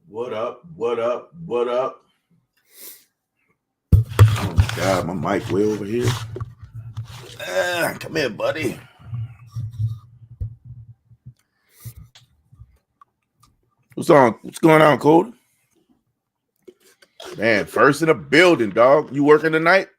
What up? What up? What up? Oh my God, my mic way over here. Come here, buddy. What's on? What's going on, Cody? Man, first in the building, dog. You working tonight?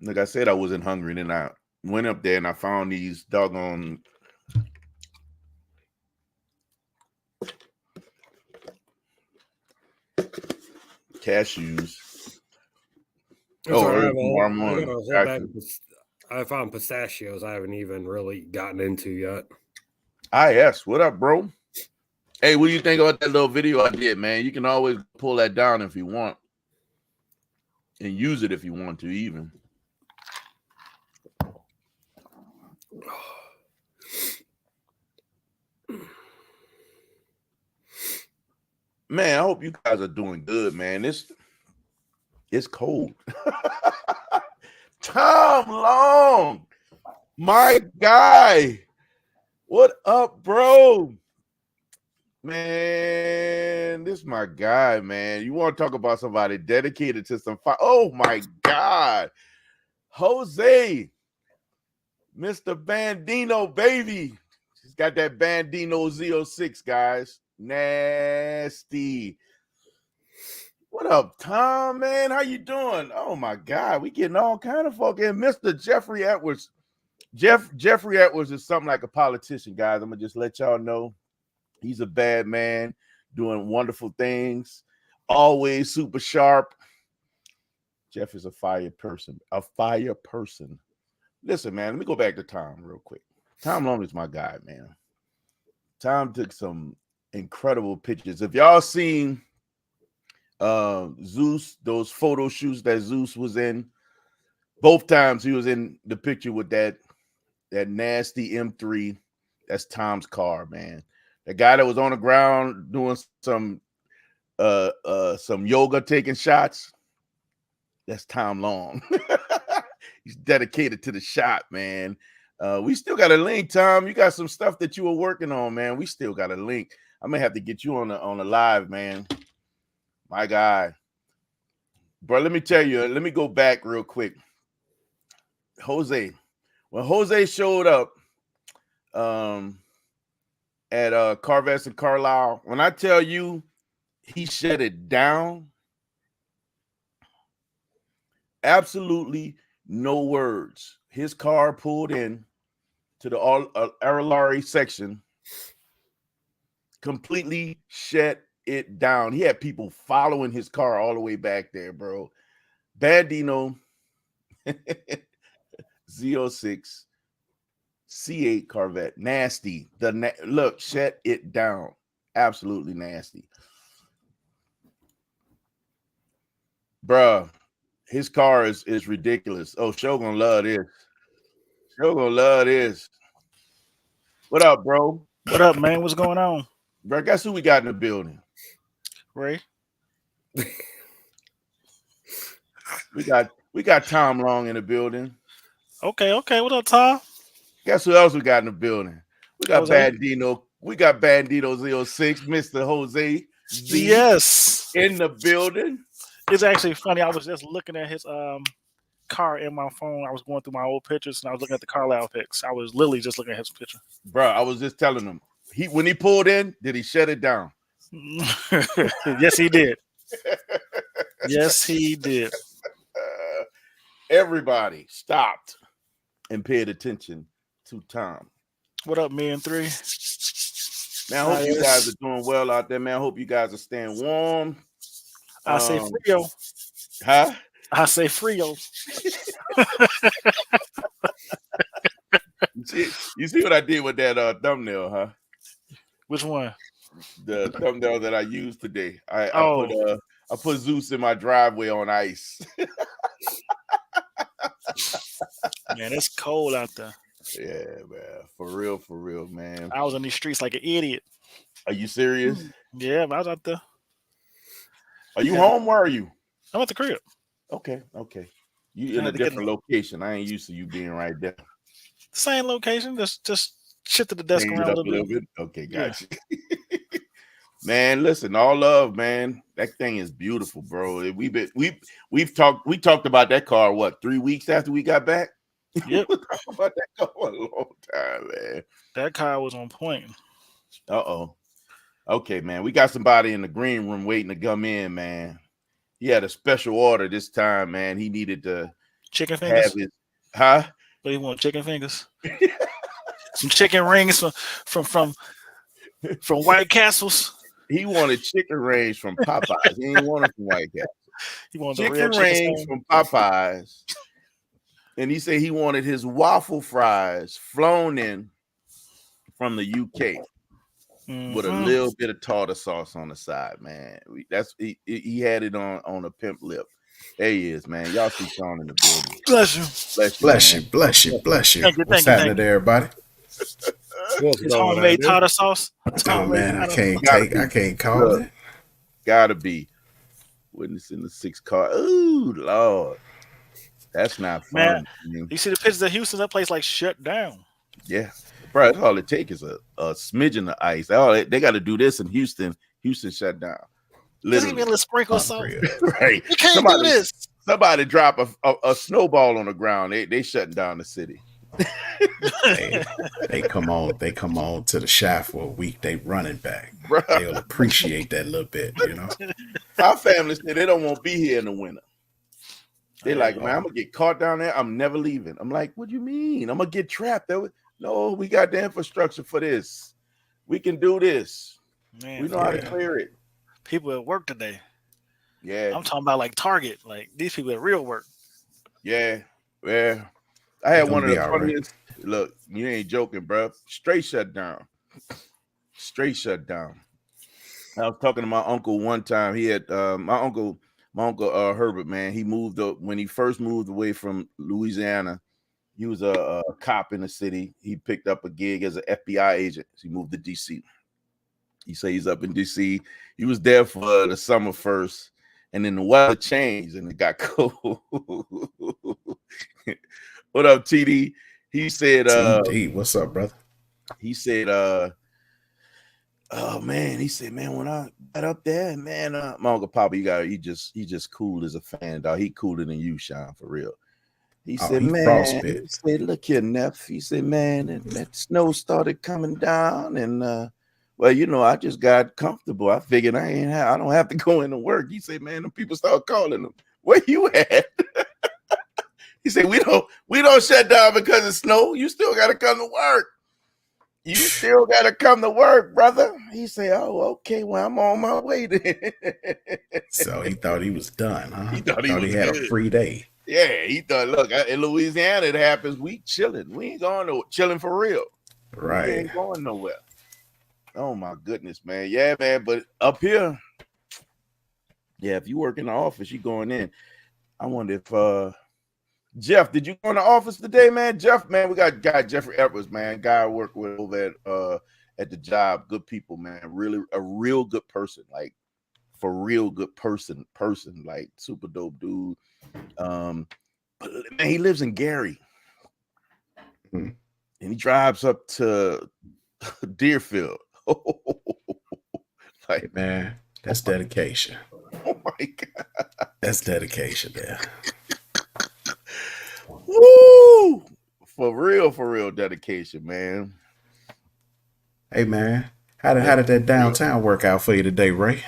Like I said, I wasn't hungry. Then I went up there and I found these doggone cashews. So I have tomorrow I morning. got a whole bag of I found pistachios I haven't even really gotten into yet. IS, what up, bro? Hey, what do you think about that little video I did, man? You can always pull that down if you want. And use it if you want to, even. Man, I hope you guys are doing good, man. It's cold. Tom Long, my guy. What up, bro? Man, this is my guy, man. You want to talk about somebody dedicated to some fire? Oh, my God. Jose, Mr. Bandino, baby. He's got that Bandino Z06, guys. Nasty. What up, Tom, man? How you doing? Oh, my God. We getting all kind of folk in. Mr. Jeffrey Edwards. Jeffrey Edwards is something like a politician, guys. I'm going to just let y'all know. He's a bad man doing wonderful things. Always super sharp. Jeff is a fire person. A fire person. Listen, man, let me go back to Tom real quick. Tom Long is my guy, man. Tom took some incredible pictures. If y'all seen Zeus, those photo shoots that Zeus was in, both times he was in the picture with that nasty M3. That's Tom's car, man. The guy that was on the ground doing some yoga, taking shots. That's Tom Long. He's dedicated to the shot, man. We still got a link, Tom. You got some stuff that you were working on, man. We still got a link. I'm gonna have to get you on the live, man. My guy, bro. Let me tell you. Let me go back real quick. Jose, when Jose showed up, at Carvets and Carlisle, when I tell you he shut it down, absolutely no words. His car pulled in to the Arilari section, completely shut it down. He had people following his car all the way back there, bro. Bandino Z06 C8 Corvette, nasty. Look, shut it down. Absolutely nasty, bruh. His car is ridiculous. Oh, Show gonna love this. Show gonna love this. What up, bro? What up, man? What's going on? Bro, guess who we got in the building? Ray. we got Tom Long in the building. Okay. What up, Tom? Guess who else we got in the building? We got Jose. Bandino. We got Bandito 06, Mr. Jose Z. Yes. In the building. It's actually funny. I was just looking at his car in my phone. I was going through my old pictures and I was looking at the Carlisle pics. I was literally just looking at his picture. Bro, I was just telling him. When he pulled in, did he shut it down? Yes, he did. Yes, he did. Everybody stopped and paid attention to Tom. What up, me and three? Man, I hope you guys are doing well out there, man. I hope you guys are staying warm. I say Frio. Huh? I say Frio. You see what I did with that thumbnail, huh? Which one? The thumbnail that I used today. I put Zeus in my driveway on ice. Man, it's cold out there. Yeah, man. For real, man. I was on these streets like an idiot. Are you serious? Yeah, I was out there. Are you home? Where are you? I'm at the crib. Okay. You in a different location. I ain't used to you being right there. Same location, just shifted the desk Change around it a up little bit. Okay, gotcha. Man, listen, all love, man. That thing is beautiful, bro. We talked about that car 3 weeks after we got back? Yep. We talked about that car a long time, man. That car was on point. Uh-oh. Okay, man. We got somebody in the green room waiting to come in, man. He had a special order this time, man. He needed to chicken fingers. Have his, huh? But he want chicken fingers. Some chicken rings from White Castles. He wanted chicken rings from Popeyes. He didn't want it from White Castle. He wanted chicken rings from Popeyes. And he said he wanted his waffle fries flown in from the UK with a little bit of tartar sauce on the side, man. He had it on a pimp lip. There he is, man. Y'all see Sean in the building. Bless you. Bless you. Bless you. Bless you. What's happening there, everybody? It's homemade tartar sauce. Oh man, I can't call it. Gotta be. Witness in the 6 car. Ooh, Lord. That's not fun. Man, you see the pictures of Houston, that place like shut down. Yeah. Bro, that's all it takes is a smidgen of ice. They got to do this in Houston. Houston shut down. Just give me a little sprinkle of salt. Right. You can't do this. Somebody drop a snowball on the ground. They shutting down the city. They come on to the shaft for a week. They running back. Bruh. They'll appreciate that a little bit, you know. Our family said they don't want to be here in the winter. They're like, man, I'm gonna get caught down there. I'm never leaving. I'm like, what do you mean? I'm gonna get trapped there. No, we got the infrastructure for this. We can do this. Man, we know how to clear it. People at work today. Yeah. I'm talking about like Target. Like these people at real work. Yeah. Yeah. I had one of the funniest. Right. Look, you ain't joking, bro. Straight shut down. Straight shut down. I was talking to my uncle one time. He had my uncle Herbert, man. He moved up when he first moved away from Louisiana. He was a cop in the city. He picked up a gig as an FBI agent. He moved to DC. He said he's up in DC. He was there for the summer first, and then the weather changed and it got cold. What up, TD? He said, TD, what's up, brother? He said, oh man, he said, man, when I got up there, man, my Uncle Papa, he just cool as a fan, dog. He cooler than you, Sean, for real. He said, man, he said, look here, Neff. He said, man, and that snow started coming down, and well, you know, I just got comfortable. I figured I don't have to go into work. He said, man, the people start calling him. Where you at? He said, we don't shut down because of snow. You still got to come to work. You still got to come to work, brother. He said, oh, okay, well, I'm on my way then. So he thought he was done, huh? He thought he had a free day. Yeah, he thought, look, in Louisiana, it happens. We chilling. We ain't going to chilling for real. Right. We ain't going nowhere. Oh, my goodness, man. Yeah, man, but up here, yeah, if you work in the office, you going in. I wonder if Jeff, did you go in the office today, man? Jeff, man, we got guy Jeffrey Edwards, man. Guy I work with over at the job. Good people, man. Really a real good person, like for real good person, like super dope dude. But man, he lives in Gary. And he drives up to Deerfield. Like, man, that's dedication. Oh my God. That's dedication there. Woo! For real dedication, man. Hey, man, how did that downtown work out for you today, Ray?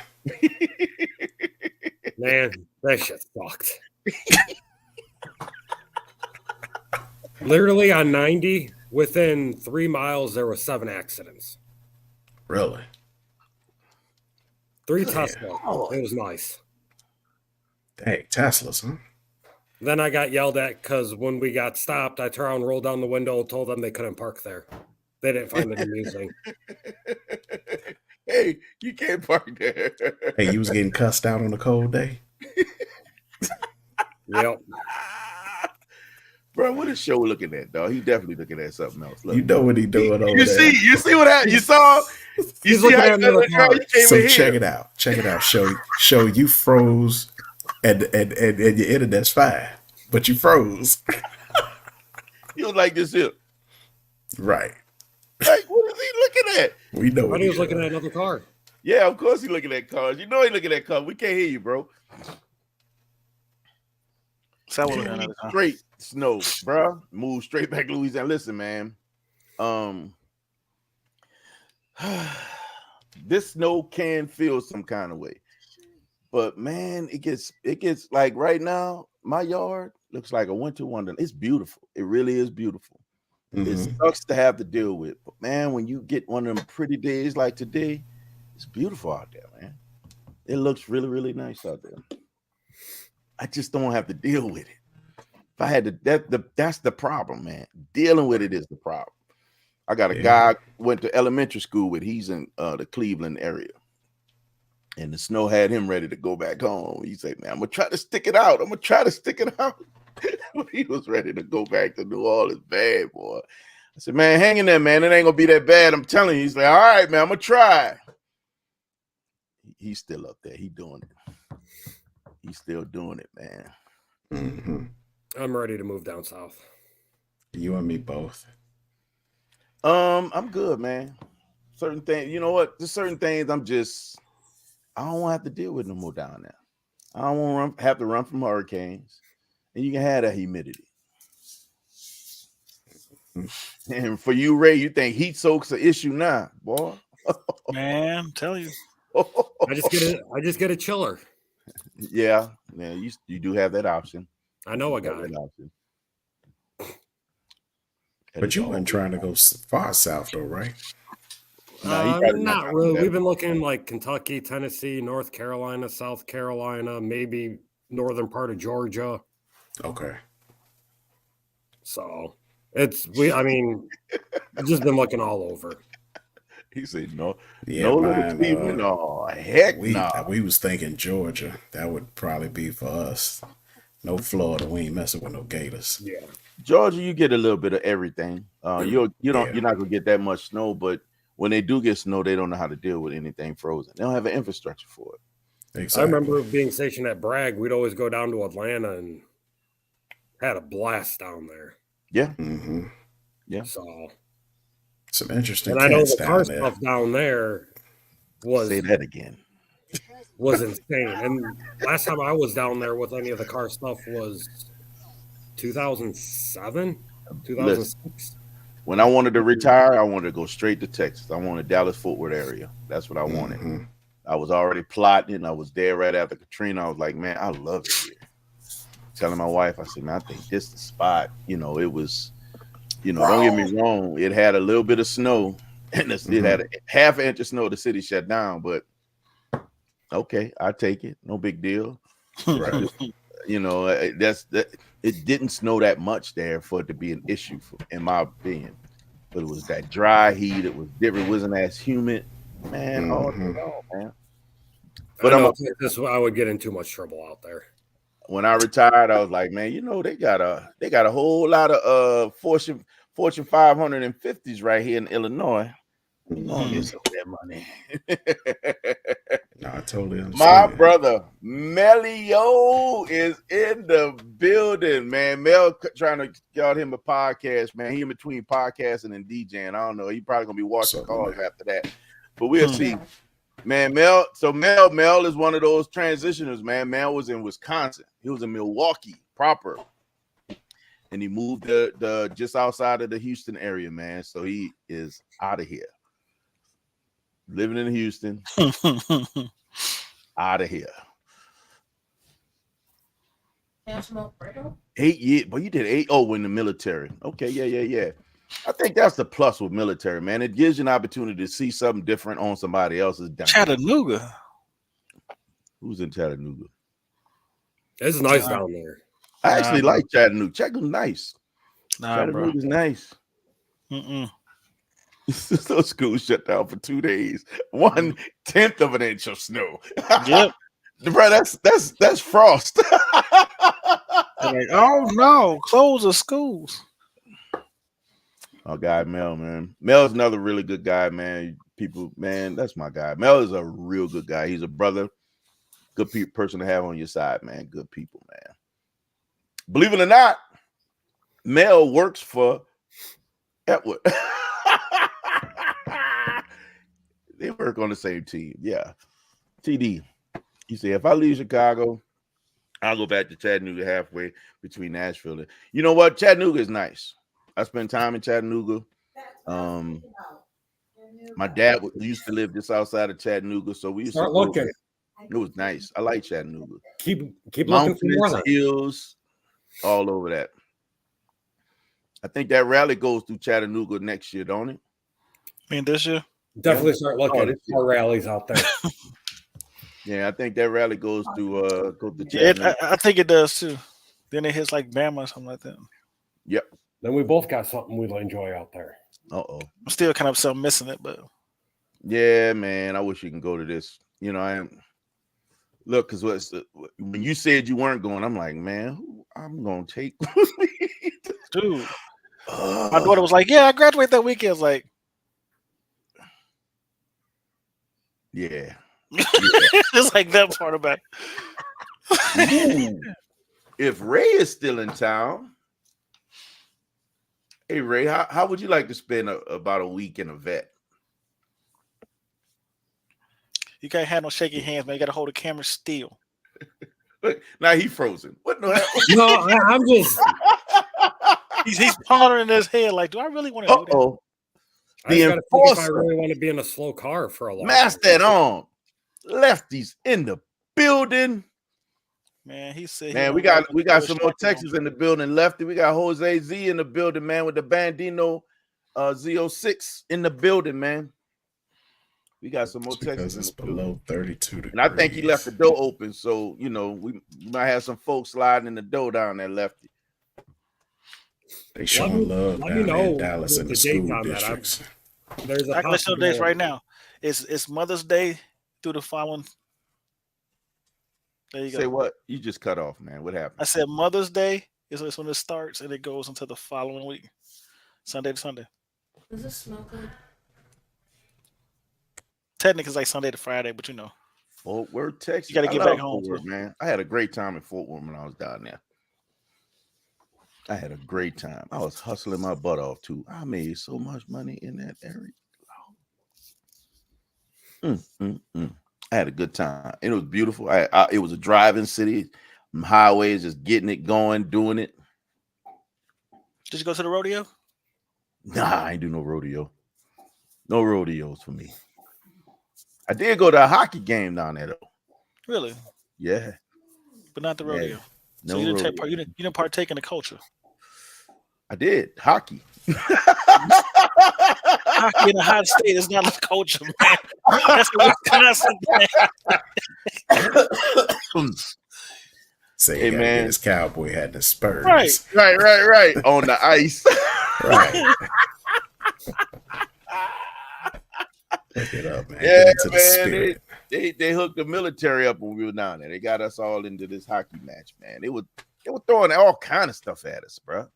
Man, that shit sucked. Literally on 90, within 3 miles, there were 7 accidents. Really? 3 Tesla. Oh. It was nice. Dang, Teslas, huh? Then I got yelled at because when we got stopped, I turned around, rolled down the window, and told them they couldn't park there. They didn't find it amusing. Hey, you can't park there. Hey, you was getting cussed out on a cold day? Yep. Bro, what is Show looking at, dog? He definitely looking at something else. Look. You know what he doing over there. You see what happened? You saw? You see how so check it out. Show you froze and your internet's fine. but you froze. You was like this here. Right. Like, what is he looking at? We know But what he was looking at another car. Yeah, of course he looking at cars. You know he looking at cars. We can't hear you, bro. So Straight snow, bro. Move straight back to Louisiana. Listen, man. This snow can feel some kind of way, but man, it gets like right now. My yard looks like a winter wonderland. It's beautiful. It really is beautiful. It sucks to have to deal with, but man, when you get one of them pretty days like today, it's beautiful out there, man. It looks really, really nice out there. I just don't have to deal with it. If I had to, that's the problem, man. Dealing with it is the problem. I got a guy I went to elementary school with. He's in the Cleveland area. And the snow had him ready to go back home. He said, man, I'm going to try to stick it out. He was ready to go back to New Orleans bad, boy. I said, man, hang in there, man. It ain't going to be that bad. I'm telling you. He's like, all right, man, I'm going to try. He's still up there. He's doing it. He's still doing it, man. I'm ready to move down south. You and me both. I'm good, man. Certain things, you know what? There's certain things I don't want to have to deal with no more down there. I don't want to have to run from hurricanes. And you can have that humidity. And for you, Ray, you think heat soak's an issue now, boy? Man, tell you. I just get a chiller. Yeah, you do have that option. I know a guy. But you weren't trying to go far south, though, right? Not really. We've been looking like Kentucky, Tennessee, North Carolina, South Carolina, maybe northern part of Georgia. Okay. So I've just been looking all over. He said, no, Yeah, no mine, little Cleveland. No, heck no. We was thinking Georgia. That would probably be for us. No Florida. We ain't messing with no Gators. Yeah. Georgia, you get a little bit of everything. You're not gonna get that much snow, but when they do get snow, they don't know how to deal with anything frozen. They don't have an infrastructure for it. Exactly. I remember being stationed at Bragg. We'd always go down to Atlanta and had a blast down there. Yeah. Yeah. So some interesting. And I know the car stuff down there was say that again. Was insane. And last time I was down there with any of the car stuff was 2007, 2006. Listen, when I wanted to retire, I wanted to go straight to Texas. I wanted Dallas-Fort Worth area. That's what I wanted. I was already plotting. I was there right after Katrina. I was like, man, I love it here. Telling my wife, I said, man, I think this is the spot. It was, don't get me wrong. It had a little bit of snow, and it had a half an inch of snow. The city shut down, but okay, I take it. No big deal. Right. It didn't snow that much there for it to be an issue, in my opinion. But it was that dry heat. It was different. It wasn't as humid, man. Man. But I would get in too much trouble out there. When I retired, I was like, man, they got a whole lot of Fortune 550s right here in Illinois. Get some of that money. No, I totally understand. My brother Melio is in the building, man. Mel trying to get him a podcast, man. He in between podcasting and DJing. I don't know. He probably gonna be watching calls after that, but we'll see. Man, Mel is one of those transitioners, man. Mel was in Wisconsin. He was in Milwaukee proper. And he moved the just outside of the Houston area, man. So he is out of here. Living in Houston. Out of here. 8 years. But you did 8. Oh, in the military. Okay, yeah. I think that's the plus with military, man. It gives you an opportunity to see something different on somebody else's dime. Chattanooga. Who's in Chattanooga? It's nice down there. I actually like Chattanooga. Chattanooga's nice. Chattanooga's nice. So school shut down for 2 days. 1/10 of an inch of snow. Yep. Bro, that's frost. Like, oh no, close the schools. Oh, guy, Mel, man. Mel's another really good guy, man. People, man, that's my guy. Mel is a real good guy. He's a brother. Good person to have on your side, man. Good people, man. Believe it or not, Mel works for Atwood. They work on the same team. Yeah. TD. He said, if I leave Chicago, I'll go back to Chattanooga halfway between Nashville and you know what? Chattanooga is nice. I spent time in Chattanooga. My dad used to live just outside of Chattanooga, so we used to go there. It was nice. I like Chattanooga. Keep mountains, looking for more hills, all over that. I think that rally goes through Chattanooga next year, don't it? I mean, this year? Definitely start looking at more rallies out there. Yeah, I think that rally goes to Chattanooga. I think it does too. Then it hits like Bama or something like that. Yep. Then we both got something we'll enjoy out there. Uh-oh. I'm still kind of upset missing it, but yeah, man, I wish you can go to this. You know, I am. Look, because when you said you weren't going, I'm like, man, who I'm gonna take? Dude, my daughter was like, "Yeah, I graduate that weekend." I was like, yeah. It's like that part about it. If Ray is still in town, hey Ray, how would you like to spend about a week in a vet? You can't have no shaky hands, man. You got to hold the camera still. Look, now he's frozen. What the hell? No, I'm just. He's pondering in his head, like, do I really want to do that? The enforcer. If I really want to be in a slow car for a long time. Mask that on. Lefties in the building. Man, he said. Man, we got some more Texans in the building. Lefty, we got Jose Z in the building, man, with the Bandino Z06 in the building, man. We got some more Texans. It's below 32 degrees. And I think he left the door open, so you know we might have some folks sliding in the door down there, Lefty. They showing love down in Dallas in the school districts. There's a couple days right now. It's Mother's Day through the following. There you go. Say what? You just cut off, man. What happened? I said Mother's Day is when it starts and it goes until the following week, Sunday to Sunday. Does it smell good? Technically, it's like Sunday to Friday, but you know. Fort Worth, Texas. You got to get back home, Fort Worth, man. I had a great time in Fort Worth when I was down there. I had a great time. I was hustling my butt off too. I made so much money in that area. I had a good time. It was beautiful. It was a driving city. Highways, just getting it going, doing it. Did you go to the rodeo? Nah, I ain't do no rodeo. No rodeos for me. I did go to a hockey game down there though. Really? Yeah. But not the rodeo. Yeah. No, so you didn't take part. You didn't partake in the culture. I did hockey. Hockey in a hot state is not the culture, man. That's a Wisconsin thing. Say, hey man, this cowboy had the Spurs. Right. On the ice. Right. Look it up, man. Yeah, man. They hooked the military up when we were down there. They got us all into this hockey match, man. They were throwing all kind of stuff at us, bro.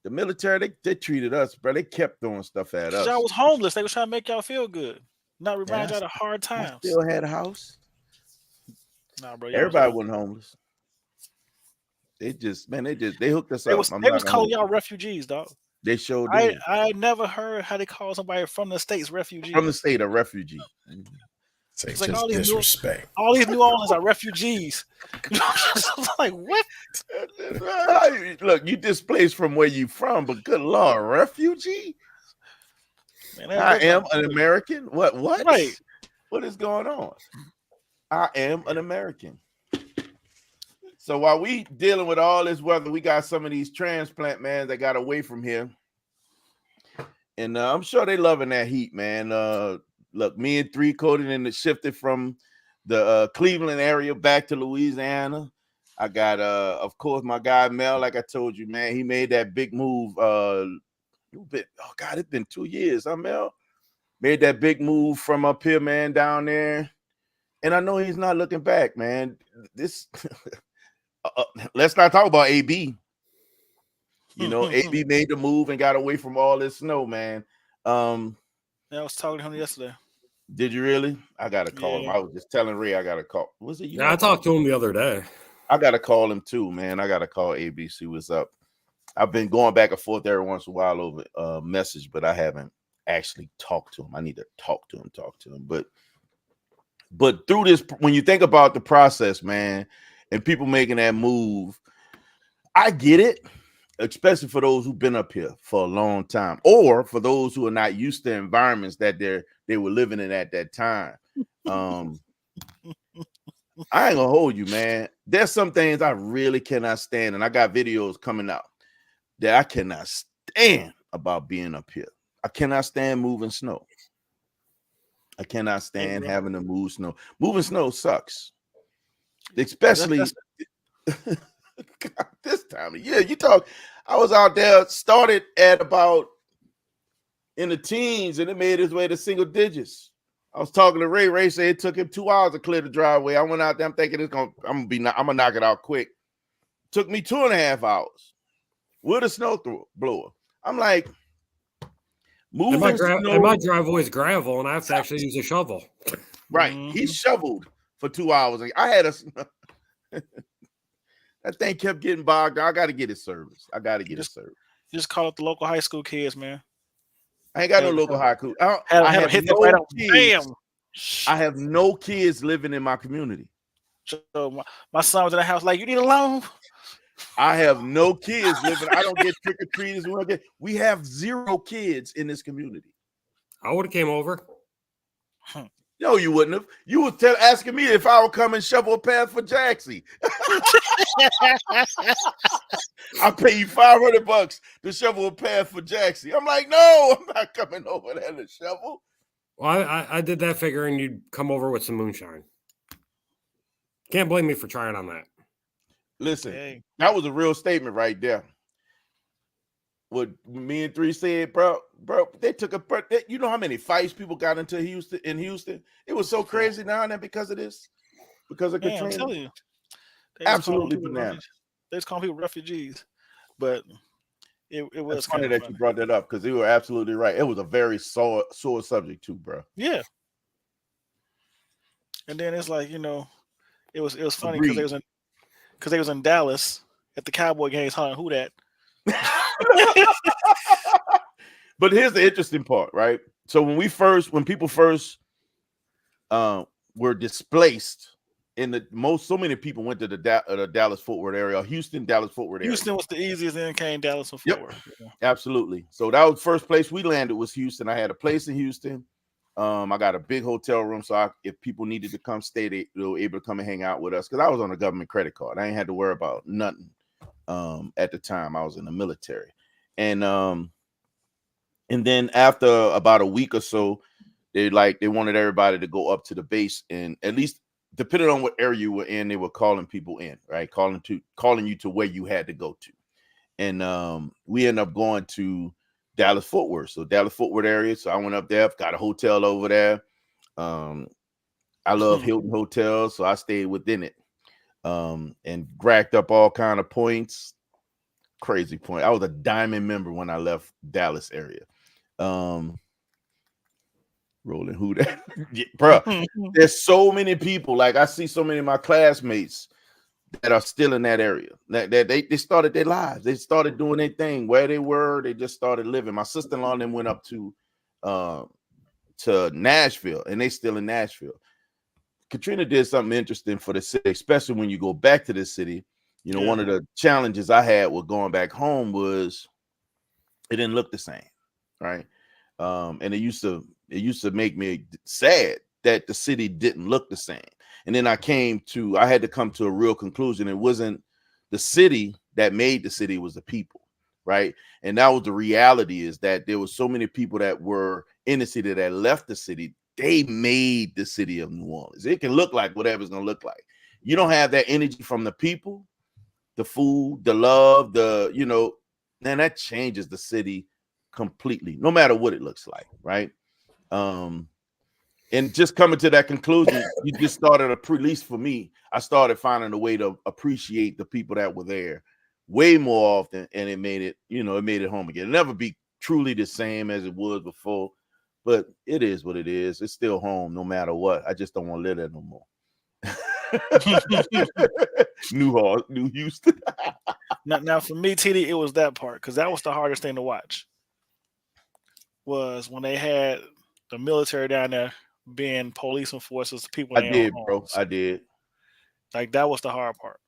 The military, they treated us, bro. They kept throwing stuff at us. Y'all was homeless. They was trying to make y'all feel good, not remind y'all of hard times. I still had a house. Nah, bro. Everybody wasn't homeless. They hooked us up. They was calling y'all refugees, dog. They showed. I never heard how they call somebody from the states refugee. From the state, a refugee. It's like all disrespect. All these New Orleans are refugees. Like what? Look, you displaced from where you from, but good Lord, refugee. Man, I am an American. What? Right. What is going on? I am an American. So while we dealing with all this weather, we got some of these transplant man that got away from here, and I'm sure they loving that heat, man. Look, me and 3-coded and shifted from the Cleveland area back to Louisiana. I got, of course, my guy Mel. Like I told you, man, he made that big move. It's been 2 years, huh, Mel? Made that big move from up here, man, down there, and I know he's not looking back, man. This. Let's not talk about AB. You know, AB made the move and got away from all this snow, man. I was talking to him yesterday. Did you really? I got to call him. I was just telling Ray I got to call. Was it you? Yeah, I talked to him the other day. I gotta call him too, man. I gotta call ABC. What's up? I've been going back and forth every once in a while over message, but I haven't actually talked to him. I need to talk to him. But through this, when you think about the process, man, and people making that move, I get it, especially for those who've been up here for a long time, or for those who are not used to environments that they were living in at that time. I ain't gonna hold you, man. There's some things I really cannot stand, and I got videos coming out that I cannot stand about being up here. I cannot stand moving snow. I cannot stand having to move snow. Moving snow sucks, especially God, this time of year. You talk. I was out there, started at about in the teens, and it made its way to single digits. I was talking to Ray. Ray said it took him 2 hours to clear the driveway. I went out there. I'm thinking I'm gonna knock it out quick. Took me 2.5 hours with a snow blower. I'm like, moving and my driveway is gravel, and I have to actually use a shovel. Right, he shoveled for 2 hours. I had that thing kept getting bogged. I got to get it serviced. Just call up the local high school kids, man. I ain't got no local high school. I have no kids. I have no kids living in my community. So my son was in the house like, you need a loan? I have no kids living. I don't get trick-or-treaters. We have 0 kids in this community. I would have came over. No, you wouldn't have. You was asking me if I would come and shovel a path for Jaxie. I'll pay you $500 to shovel a path for Jaxie. I'm like, no, I'm not coming over there to shovel. Well, I did that figuring you'd come over with some moonshine. Can't blame me for trying on that. Listen, that was a real statement right there. What me and 3 said, bro, they took you know how many fights people got into in Houston? It was so crazy now and then because of this, because of Katrina. I'm telling you, absolutely bananas. They just call people refugees, but it was it's funny that you brought that up because you were absolutely right. It was a very sore subject too, bro. Yeah, and then it's like, you know, it was funny because they was in Dallas at the Cowboy games, who that. But here's the interesting part, right? So when people first were displaced so many people went to the Dallas Fort Worth area, Houston, Dallas Fort Worth area. Houston was the easiest, then came Dallas or Fort Worth. Yeah. Absolutely. So that was the first place we landed was Houston. I had a place in Houston. I got a big hotel room, so if people needed to come stay, they were able to come and hang out with us because I was on a government credit card. I ain't had to worry about nothing. At the time I was in the military, and then after about a week or so, they wanted everybody to go up to the base, and at least depending on what area you were in, they were calling people in, right? Calling you to where you had to go to, and we ended up going to Dallas Fort Worth, so Dallas Fort Worth area. So I went up there, got a hotel over there. I love Hilton hotels, so I stayed within it. And racked up all kind of points. Crazy point. I was a diamond member when I left Dallas area. Rolling who that? Yeah, bro, there's so many people. Like I see so many of my classmates that are still in that area. That they started their lives. They started doing their thing where they were. They just started living. My sister-in-law and them went up to Nashville, and they still in Nashville. Katrina did something interesting for the city, especially when you go back to the city. You know, one of the challenges I had with going back home was it didn't look the same, right? And it used to make me sad that the city didn't look the same. And then I had to come to a real conclusion. It wasn't the city that made the city, it was the people, right? And that was the reality, is that there were so many people that were in the city that left the city. They made the city of New Orleans. It can look like whatever it's going to look like. You don't have that energy from the people, the food, the love, then that changes the city completely, no matter what it looks like, right? And just coming to that conclusion, you just started at least for me, I started finding a way to appreciate the people that were there way more often, and it made it home again. It'll never be truly the same as it was before. But it is what it is. It's still home no matter what. I just don't want to live there no more. New Houston. Now for me, TD, it was that part because that was the hardest thing to watch. Was when they had the military down there being police enforcers to people. I did, bro. I did. Like that was the hard part.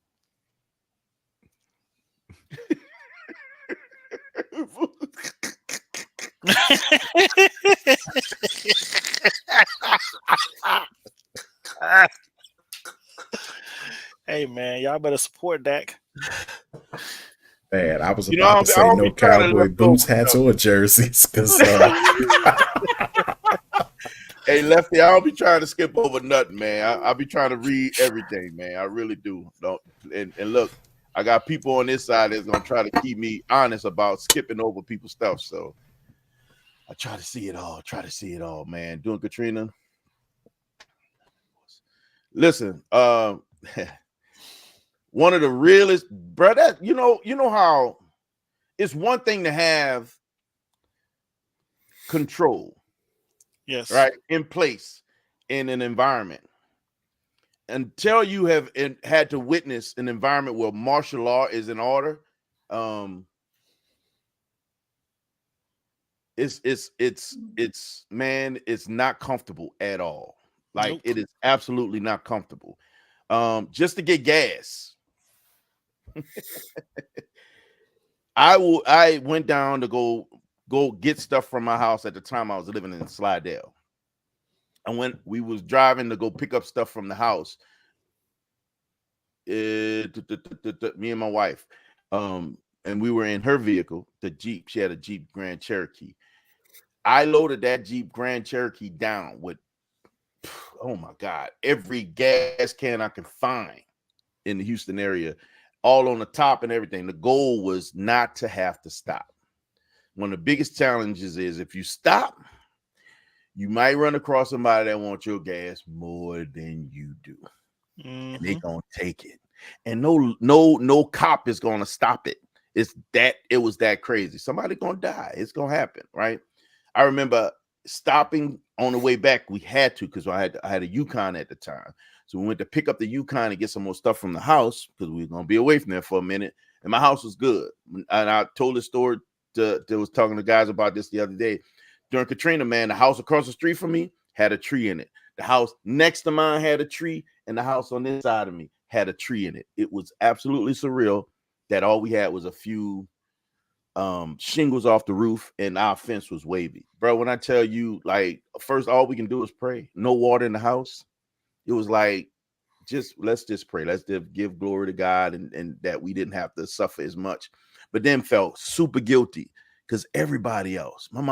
Hey man, y'all better support Dak. Man, I was about to say no cowboy boots, hats, or jerseys. Because hey, Lefty, I don't be trying to skip over nothing, man. I'll be trying to read everything, man. I really do. And look, I got people on this side that's gonna try to keep me honest about skipping over people's stuff. So I try to see it all. Man. Doing Katrina. Listen, one of the realest, brother. You know how it's one thing to have control, yes, right, in place in an environment. Until you have had to witness an environment where martial law is in order, it's man, it's not comfortable at all. Like nope. It is absolutely not comfortable. Just to get gas. I went down to go get stuff from my house at the time I was living in Slidell. And when we was driving to go pick up stuff from the house, me and my wife, and we were in her vehicle, the Jeep. She had a Jeep Grand Cherokee. I loaded that Jeep Grand Cherokee down with, oh my God, every gas can I can find in the Houston area, all on the top and everything. The goal was not to have to stop. One of the biggest challenges is if you stop, you might run across somebody that wants your gas more than you do. Mm-hmm. And they gonna take it. And no cop is gonna stop it. It was that crazy. Somebody gonna die. It's gonna happen, right? I remember stopping on the way back. We had to because I had a Yukon at the time. So we went to pick up the Yukon and get some more stuff from the house because we were gonna be away from there for a minute. And my house was good. And I told the story was talking to guys about this the other day. During Katrina, man, the house across the street from me had a tree in it. The house next to mine had a tree, and the house on this side of me had a tree in it. It was absolutely surreal that all we had was a few shingles off the roof, and our fence was wavy. Bro, when I tell you, like, first, all we can do is pray. No water in the house. It was like, let's just pray. Let's give glory to God and that we didn't have to suffer as much. But then felt super guilty because everybody else, my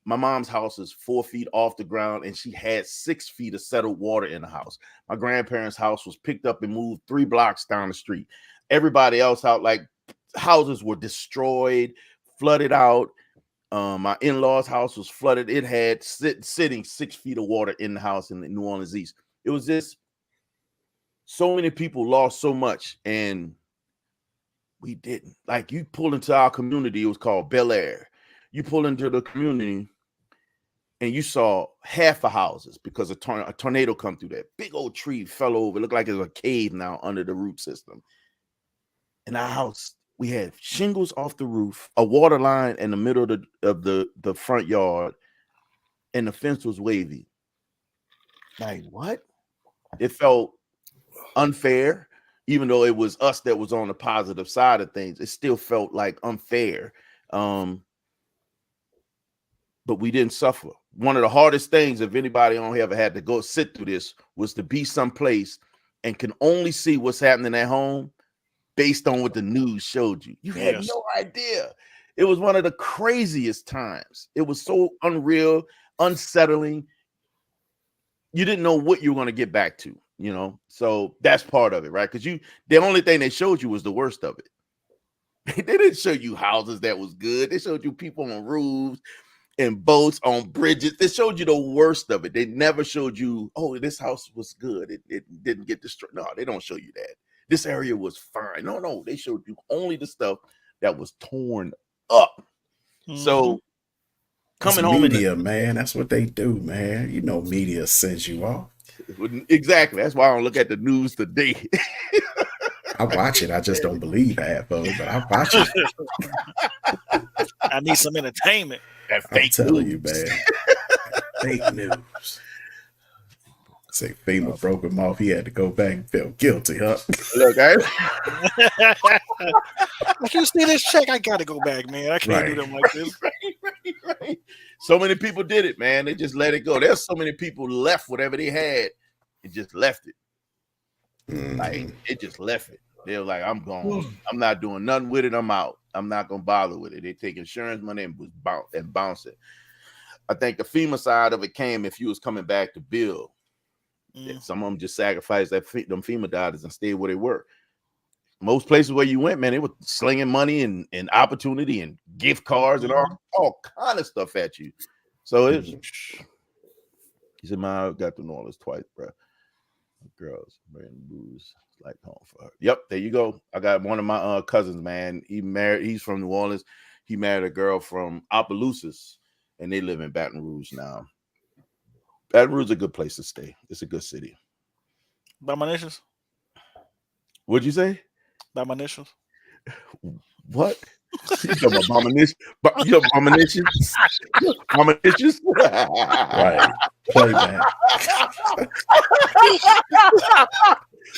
mom's house is 4 feet off the ground, and she had 6 feet of settled water in the house. My grandparents' house was picked up and moved 3 blocks down the street. Everybody else out, like, houses were destroyed, flooded out. My in-laws' house was flooded. It had sitting 6 feet of water in the house in the New Orleans East. It was just so many people lost so much, and we didn't. Like, you pull into our community, it was called Bel Air. You pull into the community and you saw half of houses because a tornado come through that big old tree fell over. It looked like it was a cave now under the root system. In our house, we had shingles off the roof, a water line in the middle of the front yard, and the fence was wavy. Like, what? It felt unfair. Even though it was us that was on the positive side of things, it still felt like unfair. But we didn't suffer. One of the hardest things, if anybody on here ever had to go sit through this, was to be someplace and can only see what's happening at home based on what the news showed you. You had no idea. It was one of the craziest times. It was so unreal, unsettling. You didn't know what you were going to get back to. You know, so that's part of it, right? Because the only thing they showed you was the worst of it. They didn't show you houses that was good. They showed you people on roofs and boats on bridges. They showed you the worst of it. They never showed you, oh, this house was good. It didn't get destroyed. No, they don't show you that. This area was fine. No, they showed you only the stuff that was torn up. Mm-hmm. So coming home, media, man, that's what they do, man. You know, media sends you off. Exactly. That's why I don't look at the news today. I watch it. I just don't believe half of it, but I watch it. I need some entertainment. I'm telling you, man. Fake news. Say FEMA broke him off. He had to go back and felt guilty, huh? Look, If you see this check, I gotta go back, man. I can't do them like this. Right. So many people did it, man. They just let it go. There's so many people left whatever they had and just left it. Like it just left it. They were like, I'm gone. I'm not doing nothing with it. I'm out. I'm not gonna bother with it. They take insurance money and bounce it. I think the FEMA side of it came if you was coming back to build. Some of them just sacrificed them FEMA dollars and stayed where they were. Most places where you went, man, they were slinging money and opportunity and gift cards and all kind of stuff at you. So it's he said, "Man, I got to New Orleans twice, bro. Girls, man, booze like home for her." Yep, there you go. I got one of my cousins, man. He's from New Orleans. He married a girl from Opelousas, and they live in Baton Rouge now. Baton Rouge is a good place to stay. It's a good city. By my initials? What'd you say? By my initials? What? You talking about abominations? Abominations? Right. Play back.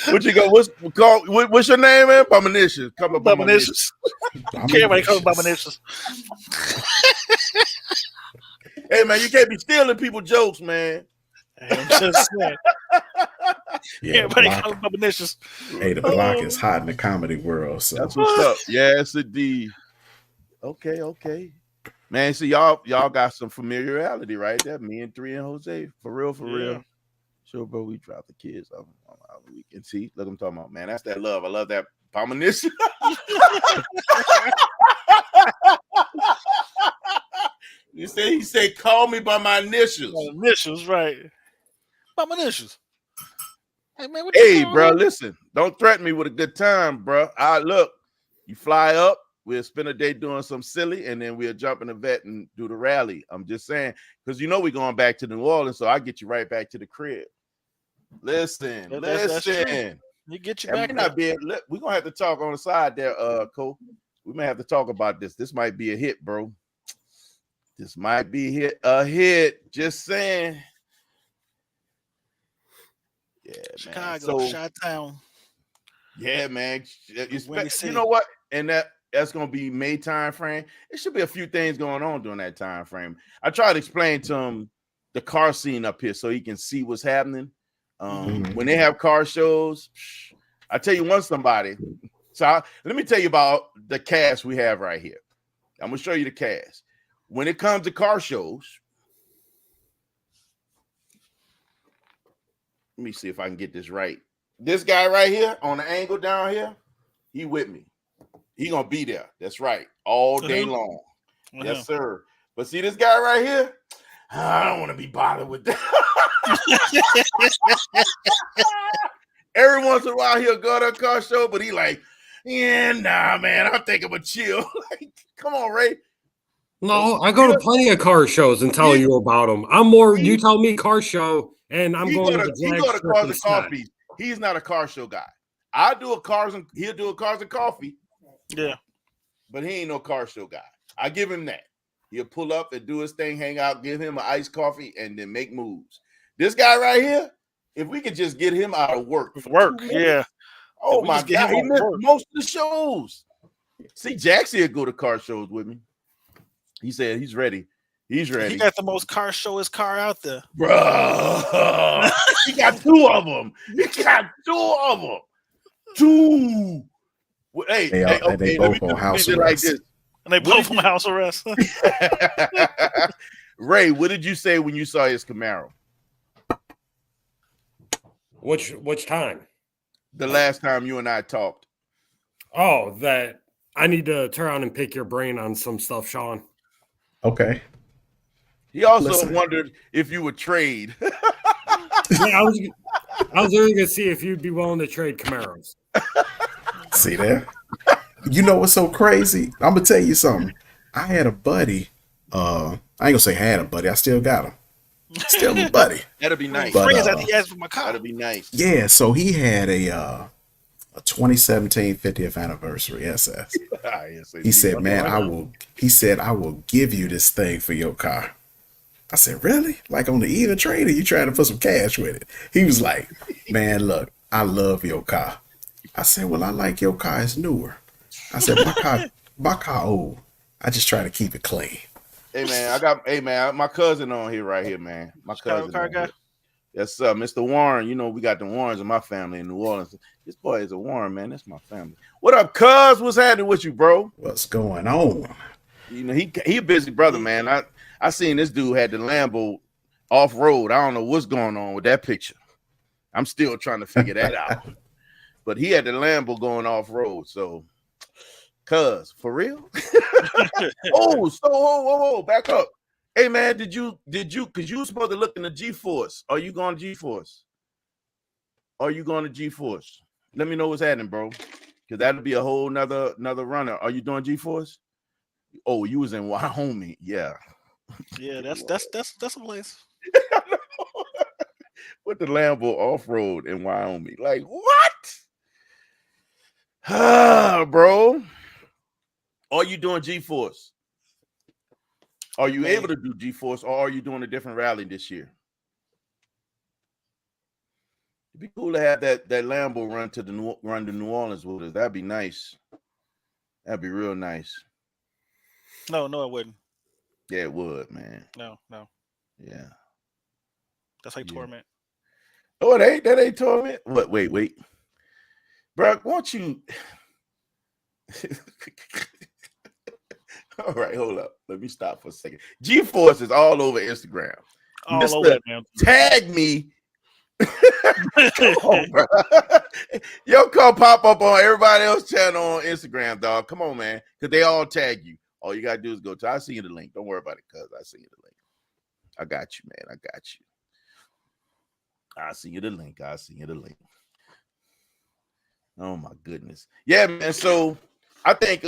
What you go? What's your name, man? Abominations. Come up, abominations. Everybody calls abominations. Hey, man, you can't be stealing people's jokes, man. I'm just saying. Everybody calls abominations. Hey, the block is hot in the comedy world. So that's what's up. Yes, indeed. Okay. Man, so y'all got some familiarity right there. Me and 3 and Jose. For real. Sure, bro, we dropped the kids on our week. And see, look, I'm talking about, man. That's that love. I love that abomination. He said, call me by my initials. My initials, right. By my initials. Hey, man, what bro, listen. Don't threaten me with a good time, bro. Look, you fly up, we'll spend a day doing some silly, and then we'll jump in the vet and do the rally. I'm just saying, because we're going back to New Orleans, so I'll get you right back to the crib. Listen. That's you get you back. We're going to have to talk on the side there, Cole. We may have to talk about this. This might be a hit, bro. This might be a hit. Just saying. Yeah, Chicago, man. Chi-Town. Yeah, man. You know what? And that's gonna be May time frame. It should be a few things going on during that time frame. I try to explain to him the car scene up here so he can see what's happening. When they have car shows, I tell you somebody. So let me tell you about the cast we have right here. I'm gonna show you the cast. When it comes to car shows, let me see if I can get this right. This guy right here on the angle down here, he with me. He gonna be there. That's right, all day long. Yes, sir. But see this guy right here? I don't want to be bothered with that. Every once in a while he'll go to a car show, but he like, nah, man, I think I'm a chill. Like, come on, Ray. No, I go to plenty of car shows and tell you about them. I'm more, you tell me car show, and I'm going to Cars and Coffee. He's not a car show guy. He'll do a Cars and Coffee. Yeah. But he ain't no car show guy. I give him that. He'll pull up and do his thing, hang out, give him an iced coffee, and then make moves. This guy right here, if we could just get him out of work. Yeah. Oh, my God. He missed most of the shows. See, Jackson will go to car shows with me. He said he's ready. He's ready. He got the most car showest car out there. Bro, he got 2 of them. Two. Hey, they both on house arrest. Like this. And they both on house arrest. Ray, what did you say when you saw his Camaro? Which time? The last time you and I talked. Oh, that I need to turn around and pick your brain on some stuff, Sean. Okay. He also wondered if you would trade. Yeah, I was really gonna see if you'd be willing to trade Camaros. See there? You know what's so crazy? I'm gonna tell you something. I had a buddy. I ain't gonna say had a buddy. I still got him. Still a buddy. That'll be nice. But, friends after he asked for my car. That'll be nice. Yeah, so he had a 2017 50th anniversary SS. He said, "Man, I will give you this thing for your car." I said, "Really? Like on the even trade, or you trying to put some cash with it?" He was like, "Man, look, I love your car." I said, "Well, I like your car. It's newer." I said, my car old. I just try to keep it clean." Hey man, my cousin on here right here, man. My cousin. Car guy. Yes, sir, Mr. Warren. You know we got the Warrens in my family in New Orleans. This boy is a Warren, man. That's my family. What up, cuz? What's happening with you, bro? What's going on? You know he a busy brother, man. I seen this dude had the Lambo off road. I don't know what's going on with that picture. I'm still trying to figure that out. But he had the Lambo going off road. So, cuz for real? Whoa, back up. Hey man, did you because you were supposed to look in the G-Force. Are you going to G-Force? Are you going to G-Force? Let me know what's happening, bro. Because that'll be a whole another runner. Are you doing G-Force? Oh, you was in Wyoming. Yeah. Yeah, that's a place. With the Lambo off-road in Wyoming. Like, what? Bro. Are you doing G-Force? Are you able to do G-Force, or are you doing a different rally this year? It'd be cool to have that Lambo run to New Orleans with us. That'd be nice. That'd be real nice. No, it wouldn't. Yeah, it would, man. No. Yeah. That's like torment. Oh, that ain't torment. What? Wait. Bro, won't you? All right, hold up. Let me stop for a second. G-Force is all over Instagram. All over that, man. Tag me. Come on, bro. Your car pop up on everybody else's channel on Instagram, dog. Come on, man. Because they all tag you. All you got to do is go to, I'll send you the link. Don't worry about it, cuz I'll send you the link. I got you, man. I got you. I'll send you the link. Oh, my goodness. Yeah, man. So I think,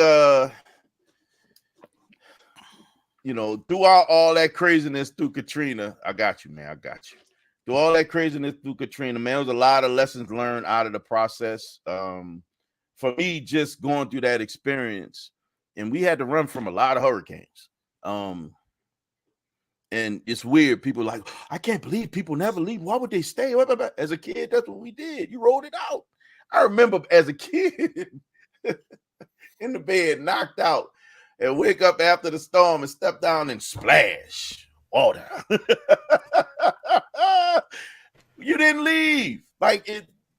through all that craziness through Katrina, I got you, man. I got you. Through all that craziness through Katrina, man, there was a lot of lessons learned out of the process. For me, just going through that experience, and we had to run from a lot of hurricanes. And it's weird. People are like, I can't believe people never leave. Why would they stay? As a kid, that's what we did. You rolled it out. I remember as a kid in the bed, knocked out, and wake up after the storm and step down and splash water. You didn't leave.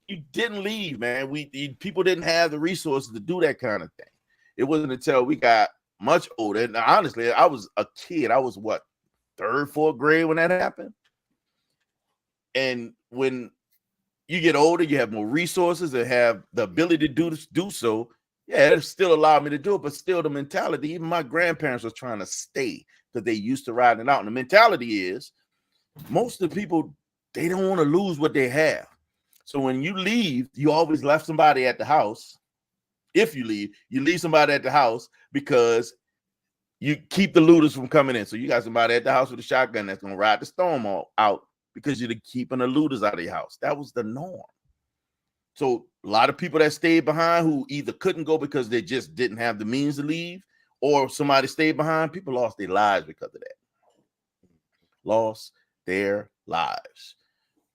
You didn't leave, man. People didn't have the resources to do that kind of thing. It wasn't until we got much older. And honestly, I was a kid. I was what, 3rd, 4th grade when that happened. And when you get older, you have more resources and have the ability to do so. Yeah, it still allowed me to do it, but still the mentality, even my grandparents was trying to stay because they used to riding it out. And the mentality is most of the people, they don't want to lose what they have. So when you leave, you always left somebody at the house. If you leave somebody at the house because you keep the looters from coming in. So you got somebody at the house with a shotgun that's going to ride the storm out because you're keeping the looters out of your house. That was the norm. So a lot of people that stayed behind who either couldn't go because they just didn't have the means to leave, or somebody stayed behind, people lost their lives because of that. Lost their lives.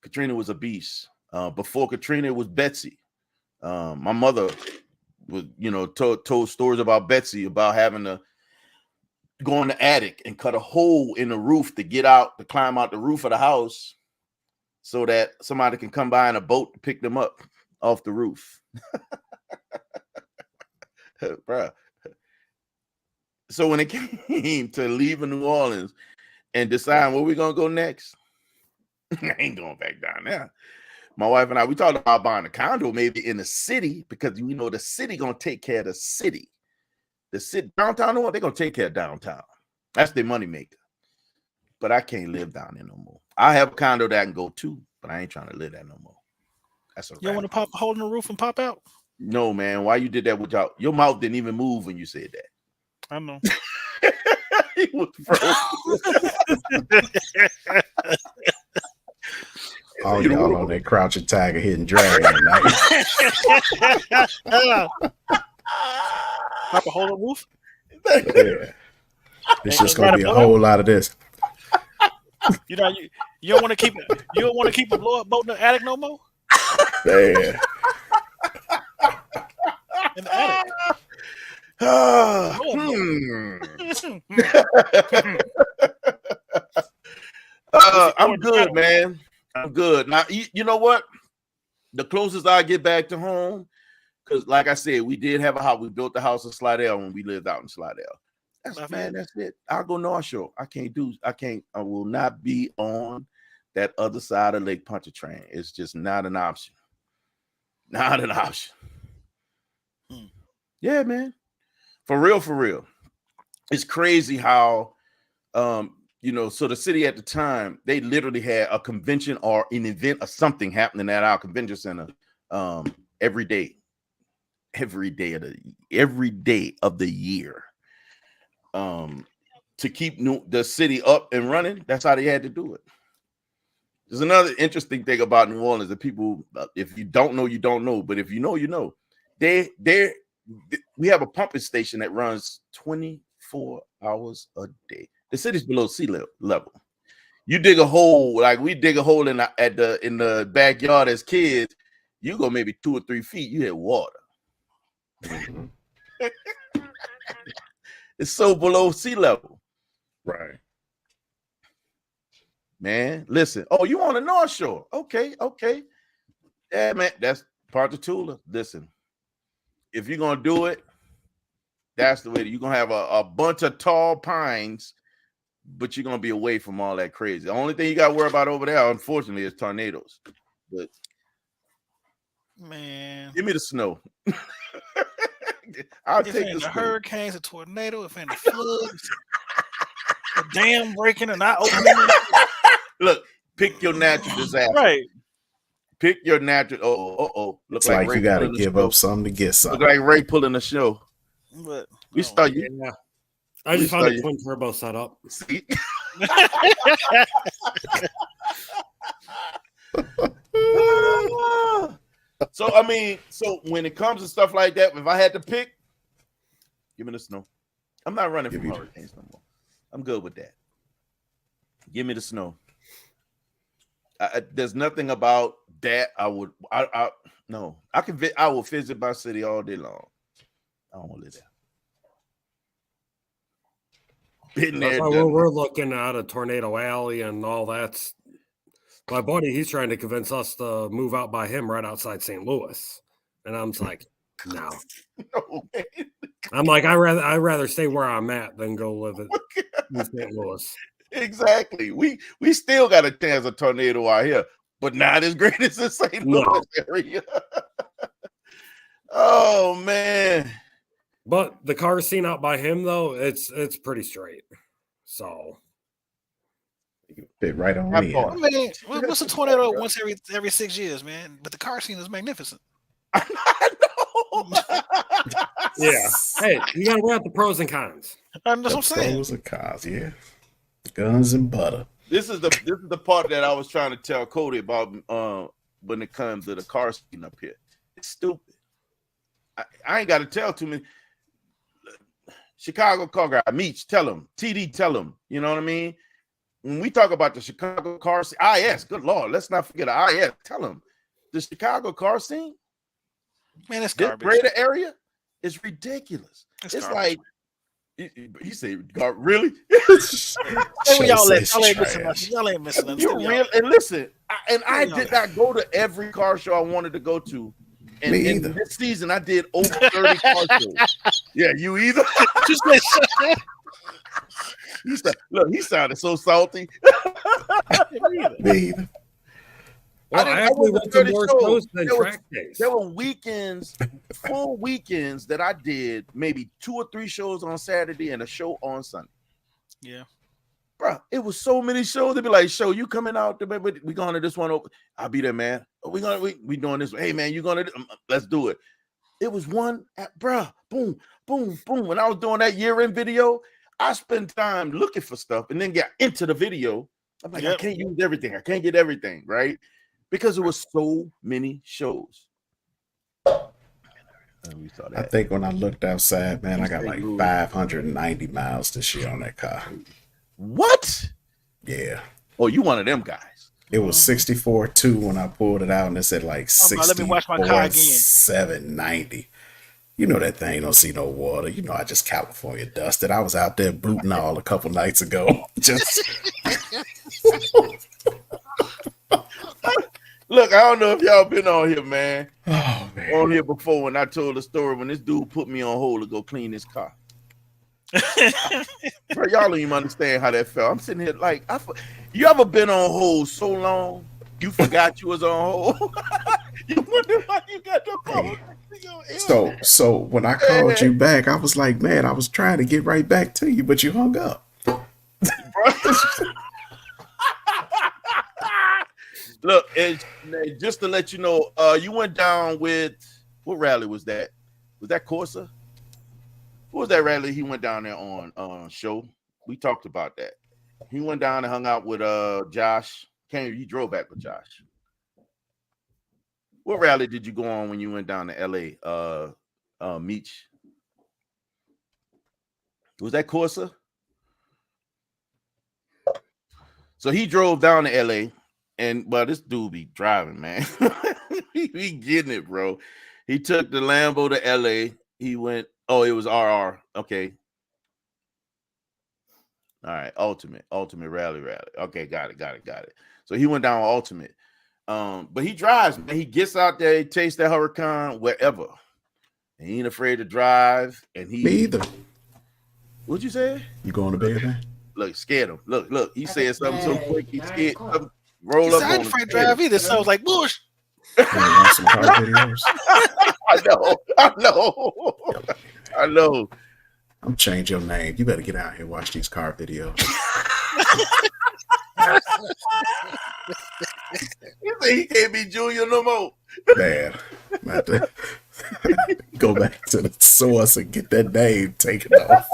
Katrina was a beast. Before Katrina, it was Betsy. My mother was, told stories about Betsy, about having to go in the attic and cut a hole in the roof to climb out the roof of the house so that somebody can come by in a boat to pick them up off the roof. Bruh. So when it came to leaving New Orleans and deciding where we're going to go next, I ain't going back down there. My wife and I, we talked about buying a condo maybe in the city because we know the city going to take care of the city. The city, downtown, they're going to take care of downtown. That's their money maker. But I can't live down there no more. I have a condo that I can go to, but I ain't trying to live there no more. That's You don't want to pop a hole in the roof and pop out? No, man. Why you did that with your mouth didn't even move when you said that. I know. He was frozen. All y'all on that Crouching Tiger, Hidden Dragon tonight. Pop a hole in the roof. Yeah. It's just gonna be a whole lot of this. You know, you don't want to keep it. You don't want to keep a blow up boat in the attic no more. Yeah. In the attic. I'm good, man. I'm good. Now, you know what? The closest I get back to home, because like I said, we did have a house. We built the house in Slidell when we lived out in Slidell. That's it. I'll go North Shore. I will not be on that other side of Lake Pontchartrain. It's just not an option. Not an option. Yeah, man. For real. It's crazy how so the city at the time, they literally had a convention or an event or something happening at our convention center every day of the year. To keep the city up and running, that's how they had to do it. There's another interesting thing about New Orleans that people, if you don't know, you don't know. But if you know, you know. We have a pumping station that runs 24 hours a day. The city's below sea level. You dig a hole, like we dig a hole in the backyard as kids, you go maybe 2 or 3 feet, you hit water. It's so below sea level. Right. Man, listen. Oh, you on the North Shore? Okay. Yeah, man, that's part of Tula. Listen, if you're gonna do it, that's the way. You're gonna have a bunch of tall pines, but you're gonna be away from all that crazy. The only thing you got to worry about over there, unfortunately, is tornadoes. But man, give me the snow. I'll if take the hurricanes, a tornado, if any floods, a dam breaking and not opening. Look, pick your natural disaster. Right. Pick your natural. Looks like you got to give up something to get something. Look like Ray pulling the show. But we start you. Yeah. I just found a twin turbo setup. See? So when it comes to stuff like that, if I had to pick, give me the snow. I'm not running from hurricanes no more. I'm good with that. Give me the snow. There's nothing about that. I will visit my city all day long. I don't want to live there. That's why we're looking at a Tornado Alley and all that. My buddy, he's trying to convince us to move out by him right outside St. Louis. And I'm like, no. I'm like, I'd rather stay where I'm at than go live in St. Louis. Exactly. We still got a chance of tornado out here, but not as great as the St. Louis area. Oh man. But the car scene out by him though, it's pretty straight. So you fit right on me. I mean, what's a tornado once every 6 years, man? But the car scene is magnificent. I know. Yeah. Hey, you gotta weigh out the pros and cons. That's what I'm saying. Pros and cons, yeah. Guns and butter. This is the part that I was trying to tell Cody about when it comes to the car scene up here. It's stupid. I ain't got to tell too many. Chicago car guy, Meech, tell him. TD, tell him. You know what I mean? When we talk about the Chicago car scene, IS, good Lord, let's not forget IS. Tell him. The Chicago car scene, man, it's garbage. This greater area is ridiculous. It's like, you say, really? Y'all ain't missing nothing. You real? And listen, I did not go to every car show I wanted to go to. And in this season, I did over 30 car shows. Yeah, you either. He sounded so salty. Me either. Well, I actually went to more shows than track days. There were weekends, full weekends that I did maybe 2 or 3 shows on Saturday and a show on Sunday. Yeah. Bro, it was so many shows. They'd be like, "Show, you coming out? We going to this one over? I'll be there, man. We doing this. Hey, man, you going to? Let's do it." It was one, bro. Boom, boom, boom. When I was doing that year-end video, I spend time looking for stuff and then get into the video. I'm like, I can't use everything. I can't get everything, right? Because there was so many shows. We saw that. I think when I looked outside, man, I got like 590 miles this year on that car. What? Yeah. Oh, you one of them guys. It was 64.2 when I pulled it out, and it said like 64.790. You know that thing don't see no water. You know I just California dusted. I was out there booting all a couple nights ago. Just look, I don't know if y'all been on here, man. Oh man, on here before when I told the story when this dude put me on hold to go clean his car. Bro, y'all don't even understand how that felt. I'm sitting here like, you ever been on hold so long you forgot you was on hold? You wonder why you got the phone. So when I called you back, I was like, man, I was trying to get right back to you, but you hung up. Look, just to let you know, you went down with what rally was that? Was that Corsa? What was that rally he went down there on show? We talked about that. He went down and hung out with Josh. He drove back with Josh. What rally did you go on when you went down to LA? Meech. Was that Corsa? So he drove down to LA, and this dude be driving, man. he be getting it, bro. He took the Lambo to LA. He went, it was RR. Okay. All right, Ultimate Rally. Okay, got it. So he went down Ultimate. But he drives, man. He gets out there, he takes that Huracan wherever. And he ain't afraid to drive. And Me either. What'd you say? You going to bed, man? Look, scared him. Look, he said something so quick, he scared him. Roll up. I ain't afraid to drive either. So I was like, Bush. Want some car videos? I know. I'm change your name. You better get out here and watch these car videos. You say he can't be Junior no more. Man, go back to the source and get that name taken off.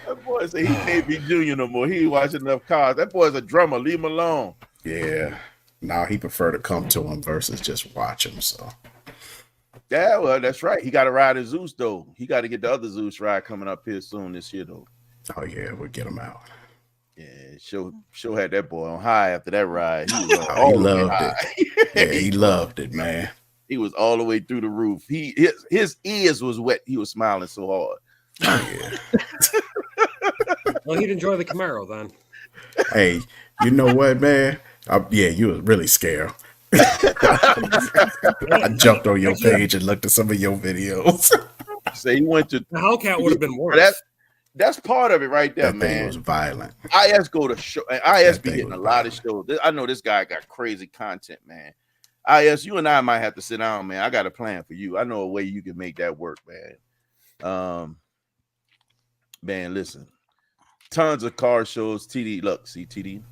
That boy say he can't be Junior no more. He ain't watching enough cars. That boy's a drummer. Leave him alone. Yeah. Now he prefer to come to him versus just watch him. So. Yeah, well, that's right. He got to ride his Zeus though. He got to get the other Zeus ride coming up here soon this year though. Oh yeah, we'll get him out. Yeah, show had that boy on high after that ride. He loved it. Yeah, he loved it, man. He was all the way through the roof. His ears was wet. He was smiling so hard. Oh yeah. Well, he'd enjoy the Camaro then. Hey, you know what, man? You was really scared. I jumped on your page and looked at some of your videos. So he went to the Hellcat would have been worse. That's part of it right there, that man. Thing was violent. IS go to show, and IS be getting a lot of shows. I know this guy got crazy content, man. IS, you and I might have to sit down, man. I got a plan for you. I know a way you can make that work, man. Man, listen, tons of car shows. TD, look, see TD.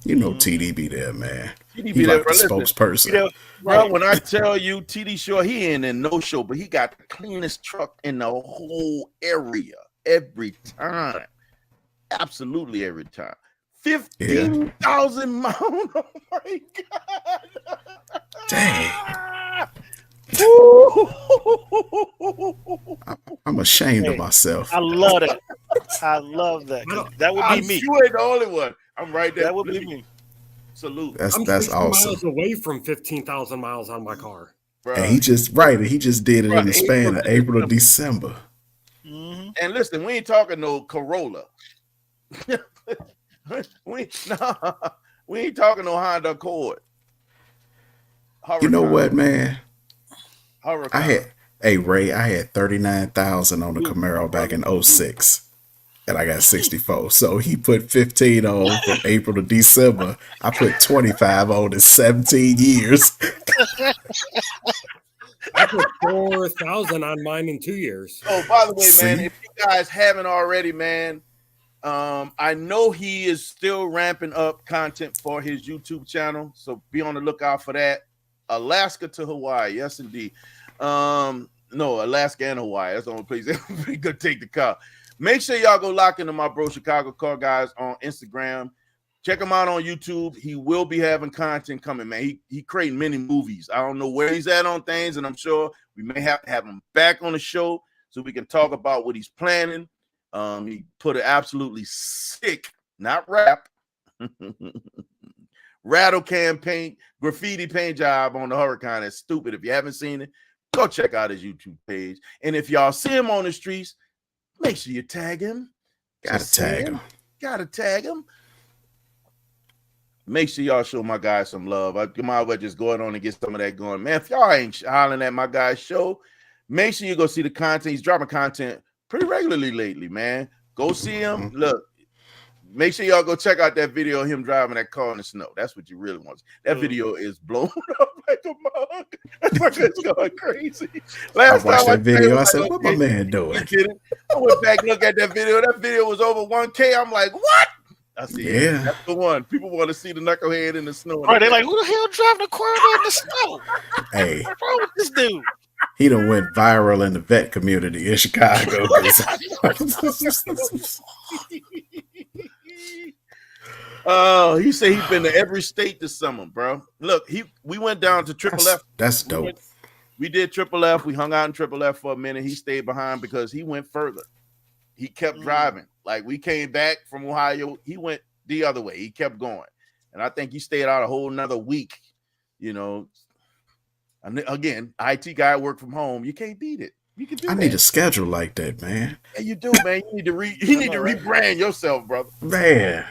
You know TD be there, man. TD be there, like the spokesperson. You know, bro, when I tell you TD show, he ain't in no show, but he got the cleanest truck in the whole area every time. Absolutely every time. 15,000 miles. Oh my God. Dang. I'm ashamed of myself. I love it. I love that. That would be me. You ain't the only one. I'm right there. That would be me. Salute. That's awesome. Miles away from 15,000 miles on my car. Bro. And he just did it in the span of April to December. Mm-hmm. And listen, we ain't talking no Corolla. we ain't talking no Honda Accord. Hurricane. You know what, man? Hurricane. I had 39,000 on the Camaro back in 06. And I got 64. So he put 15 on from April to December. I put 25 on in 17 years. I put 4,000 on mine in 2 years. Oh, by the way, man, if you guys haven't already, man, I know he is still ramping up content for his YouTube channel. So be on the lookout for that. Alaska to Hawaii. Yes, indeed. Let No, Alaska and Hawaii. That's the only place we could take the car. Make sure y'all go lock into my bro Chicago Car Guys on Instagram. Check him out on YouTube. He will be having content coming, man. He creating many movies. I don't know where he's at on things, and I'm sure we may have to have him back on the show so we can talk about what he's planning. He put an absolutely sick, not rap, rattle can paint, graffiti paint job on the Huracan. That's stupid. If you haven't seen it, go check out his YouTube page. And if y'all see him on the streets, make sure you tag him. Gotta tag him. Gotta tag him. Make sure y'all show my guy some love. I might well just going on and get some of that going. Man, if y'all ain't hollering at my guy's show, make sure you go see the content. He's dropping content pretty regularly lately, man. Go see him. Look, make sure y'all go check out that video of him driving that car in the snow. That's what you really want. That video is blown up like a mug. It's going crazy. Last time I watched that video, I said, what my man doing? I went back and looked at that video. That video was over 1K. I'm like, what? I see. Yeah, that's the one. People want to see the knucklehead in the snow. Right? They're like, who the hell driving a Corvette in the snow? Hey, what's wrong with this dude? He done went viral in the vet community in Chicago. Oh, he said he's been to every state this summer, bro. Look, we went down to Triple F. That's dope. We did Triple F. We hung out in Triple F for a minute. He stayed behind because he went further. He kept driving. Like, we came back from Ohio. He went the other way. He kept going. And I think he stayed out a whole nother week. You know, and again, IT guy work from home. You can't beat it. You can do I need a schedule like that, man. Yeah, you do, man. You need to rebrand yourself, brother. Man.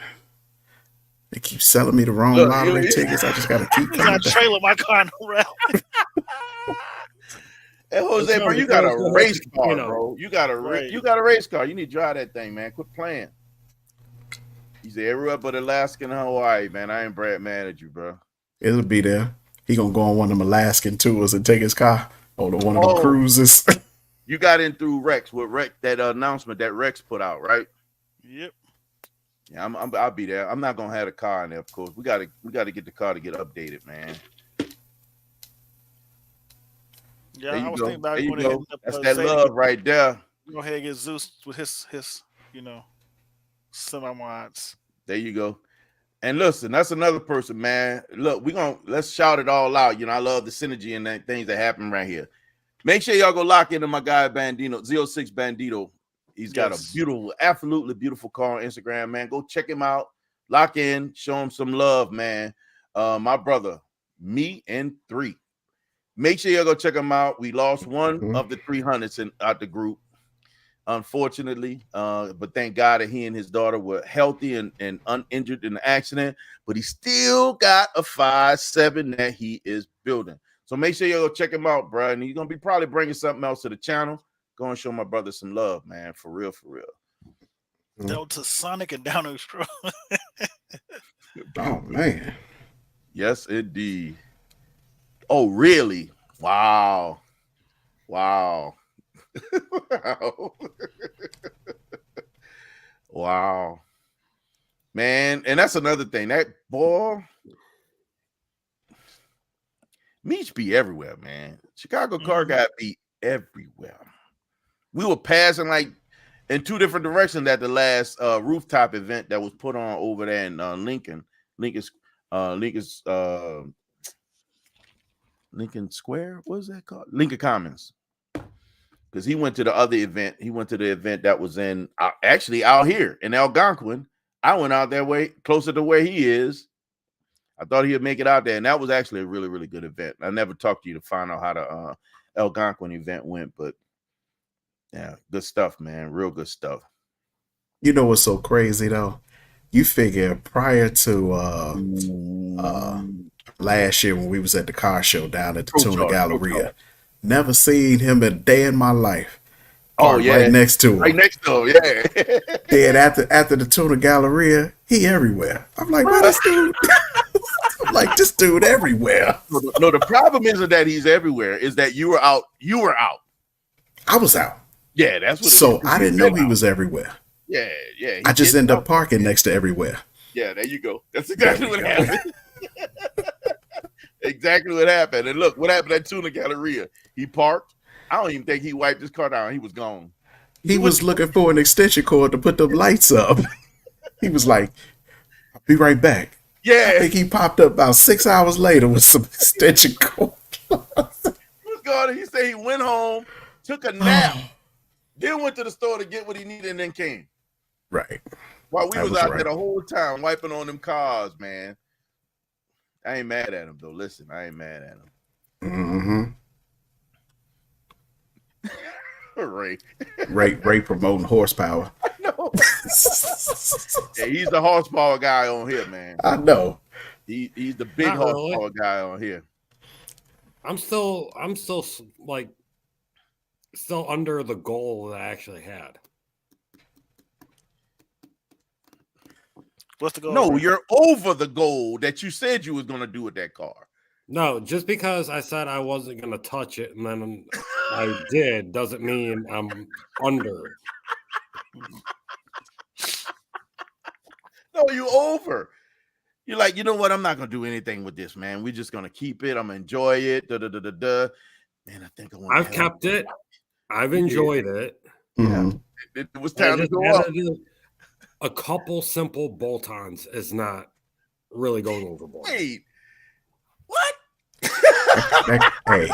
They keep selling me the wrong lottery tickets. I just got to keep coming. I trailer my car around. Hey, Jose, bro, you got a race car, bro. You got a race car. You need to drive that thing, man. Quit playing. He said everywhere but Alaska and Hawaii, man. I ain't mad at you, bro. It'll be there. He gonna go on one of them Alaskan tours and take his car on one of the cruises. You got in through Rex with that announcement that Rex put out, right? Yep. Yeah, I'll be there. I'm not gonna have a car in there, of course. We gotta get the car to get updated, man. Yeah, I was thinking about going to hit that's that love right there. Go ahead and get Zeus with his semi-mods. There you go. And listen, that's another person, man. Look, let's shout it all out. You know, I love the synergy and the things that happen right here. Make sure y'all go lock into my guy Bandito, 06 Bandito. He's got a beautiful, absolutely beautiful car on Instagram, man. Go check him out. Lock in, show him some love, man. My brother, me and 3. Make sure y'all go check him out. We lost one of the 300s out the group, unfortunately. But thank God that he and his daughter were healthy and uninjured in the accident. But he still got a 5.7 that he is building. So make sure y'all go check him out, bro. And he's going to be probably bringing something else to the channel. Go and show my brother some love, man. For real, for real. Delta Sonic and Downers Pro. Oh, man. Yes, indeed. Oh, really? Wow. Wow. Wow. Man, and that's another thing. That boy, Meech be everywhere, man. Chicago Car Guy be everywhere. We were passing like in 2 different directions at the last rooftop event that was put on over there in Lincoln Square. What was that called? Lincoln Commons. Because he went to the other event. He went to the event that was in actually out here in Algonquin. I went out that way, closer to where he is. I thought he would make it out there, and that was actually a really, really good event. I never talked to you to find out how the Algonquin event went, but yeah, good stuff, man. Real good stuff. You know what's so crazy though? You figure prior to last year when we was at the car show down at the Tuna Galleria, never seen him a day in my life. Oh yeah, right next to him. Right next to him, yeah. Then after the Tuna Galleria, he everywhere. I'm like, what this dude? I'm like, this dude everywhere. No, the problem isn't that he's everywhere. Is that you were out. You were out. I was out. Yeah, that's what. So I didn't know he was everywhere. Yeah, yeah. I just ended up parking next to everywhere. Yeah, there you go. That's exactly what happened. Exactly what happened. And look, what happened at Tuna Galleria? He parked. I don't even think he wiped his car down. He was gone. He was looking for an extension cord to put the lights up. He was like, "I'll be right back." Yeah. I think he popped up about 6 hours later with some extension cord. He was gone. He said he went home, took a nap, then went to the store to get what he needed, and then came. Right. While we was out there the whole time wiping on them cars, man. I ain't mad at him though. Listen, I ain't mad at him. Ray promoting horsepower. I know. Yeah, he's the horsepower guy on here, man. I know. He's the big horsepower guy on here. I'm still like still under the goal that I actually had. What's the goal? No, you're over the goal that you said you was gonna do with that car. No, just because I said I wasn't gonna touch it and then I did doesn't mean I'm under. No, you over. You're like, you know what? I'm not gonna do anything with this, man. We're just gonna keep it. I'm gonna enjoy it. Man, I think I've kept it. I've enjoyed it. Yeah, it was time to go up. A couple simple bolt-ons is not really going overboard. Wait, what? Hey,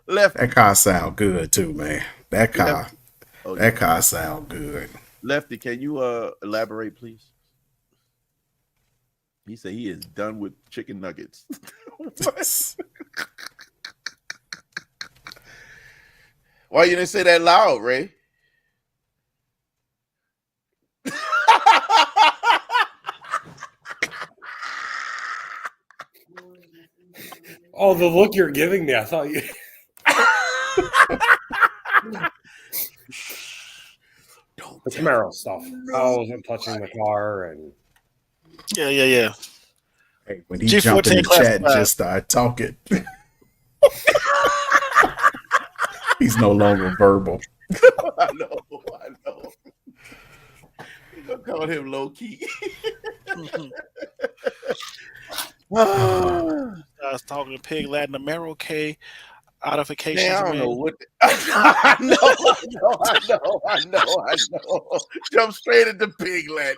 Lefty. that car sound good too, man. That car sound good. Lefty, can you elaborate, please? He said he is done with chicken nuggets. Why you didn't say that loud, Ray? Oh, the look you're giving me, I thought you... The Camaro stuff. I wasn't touching the car and... Yeah. Hey, when he jumped in the chat and just started talking. He's no longer verbal. I know. We're gonna call him low key. I was talking to Pig Latin Camaro K. Audifications. Man, I don't know what. I know. Jump straight into Pig Latin.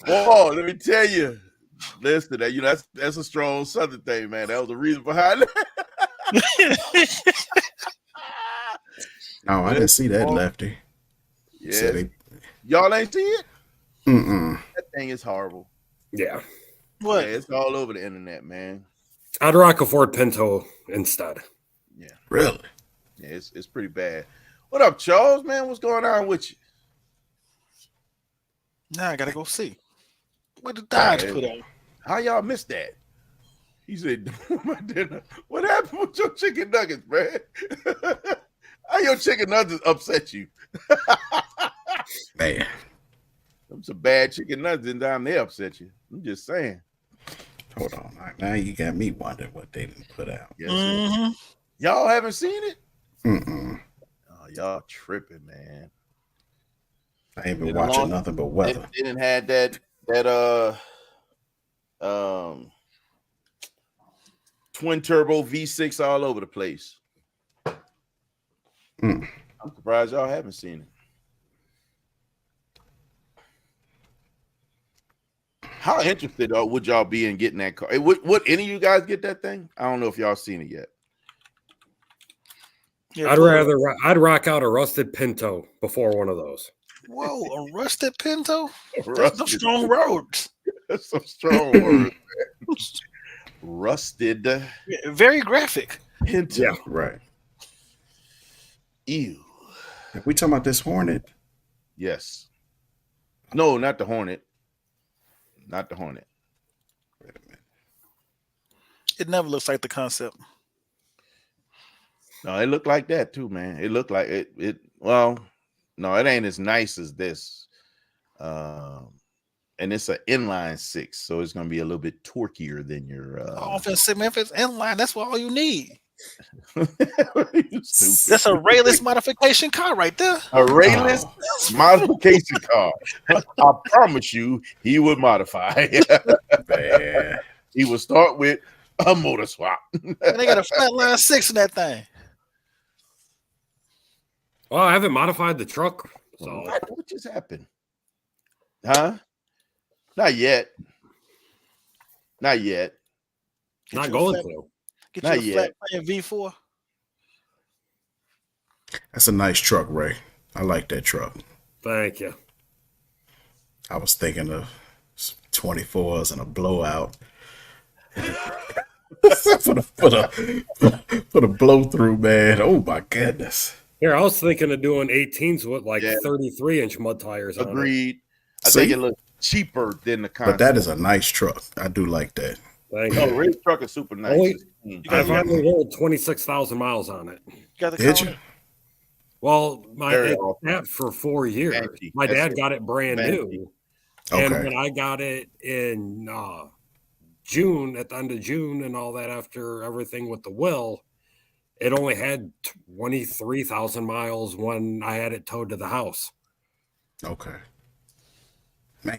Boy, let me tell you. Listen, that's a strong Southern thing, man. That was the reason behind it. No, I didn't see that, Lefty. Yeah. Y'all ain't see it? Mm-mm. That thing is horrible. Yeah. What? Yeah, it's all over the internet, man. I'd rock a Ford Pinto instead. Yeah. Really? Yeah, it's pretty bad. What up, Charles, man? What's going on with you? Now I gotta go see. What did Dodge put on? How y'all missed that? He said, my dinner. What happened with your chicken nuggets, man? How your chicken nuggets upset you? Man. Them some bad chicken nuggets and down they upset you. I'm just saying. Hold on. Now you got me wondering what they didn't put out. Yes, y'all haven't seen it? Mm-mm. Oh, y'all tripping, man. I ain't been watching nothing but weather. They didn't have that twin turbo V6 all over the place. I'm surprised y'all haven't seen it. How interested would y'all be in getting that car? Would any of you guys get that thing? I don't know if y'all seen it yet. Yeah, I'd rock out a rusted Pinto before one of those. Whoa, a rusted Pinto? That's some strong words. That's some strong words. Rusted. Yeah, very graphic. Pinto. Yeah, right. Ew. Are we talking about this Hornet? Yes. No, not the Hornet. Not the Hornet. Wait a minute. It never looks like the concept. No, it looked like that too, man. It looked like it. Well, no, it ain't as nice as this. And it's an inline 6, so it's gonna be a little bit torquier than your. Oh, if it's inline, that's what all you need. You stupid. That's a rayless modification car right there. A rayless modification car. I promise you, he would modify. Man. he would start with a motor swap. And they got a flatline 6 in that thing. Well, I haven't modified the truck. So What just happened? Huh? Not yet. Not yet. Not going to. Get Not you a yet. flatline V4. That's a nice truck, Ray. I like that truck. Thank you. I was thinking of 24s and a blowout. for the blow through, man. Oh my goodness. Here, I was thinking of doing 18s with like Yeah. 33-inch mud tires. Agreed. I See? think it looks cheaper than the concept. But that is a nice truck. I do like that. Thank Oh, you. Ray's truck is super nice. Only- Mm. I finally rolled 26,000 miles on it. You got the Did car? you? Well, Very it awesome. sat for 4 years. Yankee. My That's dad it. got it brand Yankee. new. And Okay. when I got it in June, at the end of June and all that, after everything with the will, it only had 23,000 miles when I had it towed to the house. Okay. Man.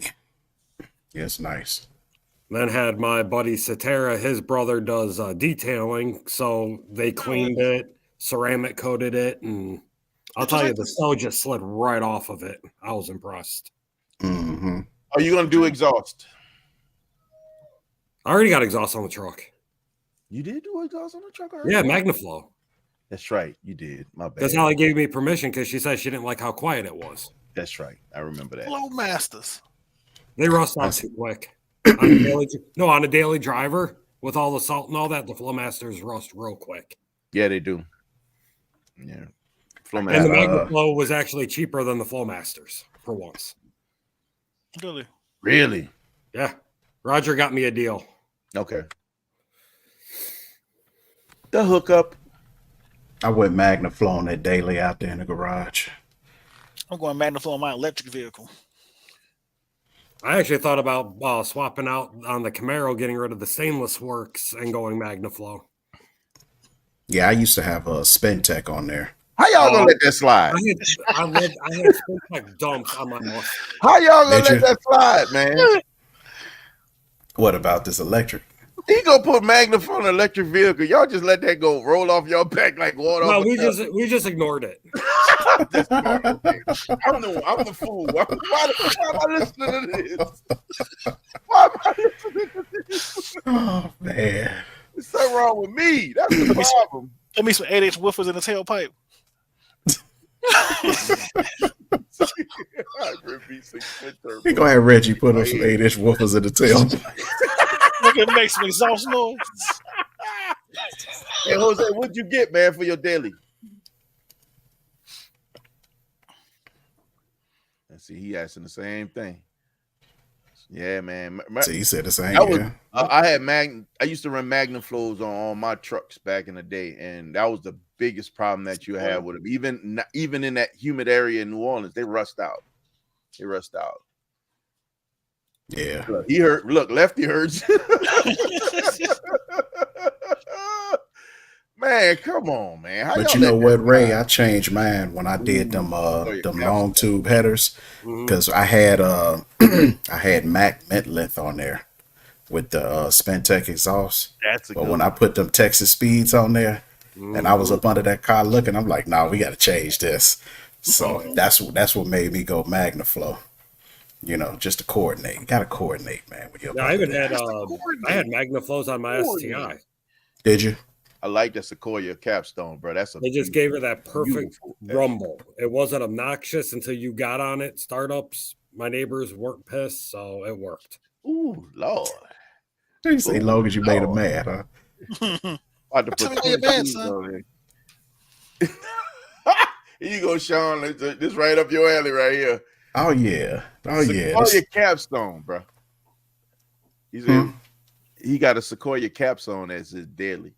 Yeah, it's nice. Then had my buddy Cetera, his brother does detailing, so they cleaned it, ceramic coated it, and I'll tell you, the snow just slid right off of it. I was impressed. Mm-hmm. Are you gonna do exhaust? I already got exhaust on the truck. You did do exhaust on the truck already? Yeah, MagnaFlow. That's right. You did. My bad. That's how they gave me permission because she said she didn't like how quiet it was. That's right. I remember that. Flow Masters. They rust out too quick. On a daily driver with all the salt and all that, the Flowmasters rust real quick. Yeah, they do. Yeah. And the Flowmaster. MagnaFlow was actually cheaper than the Flowmasters for once. Really? Really? Yeah. Roger got me a deal. Okay. The hookup. I went MagnaFlow on that daily out there in the garage. I'm going MagnaFlow on my electric vehicle. I actually thought about swapping out on the Camaro, getting rid of the stainless works and going MagnaFlow. Yeah, I used to have a Spentec on there. How y'all gonna let that slide? I had Spintech dumps on my Mustang. How y'all gonna Did let you? that slide, man? What about this electric? He gonna put Magna on an electric vehicle. Y'all just let that go roll off your back like water. No, off a duck. we just ignored it. That's smart. Okay. I'm the fool. Why am I listening to this? Why am I listening to this? Oh man. There's something wrong with me. That's the problem. Let me some 8-inch woofers in the tailpipe. We gonna have Reggie put up some 8-inch woofers in the tail. Look at make some exhaust noise. Hey Jose, what'd you get, man, for your daily? And see, he asking the same thing. Yeah, man. See, he said the same. That was, Yeah. I used to run Magnum flows on my trucks back in the day, and that was the biggest problem that you had with them. Even in that humid area in New Orleans, they rust out. They rust out. Yeah. Look, he hurt. Look, Lefty hurts. Man, come on, man. How But y'all you know let what, that Ray? ride? I changed mine when I did them long tube headers Mhm. because I had I had Mac mint length on there with the Spentec exhaust. That's a But good when I put them Texas speeds on there, and I was up under that car looking, I'm like, nah, we got to change this. So that's what made me go MagnaFlow. You know, just to coordinate. You got to coordinate, man. With your Yeah, I even body. had MagnaFlows on my STI. Did you? I like the Sequoia capstone, bro. That's a They just gave her that perfect beautiful- rumble. It wasn't obnoxious until you got on it. Startups, my neighbors weren't pissed, so it worked. Ooh, Lord. You say, long as you made them Lord. mad, huh? About to Tell put me where your bed, 22s son. on there. Here you go, Sean. This right up your alley right here. Oh yeah. Oh yeah. Sequoia capstone, bro. He said he got a Sequoia capstone as his daily.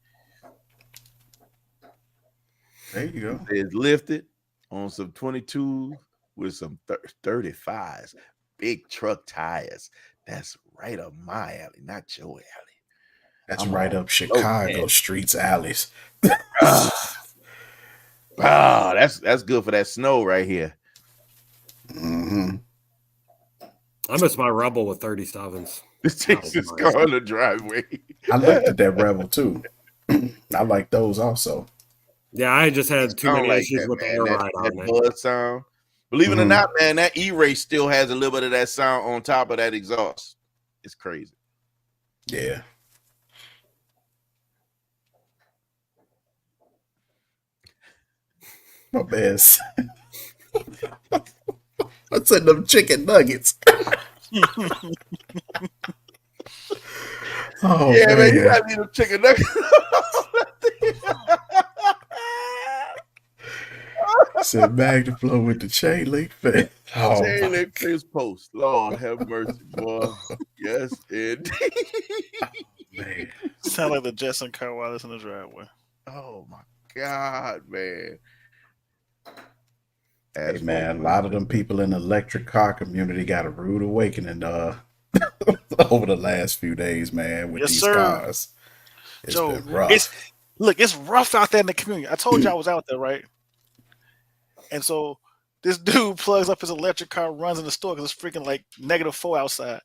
There you go. It's lifted on some 22 with some 35s, big truck tires. That's right up my alley, not your alley. That's I'm right on up Chicago man. streets, alleys. That's good for that snow right here. Mm-hmm. I miss my Rebel with 37s. This takes his car in the driveway. I looked at that Rebel too. I like those also. Yeah, I just had too many issues with the air ride on that it. buzz sound. Believe it or not, man, that E-Race still has a little bit of that sound on top of that exhaust. It's crazy. Yeah. My best. I said them chicken nuggets. Oh yeah, man, you gotta need them chicken nuggets. Said Magnaflow with the chain link fit. Oh, chain link fence post. Lord have mercy, boy. Yes, indeed. Oh, man. Sound like the Jetson car while it's in the driveway. Oh my God, man. Hey, man, a lot of them people in the electric car community got a rude awakening over the last few days, man, with these cars. It's been rough. It's rough out there in the community. I told you I was out there, right? And so this dude plugs up his electric car, runs in the store because it's freaking like -4 outside.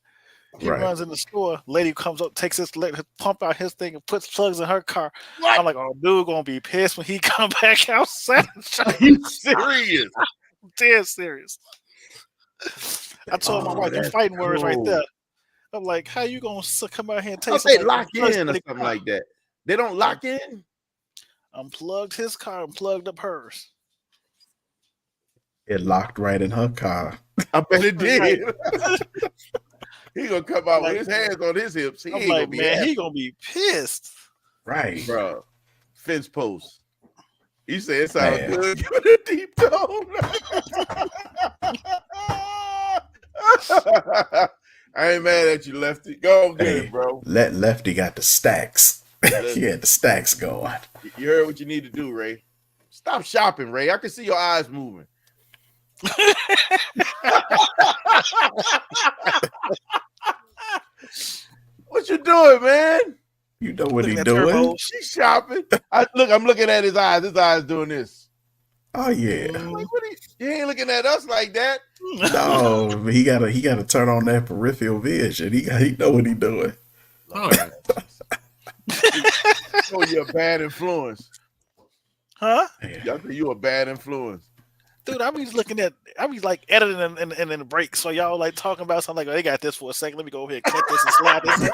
He runs in the store. Lady comes up, takes his pump out his thing and puts plugs in her car. What? I'm like, oh, dude, gonna be pissed when he come back outside. Are you serious? I'm dead serious. I told my wife, the fighting words right there. I'm like, how you gonna come out here and take something? They lock in or something like that. They don't lock in. Unplugged his car and plugged up hers. It locked right in her car. I bet it did. He gonna come out with his hands on his hips. I'm like, man, he gonna be pissed. Right, bro. Fence post. You say it sounds good. Give it a deep tone. I ain't mad at you, Lefty. Go get it, bro. Lefty got the stacks. He had the stacks going. You heard what you need to do, Ray. Stop shopping, Ray. I can see your eyes moving. What you doing, man? You know what he's doing. She's shopping. I'm looking at his eyes. His eyes doing this. Oh yeah. Like, you ain't looking at us like that. No, he gotta turn on that peripheral vision. He know what he's doing. Oh, yeah. So you're a bad influence. Huh? Y'all think you a bad influence. Dude, I be like editing and the break. So y'all like talking about something like, oh, they got this for a second. Let me go ahead and cut this and slide this in.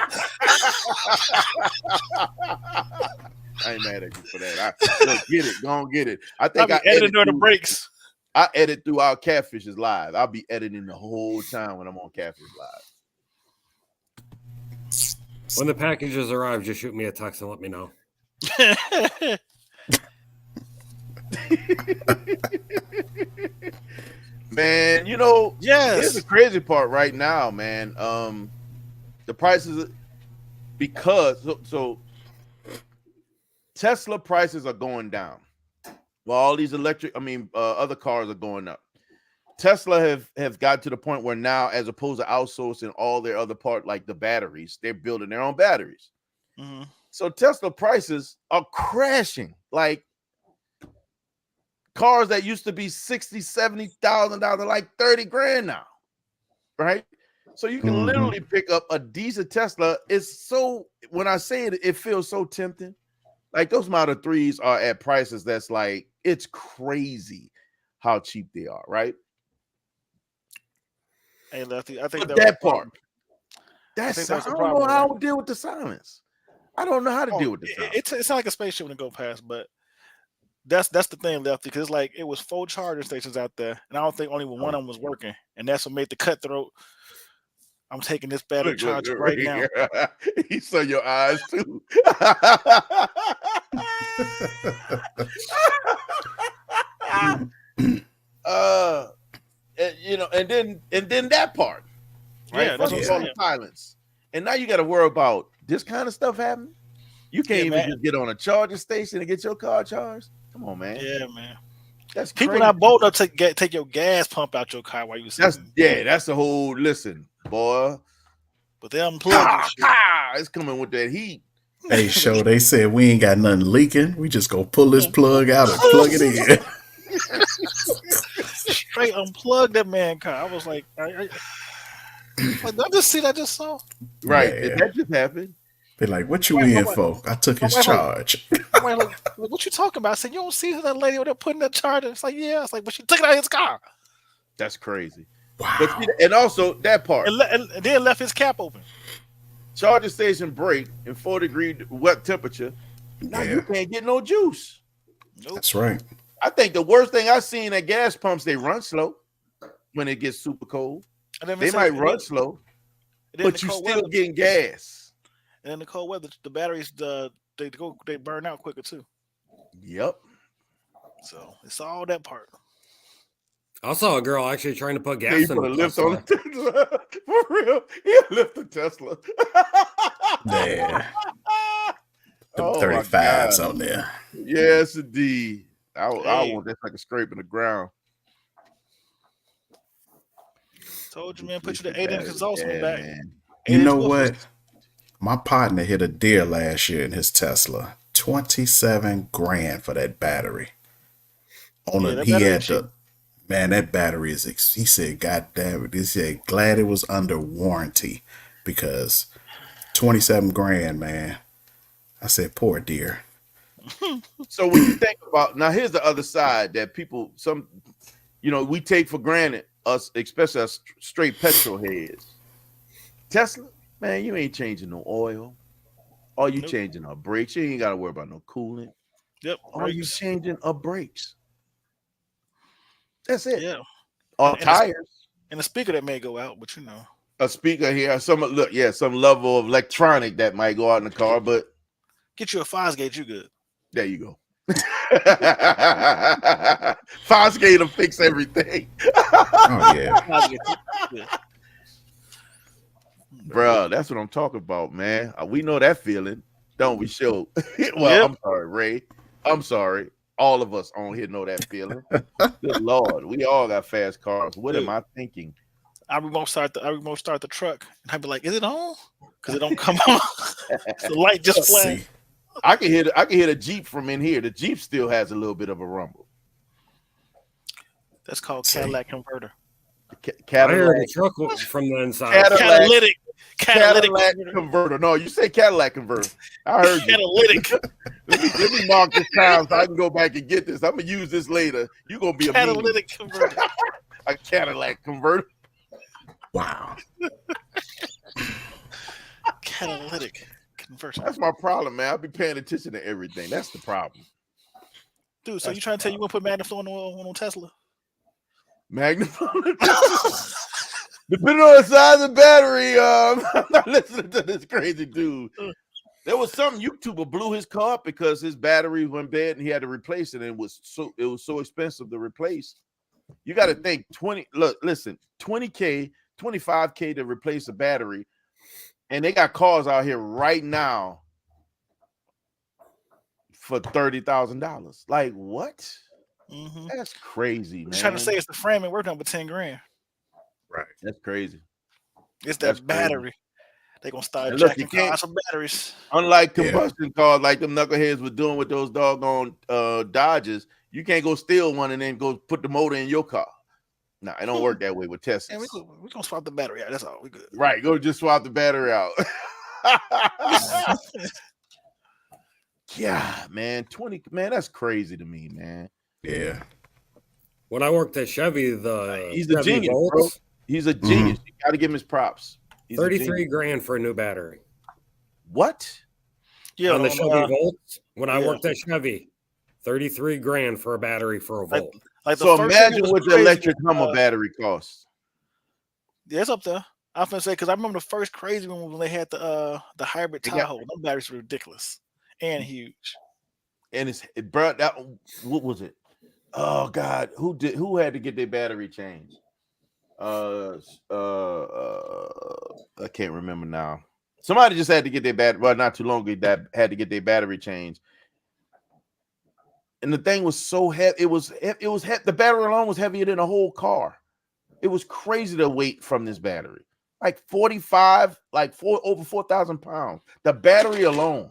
I ain't mad at you for that. Look, get it. Go on, get it. I think I edit during the breaks. I edit throughout Catfish's live. I'll be editing the whole time when I'm on Catfish Live. When the packages arrive, just shoot me a text and let me know. Man, here's the crazy part right now, man. The prices, because so Tesla prices are going down while all these other cars are going up. Tesla have got to the point where now, as opposed to outsourcing all their other part, like the batteries, they're building their own batteries. Mm-hmm. So Tesla prices are crashing. Like cars that used to be $60,000-$70,000, like $30,000 now, right? So you can literally pick up a decent Tesla. It's so, when I say it, it feels so tempting. Like those Model 3s are at prices that's like, it's crazy how cheap they are, right? Hey, Lefty, I think that part. I don't know how to deal with the silence. I don't know how to deal with the silence. It's not like a spaceship when it go past, but that's the thing, Lefty, because like it was 4 charging stations out there, and I don't think only one of them was working, and that's what made the cutthroat. I'm taking this battery charger right now. He saw your eyes too. And then that part, right? Yeah, that's all the silence, and now you got to worry about this kind of stuff happening. You can't even just get on a charging station and get your car charged. Come on, man. Yeah, man. That's people crazy. not bold enough to take your gas pump out your car while you sitting. That's the whole boy. But they unplug it's coming with that heat. Hey, they said we ain't got nothing leaking. We just gonna pull this plug out and plug it in. Straight unplug that man car. I was like, Like, did I just see that just saw? Right. Yeah. That just happened. They're like, what you in for? I took his charge. I'm like, what you talking about? I said, you don't see that lady over there putting that charge? It's like, yeah. It's like, but she took it out of his car. That's crazy. Wow. But see, and also that part. And then left his cap open. Charger station break in 4-degree wet temperature. Now you can't get no juice. Nope. That's right. I think the worst thing I've seen at gas pumps, they run slow when it gets super cold. They might run slow, but you still getting gas. And in the cold weather, the batteries they burn out quicker too. Yep. So it's all that part. I saw a girl actually trying to put gas in put a a lift Tesla. on a Tesla. For real. He'll lift a Tesla. Yeah. The Oh 35s on there. Yes, indeed. I want that like a scrape in the ground. Told you, man, put you the 8-inch exhaust on the back. Man. You know what? My partner hit a deer last year in his Tesla. 27 grand for that battery. That battery is, he said, God damn it. He said, glad it was under warranty because 27 grand, man. I said, poor dear. So when you think about, now here's the other side that people, we take for granted, us, especially us straight petrol heads. Tesla, man, you ain't changing no oil. All you changing are brakes. You ain't got to worry about no coolant. Yep. All you changing are brakes. That's it. Yeah. Or tires. And a speaker that may go out, but you know. A speaker here, some level of electronic that might go out in the car, but get you a Fosgate, you good. There you go. Fosgate will fix everything. Oh yeah. Bro, that's what I'm talking about, man. We know that feeling, don't we? Sure. I'm sorry, Ray. I'm sorry. All of us on here know that feeling. Good Lord, we all got fast cars. What am I thinking? I remote start the truck, and I'd be like, "Is it on?" Because it don't come on. The light just flashed. I can hear the Jeep from in here. The Jeep still has a little bit of a rumble. That's called Cadillac converter. I heard the truck from the inside. Catalytic converter. No, you say Cadillac converter. I heard catalytic. let me mark this time so I can go back and get this. I'm gonna use this later. You're gonna be a catalytic converter. A Cadillac converter. Wow. Catalytic converter. That's my problem, man. I'll be paying attention to everything. That's the problem. Dude, so you trying to tell you want to put Magnaflow on Tesla? Magnaflow? Depending on the size of the battery, I'm not listening to this crazy dude. There was some YouTuber blew his car up because his battery went bad and he had to replace it, and it was so expensive to replace. You got to think 20K, 25K to replace a battery, and they got cars out here right now for $30,000. Like what? Mm-hmm. That's crazy, man. I'm trying to say it's the frame and working on for 10 grand. Right. That's crazy. It's that battery. They're gonna start jacking cars for batteries. Unlike combustion cars, like them knuckleheads were doing with those doggone Dodges, you can't go steal one and then go put the motor in your car. No, it don't work that way with Teslas. And we're gonna swap the battery out. That's all. We good. Right. Go just swap the battery out. Yeah, man. 20, man, that's crazy to me, man. Yeah. When I worked at Chevy, he's a genius, bro. He's a genius. You got to give him his props. He's 33 grand for a new battery. What? Yeah, on the Chevy Volts. When I worked at Chevy, 33 grand for a battery for a Volt. So imagine what the electric Hummer battery costs. Yeah, it's up there. I was gonna say because I remember the first crazy one when they had the hybrid Tahoe. Those batteries were ridiculous and huge. And it brought that. What was it? Oh God, who had to get their battery changed? I can't remember now. Somebody just had to get their battery. Well, not too long ago, that had to get their battery changed. And the thing was so heavy. It was the battery alone was heavier than a whole car. It was crazy to weight from this battery. Like 45, over 4,000 pounds. The battery alone.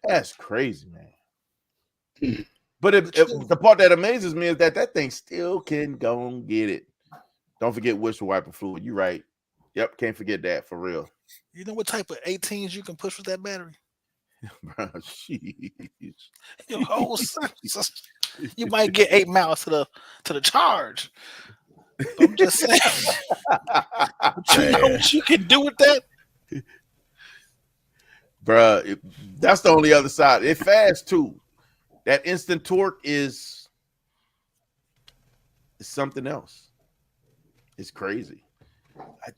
That's crazy, man. But the part that amazes me is that thing still can go and get it. Don't forget windshield wiper fluid. You right. Yep, can't forget that for real. You know what type of 18s you can push with that battery? Bro, sheesh. Your whole you might get 8 miles to the charge. I'm just saying. But you know what you can do with that? Bruh, that's the only other side. It fast too. That instant torque is something else. It's crazy.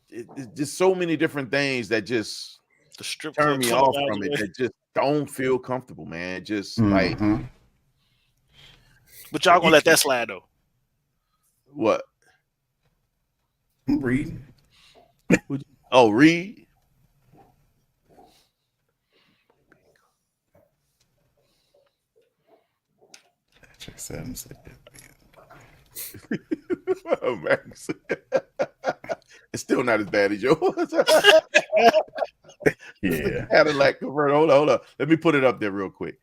It's just so many different things that just the strip turn me off from it. That just don't feel comfortable, man. Just like. But y'all gonna let that slide though. What? I'm reading. Oh, read. Oh, Max. It's still not as bad as yours. Yeah. Cadillac converter. Hold on. Let me put it up there real quick.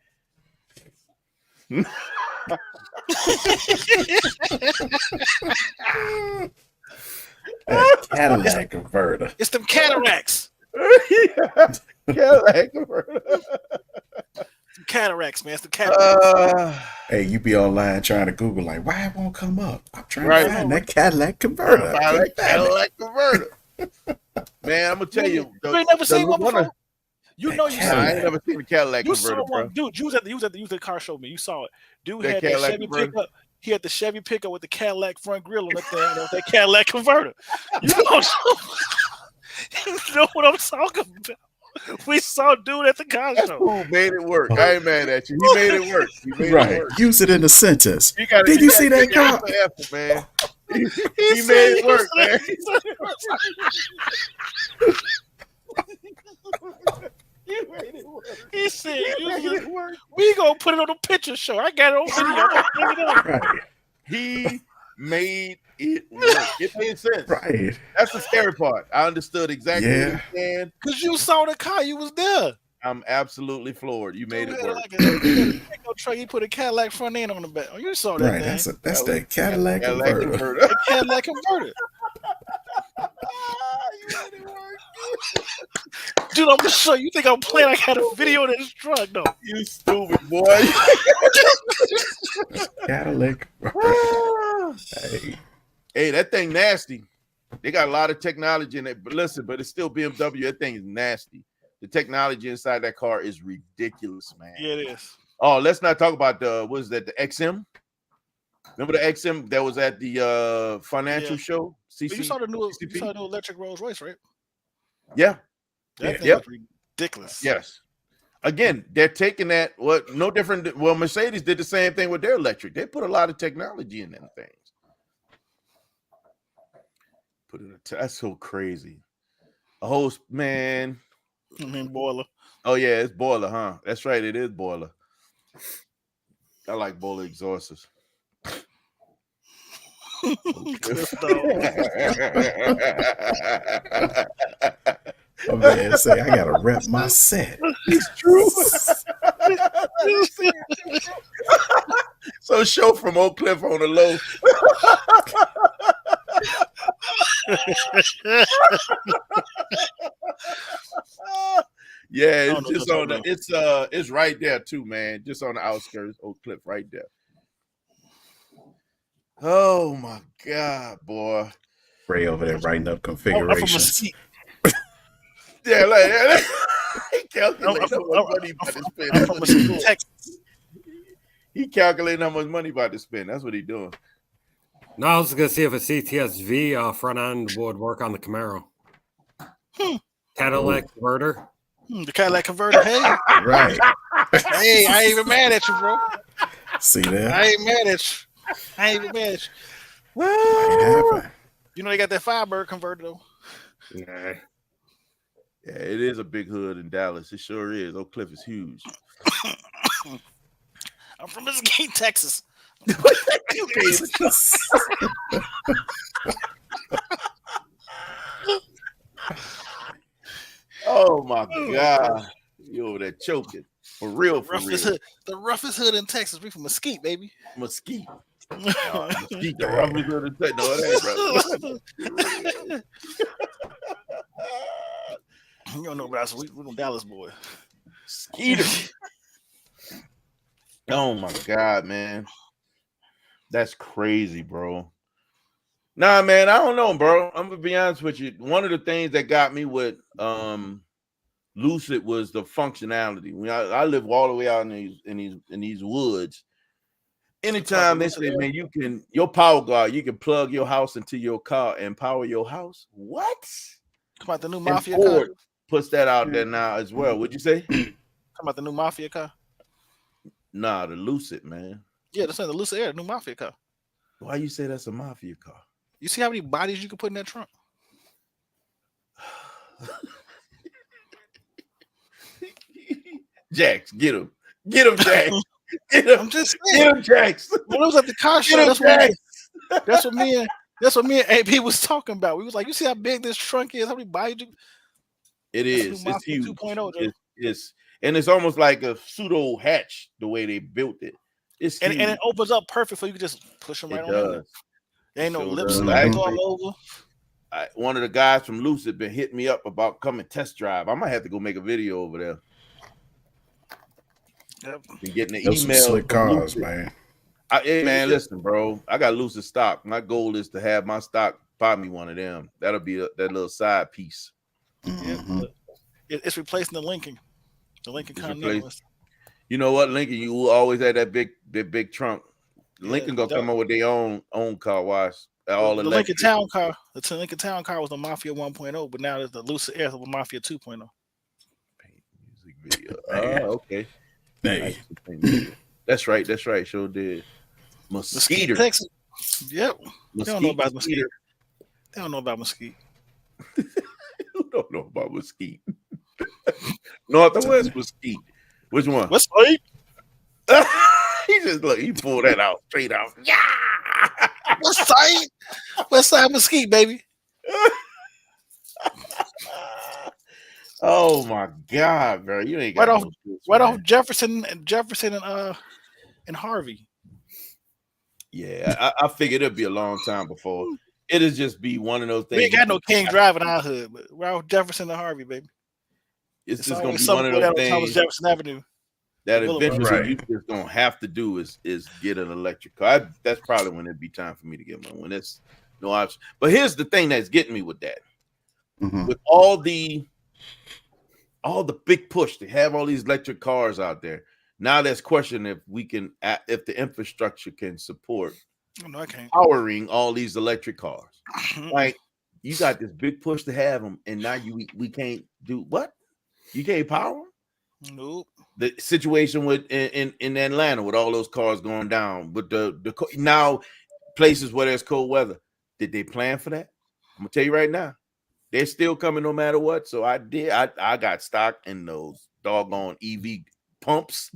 That Cadillac converter. It's them cataracts. Yeah. Cadillac converter. Some cataracts, man. It's the cataracts. Hey, you be online trying to Google like why it won't come up. I'm trying to find that Cadillac converter. That Cadillac converter. Man, I'm gonna tell you. You ain't never seen one before. You know you saw it. I ain't never seen a Cadillac you converter, saw one, bro. dude. You was at the car show me. You saw it. Dude That had Cadillac that Chevy converter? pickup. He had the Chevy pickup with the Cadillac front grill on that thing. That Cadillac converter. You know what I'm talking about. We saw dude at the car show. Who made it work? I ain't mad at you. He made it work. He made it work. Use it in a sentence. Did you see that car? Effort, man. He made it work, man. He said, we gonna put it on the picture show. I got it on video. Right. He made it work. It made sense. Right. That's the scary part. I understood exactly what you're saying. Because you saw the car, you was there. I'm absolutely floored. You made it work. He put a Cadillac front end on the back. Oh, you saw that. Right. That's the Cadillac converter. The Cadillac converter. Dude, I'm gonna show you. You think I'm playing? I got a video of this truck, though. You stupid boy. Cadillac. Hey, that thing nasty. They got a lot of technology in it, but listen, but it's still BMW. That thing is nasty. The technology inside that car is ridiculous, man. Yeah, it is. Oh, let's not talk about the the XM? Remember the XM that was at the financial show? CC, you saw the new electric Rolls Royce, right? Yeah. That thing was ridiculous. Yes. Again, they're taking that. No different. Well, Mercedes did the same thing with their electric. They put a lot of technology in them things. That's so crazy. A whole man. I mean, boiler. Oh yeah, it's boiler, huh? That's right. It is boiler. I like boiler exhausters. Oh man, say I gotta rep my set. It's true. So show from Oak Cliff on the low. Yeah, it's just on the. It's right there too, man. Just on the outskirts, Oak Cliff, right there. Oh my God, boy! Ray over there writing up configurations. Yeah, like he calculating how much money about to spend. He calculating how much money about to spend. That's what he doing. No, I was gonna see if a CTS-V front end would work on the Camaro. Cadillac converter. The Cadillac converter. Hey, right. Hey, I ain't even mad at you, bro. See that? I ain't mad at you. I ain't even mad at you. Well, you know they got that Firebird converter though. Nah. Yeah, it is a big hood in Dallas. It sure is. Oak Cliff is huge. I'm from Mesquite, Texas. Oh my God. You over there choking. For real, for real. The roughest hood in Texas. We from Mesquite, baby. Mesquite. Mesquite, the roughest of the day. No, it ain't, bro. You don't know about us. We from Dallas, boy. Skeeter. Oh my God, man. That's crazy, bro. Nah, man, I don't know, bro. I'm gonna be honest with you. One of the things that got me with Lucid was the functionality. When I live all the way out in these woods. Anytime they say, man, your power guard, you can plug your house into your car and power your house. What? Come out the new Mafia car. Puts that out there now as well. What'd you say? Come out the new Mafia car. Nah, the Lucid, man. Yeah, that's the Lucid Air, the new Mafia car. Why you say that's a Mafia car? You see how many bodies you can put in that trunk? Jax, get him. Get him, Jax. Get him. I'm just saying. Get him, Jax. When I was at the car show, that's what me and AP was talking about. We was like, you see how big this trunk is? How many bodies you... It is. It's huge. 2.0, and it's almost like a pseudo hatch the way they built it. And it opens up perfect for you can just push them right on in there. There ain't no lips all over. One of the guys from Lucid been hitting me up about coming test drive. I might have to go make a video over there. Yep. Been getting the email. Slick cars, man. Hey, man, listen, bro. I got Lucid stock. My goal is to have my stock buy me one of them. That'll be that little side piece. Mm-hmm. It's replacing the Lincoln. The Lincoln Continental. You know what, Lincoln? You always had that big trunk. Lincoln gonna come up with their own car wash. The Lincoln Town car. The Lincoln Town car was the Mafia 1.0, but now there's the Lucid Air of Mafia 2.0. Music video. Okay. Hey. That's right. Sure did. Mesquite, Texas. Yep. They don't know about Mesquite. They don't know about Mesquite. Who don't know about Mesquite? North or West Mesquite? Which one? West Side. He pulled that out straight out. Yeah. West Side Mesquite, baby. Oh my God, bro! You ain't got right off Jefferson and Harvey. Yeah, I figured it'd be a long time before it'll just be one of those things. We ain't got no King Drive in our hood, but we're off Jefferson and Harvey, baby. It's just gonna be one of those things. Thomas Jefferson Avenue. That eventually you just gonna have to do is get an electric car. That's probably when it'd be time for me to get one. When it's no option. But here's the thing that's getting me with that. Mm-hmm. With all the big push to have all these electric cars out there. Now there's question if the infrastructure can support powering all these electric cars. Like you got this big push to have them, and now we can't do what? You can't power them? Nope. The situation in Atlanta with all those cars going down, but the now places where there's cold weather, did they plan for that? I'm gonna tell you right now, they're still coming no matter what. So I got stock in those doggone EV pumps.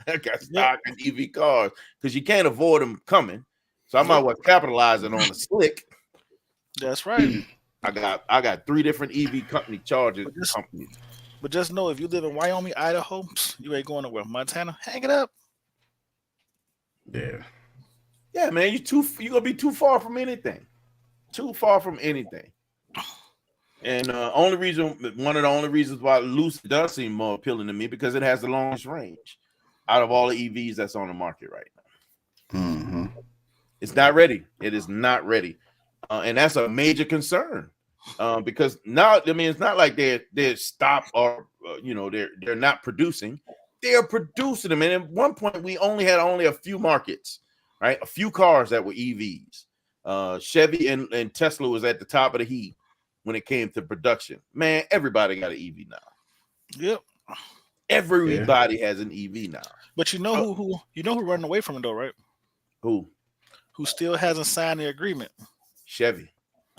I got stock in EV cars because you can't avoid them coming. So I might as well capitalizing on the slick. That's right. I got 3 different EV company chargers companies. But just know if you live in Wyoming, Idaho, you ain't going nowhere. Montana, hang it up. Yeah. Yeah, man, you gonna be too far from anything. Too far from anything. And one of the only reasons why Lucid does seem more appealing to me because it has the longest range out of all the EVs that's on the market right now. Mm-hmm. It's not ready. It is not ready, and that's a major concern because now it's not like they're stopped or they're not producing. They are producing them, and at one point we only had a few markets, right? A few cars that were EVs. Chevy and Tesla was at the top of the heap when it came to production. Man, everybody got an EV now. Yep. Everybody has an EV now. But you know who running away from it though, right? Who still hasn't signed the agreement? Chevy.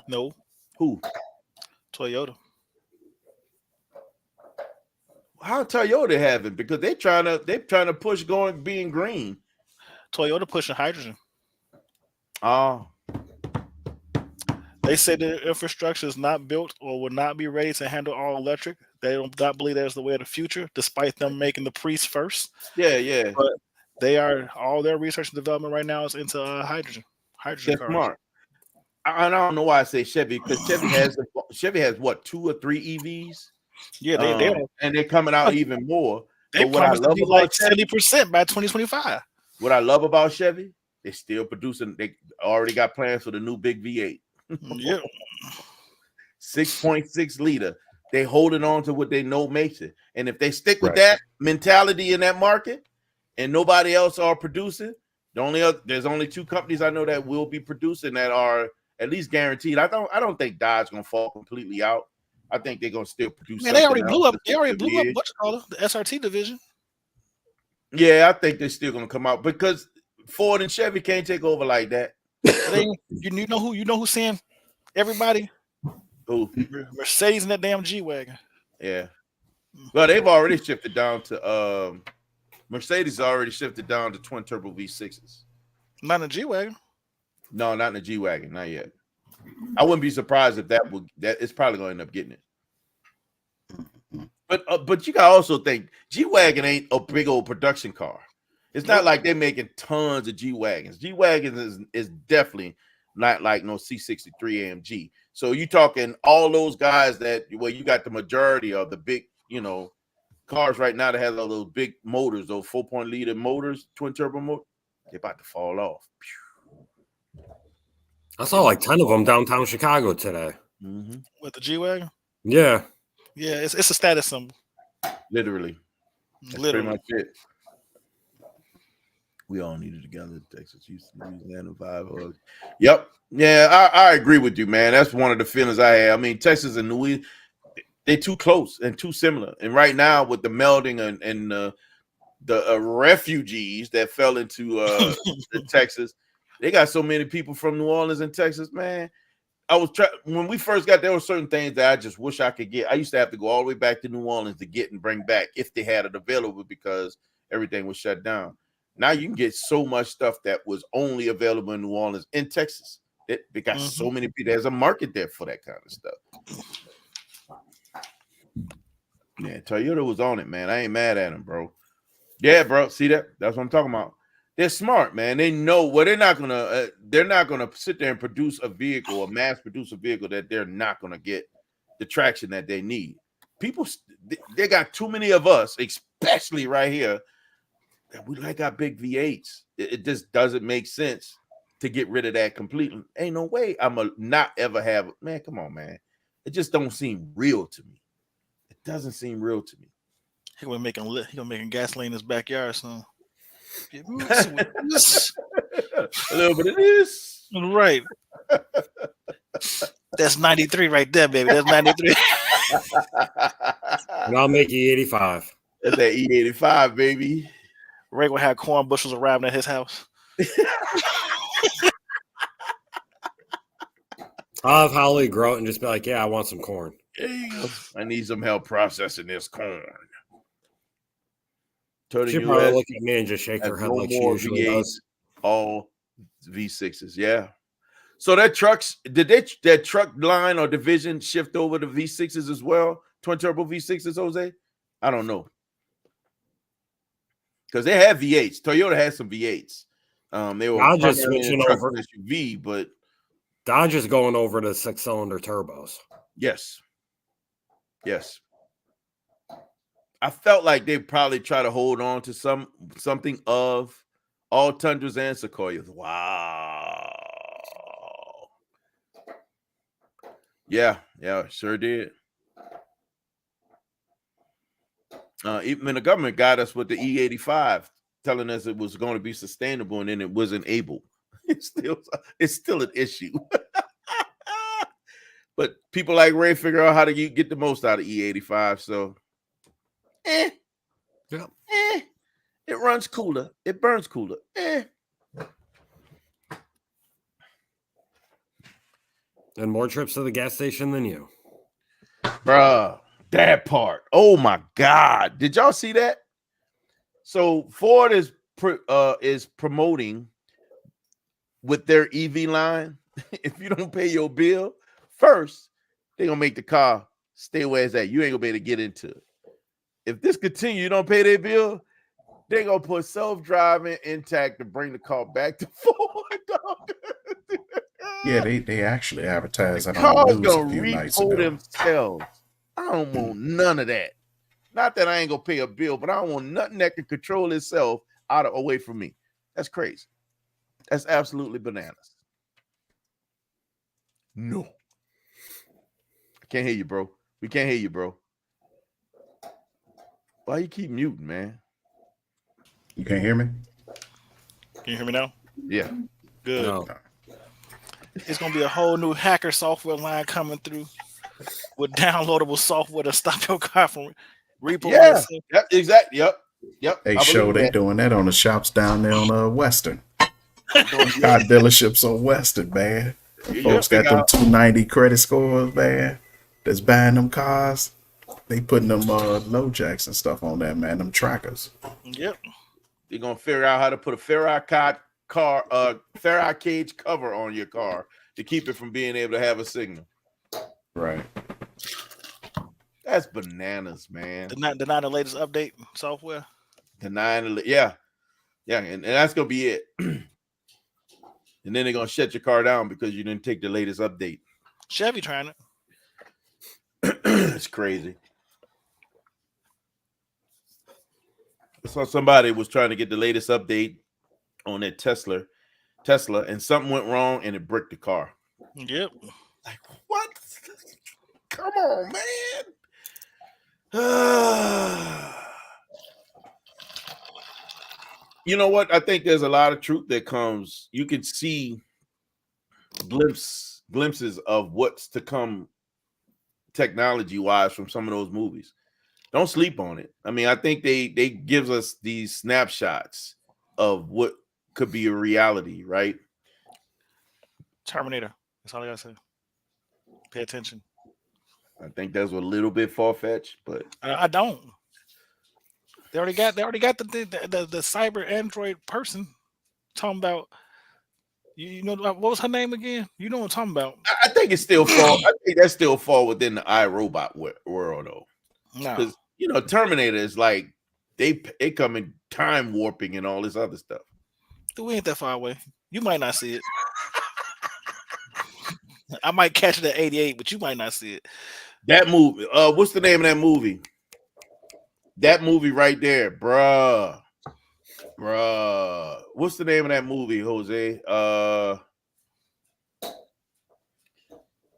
No. Who? Toyota. How Toyota haven't? Because they're trying to push being green. Toyota pushing hydrogen. Oh. They say the infrastructure is not built or will not be ready to handle all electric. They don't believe that's the way of the future, despite them making the Prius first. Yeah. They are all their research and development right now is into hydrogen They're cars. smart. I don't know why I say Chevy, because Chevy has what, 2 or 3 EVs? Yeah, they and they're coming out even more. They but what I promised to love be about like Chevy, 70% by 2025. what I love about Chevy, they still producing. They already got plans for the new big V8. Yeah. 6.6 liter. They holding on to what they know makes it. And if they stick with Right. that mentality in that market and nobody else are producing, there's only 2 companies I know that will be producing that are at least guaranteed. I don't think Dodge gonna fall completely out. I think they're gonna still produce. Man, they already blew up. They already blew up What you call it, the SRT division. Yeah, I think they're still gonna come out because Ford and Chevy can't take over like that. You know who's seeing everybody? Who? Mercedes in that damn G-Wagon. Yeah. Well, they've already shifted down to Mercedes already shifted down to twin turbo V6s. Not in the G-Wagon. No, not in the G-Wagon, not yet. I wouldn't be surprised if that it's probably going to end up getting it. But you got to also think G-Wagon ain't a big old production car. It's not like they're making tons of G-Wagons. G-Wagons is definitely not like no C63 AMG. So you talking all those guys you got the majority of the big, cars right now that has all those big motors, those 4.0 liter motors, twin turbo motor, they're about to fall off. I saw like 10 of them downtown Chicago today. Mm-hmm. With the G-Wagon? Yeah. Yeah, it's a status symbol. Literally. That's Literally. pretty much it. We all need it together. Texas, Houston, Louisiana, vibe. Yep. Yeah, I agree with you, man. That's one of the feelings I have. I mean, Texas and Louisiana, they're too close and too similar. And right now, with the melding and the refugees that fell into Texas, they got so many people from New Orleans and Texas, man. When we first got there were certain things that I just wish I could get. I used to have to go all the way back to New Orleans to get and bring back if they had it available because everything was shut down. Now you can get so much stuff that was only available in New Orleans in Texas. They got so many people. There's a market there for that kind of stuff. Yeah, Toyota was on it, man. I ain't mad at him, bro. Yeah, bro. See that? That's what I'm talking about. They're smart, man. They know they're not gonna sit there and produce a vehicle, mass produce a vehicle that they're not gonna get the traction that they need. People, they got too many of us, especially right here, that we like our big V8s. It just doesn't make sense to get rid of that completely. Ain't no way I'm a not ever have. Man, come on, man. It just don't seem real to me. It doesn't seem real to me. He gonna making gasoline in his backyard, so a little bit of this. Right. That's 93 right there, baby. That's 93. And I'll make E85. That's that E85, baby. Ray will have corn bushels arriving at his house. I'll have Holly grow it and just be like, yeah, I want some corn. There you go. I need some help processing this corn. She'll probably look at me and just shake her head like she usually does. All V6s, yeah. So that truck line or division shift over to V6s as well? Twin turbo V6s, Jose? I don't know. Because they have V8s. Toyota has some V8s. They were Dodge is switching over SUV, but Dodge is going over to 6-cylinder turbos. Yes. I felt like they probably try to hold on to something of all Tundras and Sequoias. Wow. Yeah, sure did. Even the government got us with the E85, telling us it was going to be sustainable, and then it wasn't able. It's still an issue. But people like Ray figure out how to get the most out of E85. So, it runs cooler. It burns cooler. And more trips to the gas station than you. Bruh, that part. Oh, my God. Did y'all see that? So, Ford is promoting with their EV line, if you don't pay your bill, first, they're going to make the car stay where it's at. You ain't going to be able to get into it. If this continues, you don't pay their bill, They gonna put self-driving intact to bring the car back to Ford. Dog. Yeah, they actually advertised that on the Cars news a gonna few nights repo ago. themselves. I don't want none of that. Not that I ain't gonna pay a bill, but I don't want nothing that can control itself away from me. That's crazy. That's absolutely bananas. No. I can't hear you, bro. We can't hear you, bro. Why you keep muting, man? You can't hear me? Can you hear me now? Yeah. Good. No. It's gonna be a whole new hacker software line coming through with downloadable software to stop your car from repoing Yeah. itself. Yep. Exactly. Yep. They I show believe they that. doing that on the shops down there on Western. Car dealerships on Western, man. Folks got them 290 credit scores, man. That's buying them cars. They putting them low jacks and stuff on there, man. Them trackers. Yep. You're gonna figure out how to put a Faraday cage cover on your car to keep it from being able to have a signal. Right. That's bananas, man. The latest update software. Yeah, and that's gonna be it. And then they're gonna shut your car down because you didn't take the latest update. Chevy trying it. It's crazy. I saw somebody was trying to get the latest update on their Tesla, and something went wrong and it bricked the car. Yep. Like, what? Come on, man. You know what? I think there's a lot of truth that comes. You can see glimpses of what's to come technology-wise from some of those movies. Don't sleep on it. I mean, I think they gives us these snapshots of what could be a reality, right? Terminator. That's all I gotta say. Pay attention. I think that's a little bit far-fetched, but I don't. They already got the cyber android person talking about. You know what was her name again? You know what I'm talking about? I think it's still fall. I think that still fall within the iRobot world, though. No. Because Terminator is like they come in time warping and all this other stuff. We ain't that far away. You might not see it. I might catch it at 88, but you might not see it. That movie. What's the name of that movie? That movie right there, bruh. What's the name of that movie, Jose?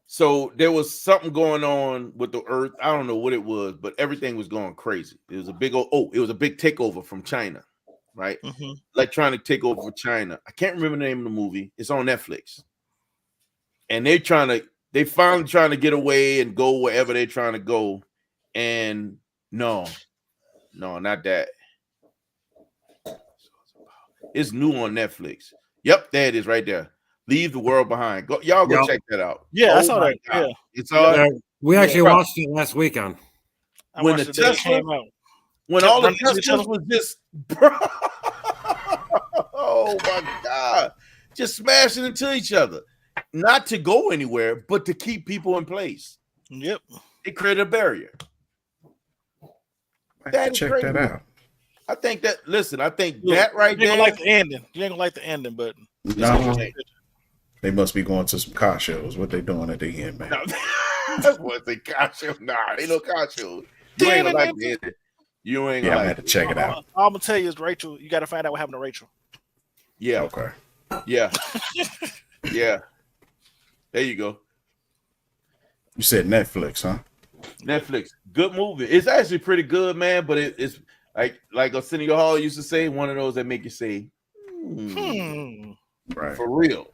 So there was something going on with the Earth. I don't know what it was, but everything was going crazy. It was a big takeover from China, right? Mm-hmm. Electronic takeover from China. I can't remember the name of the movie. It's on Netflix. And they finally trying to get away and go wherever they're trying to go. And no, not that. It's new on Netflix. Yep, there it is right there. Leave the World Behind. Y'all go check that out. Yeah, I saw that. Yeah. It's all. Yeah, we actually watched it last weekend. When the Tesla came out. When all the Teslas was just, bro. Oh my God. Just smashing into each other. Not to go anywhere, but to keep people in place. Yep. It created a barrier. Check that out. I think that. Listen, I think that right there. You ain't gonna like the ending. You ain't gonna like the ending, but no, they must be going to some car shows. What they doing at the end, man? That wasn't a car show. Nah, ain't no car shows. You ain't gonna like the ending. You ain't gonna. I had to check it out. All I'm gonna tell you is Rachel. You got to find out what happened to Rachel. Yeah. Okay. Yeah. Yeah. There you go. You said Netflix, huh? Netflix. Good movie. It's actually pretty good, man. But it's like Arsenio Hall used to say, one of those that make you say, Right. For real.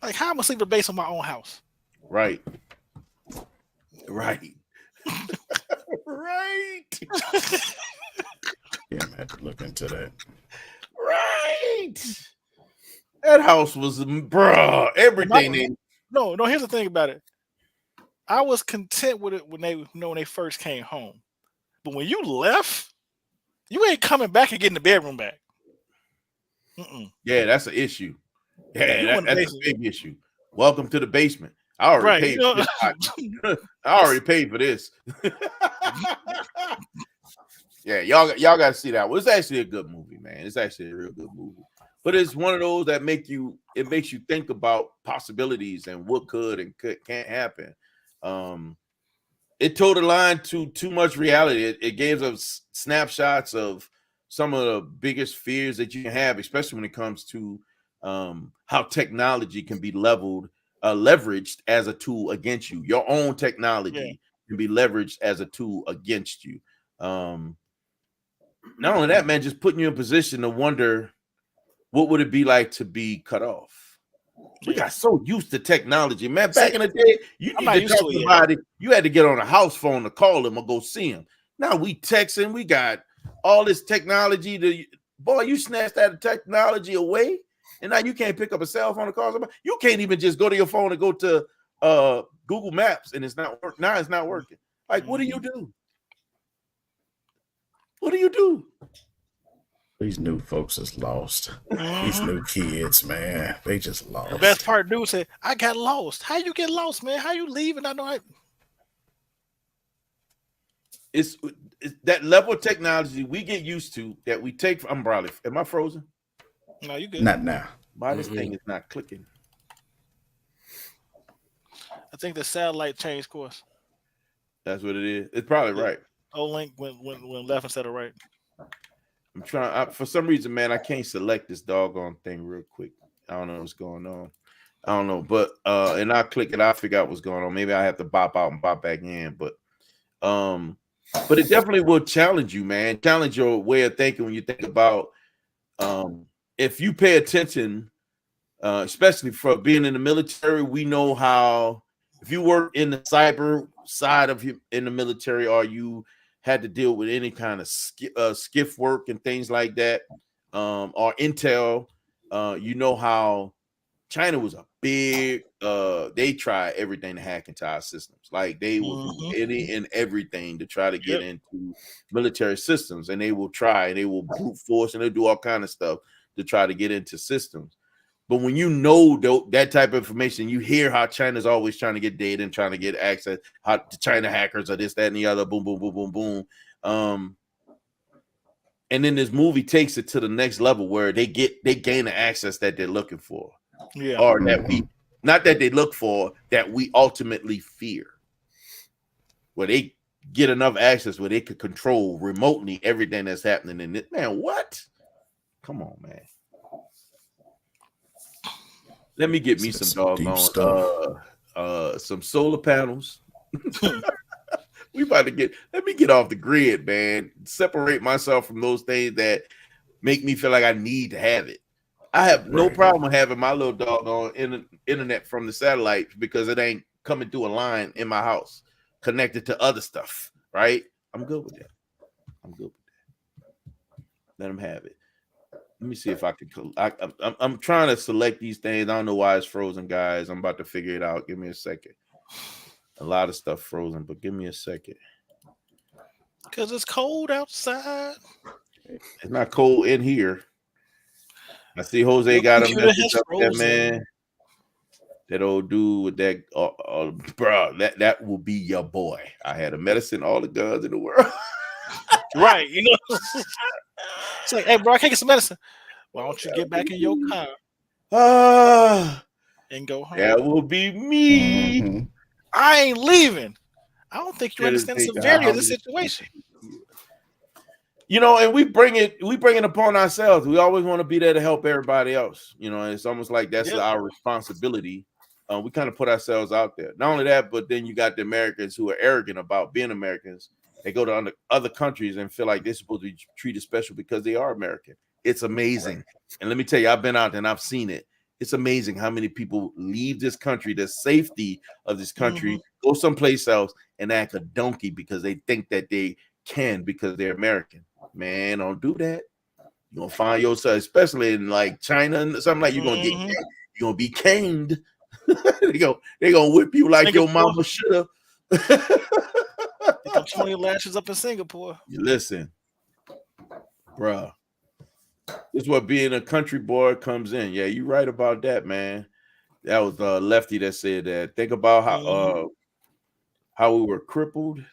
Like, how am I sleep in the base of my own house? Right. Right. Yeah, I had to look into that. Right. That house was, everything. No, here's the thing about it. I was content with it when they first came home. But when you left, you ain't coming back and getting the bedroom back. Yeah, that's an issue. Yeah, that's a big issue. Welcome to the basement. I already paid for this. I already paid for this. Yeah, y'all got to see that. Well, it's actually a good movie, man. It's actually a real good movie. But it's one of those that makes you think about possibilities and what could and can't happen. It told the line to too much reality. It gave us snapshots of some of the biggest fears that you can have, especially when it comes to how technology can be leveraged as a tool against you. Your own technology can be leveraged as a tool against you. Not only that, man, just putting you in position to wonder what would it be like to be cut off. We got so used to technology, man. Back in the day, you need to talk to somebody. You had to get on a house phone to call them or go see them. Now we texting. We got all this technology. Boy, you snatched that technology away, and now you can't pick up a cell phone to call somebody. You can't even just go to your phone and go to Google Maps, and it's not working. Now it's not working. Like, what do you do? What do you do? These new folks is lost. These new kids, man, they just lost. The best part, dude said, "I got lost." How you get lost, man? How you leaving? I know. It's that level of technology we get used to that we take from. Am I frozen? No, you good. Not now. Why this thing is not clicking? I think the satellite changed course. That's what it is. It's probably right. O-Link went left instead of right. I'm trying. For some reason, man, I can't select this doggone thing real quick. I don't know what's going on. I don't know, but and I click it. I figure out what's going on. Maybe I have to bop out and bop back in, but it definitely will challenge you, man. Challenge your way of thinking when you think about if you pay attention, especially for being in the military. We know how if you work in the cyber side of in the military, or you had to deal with any kind of skiff work and things like that, or intel, you know how China was a big, they tried everything to hack into our systems. Like they will do any and everything to try to get into military systems, and they will try, and they will brute force, and they'll do all kind of stuff to try to get into systems. But when you know that type of information, you hear how China's always trying to get data and trying to get access, how the China hackers or this, that, and the other, boom, boom, boom, boom, boom. And then this movie takes it to the next level where they gain the access that they're looking for. Yeah. Or that not that they look for, that we ultimately fear. Where they get enough access where they could control remotely everything that's happening in it. Man, what? Come on, man. Let me get me some doggone some solar panels. We about to let me get off the grid, man. Separate myself from those things that make me feel like I need to have it. I have no problem having my little doggone internet from the satellite because it ain't coming through a line in my house connected to other stuff, right? I'm good with that. Let them have it. Let me see if I can. I'm trying to select these things. I don't know why it's frozen, guys. I'm about to figure it out. Give me a second. A lot of stuff frozen, but give me a second. Because it's cold outside. It's not cold in here. I see Jose got a message up there, man. That old dude with that, bro, that will be your boy. I had a medicine, all the guns in the world. Right, you know. It's like, hey, bro, I can't get some medicine. Why don't you get back in your car and go home? That will be me. Mm-hmm. I ain't leaving. I don't think you understand the severity of the situation. You know, and we bring it upon ourselves. We always want to be there to help everybody else. You know, it's almost like that's our responsibility. We kind of put ourselves out there. Not only that, but then you got the Americans who are arrogant about being Americans. They go to other countries and feel like they're supposed to be treated special because they are American. It's amazing. And let me tell you, I've been out there and I've seen it. It's amazing how many people leave this country, the safety of this country, go someplace else and act a donkey because they think that they can because they're American. Man, don't do that. You're going to find yourself, especially in like China and something like you're going to be caned. They're going to whip you like your mama should have. 20 lashes up in Singapore. You listen, bro. This is what being a country boy comes in. Yeah, you're right about that, man. That was Lefty that said that. Think about how we were crippled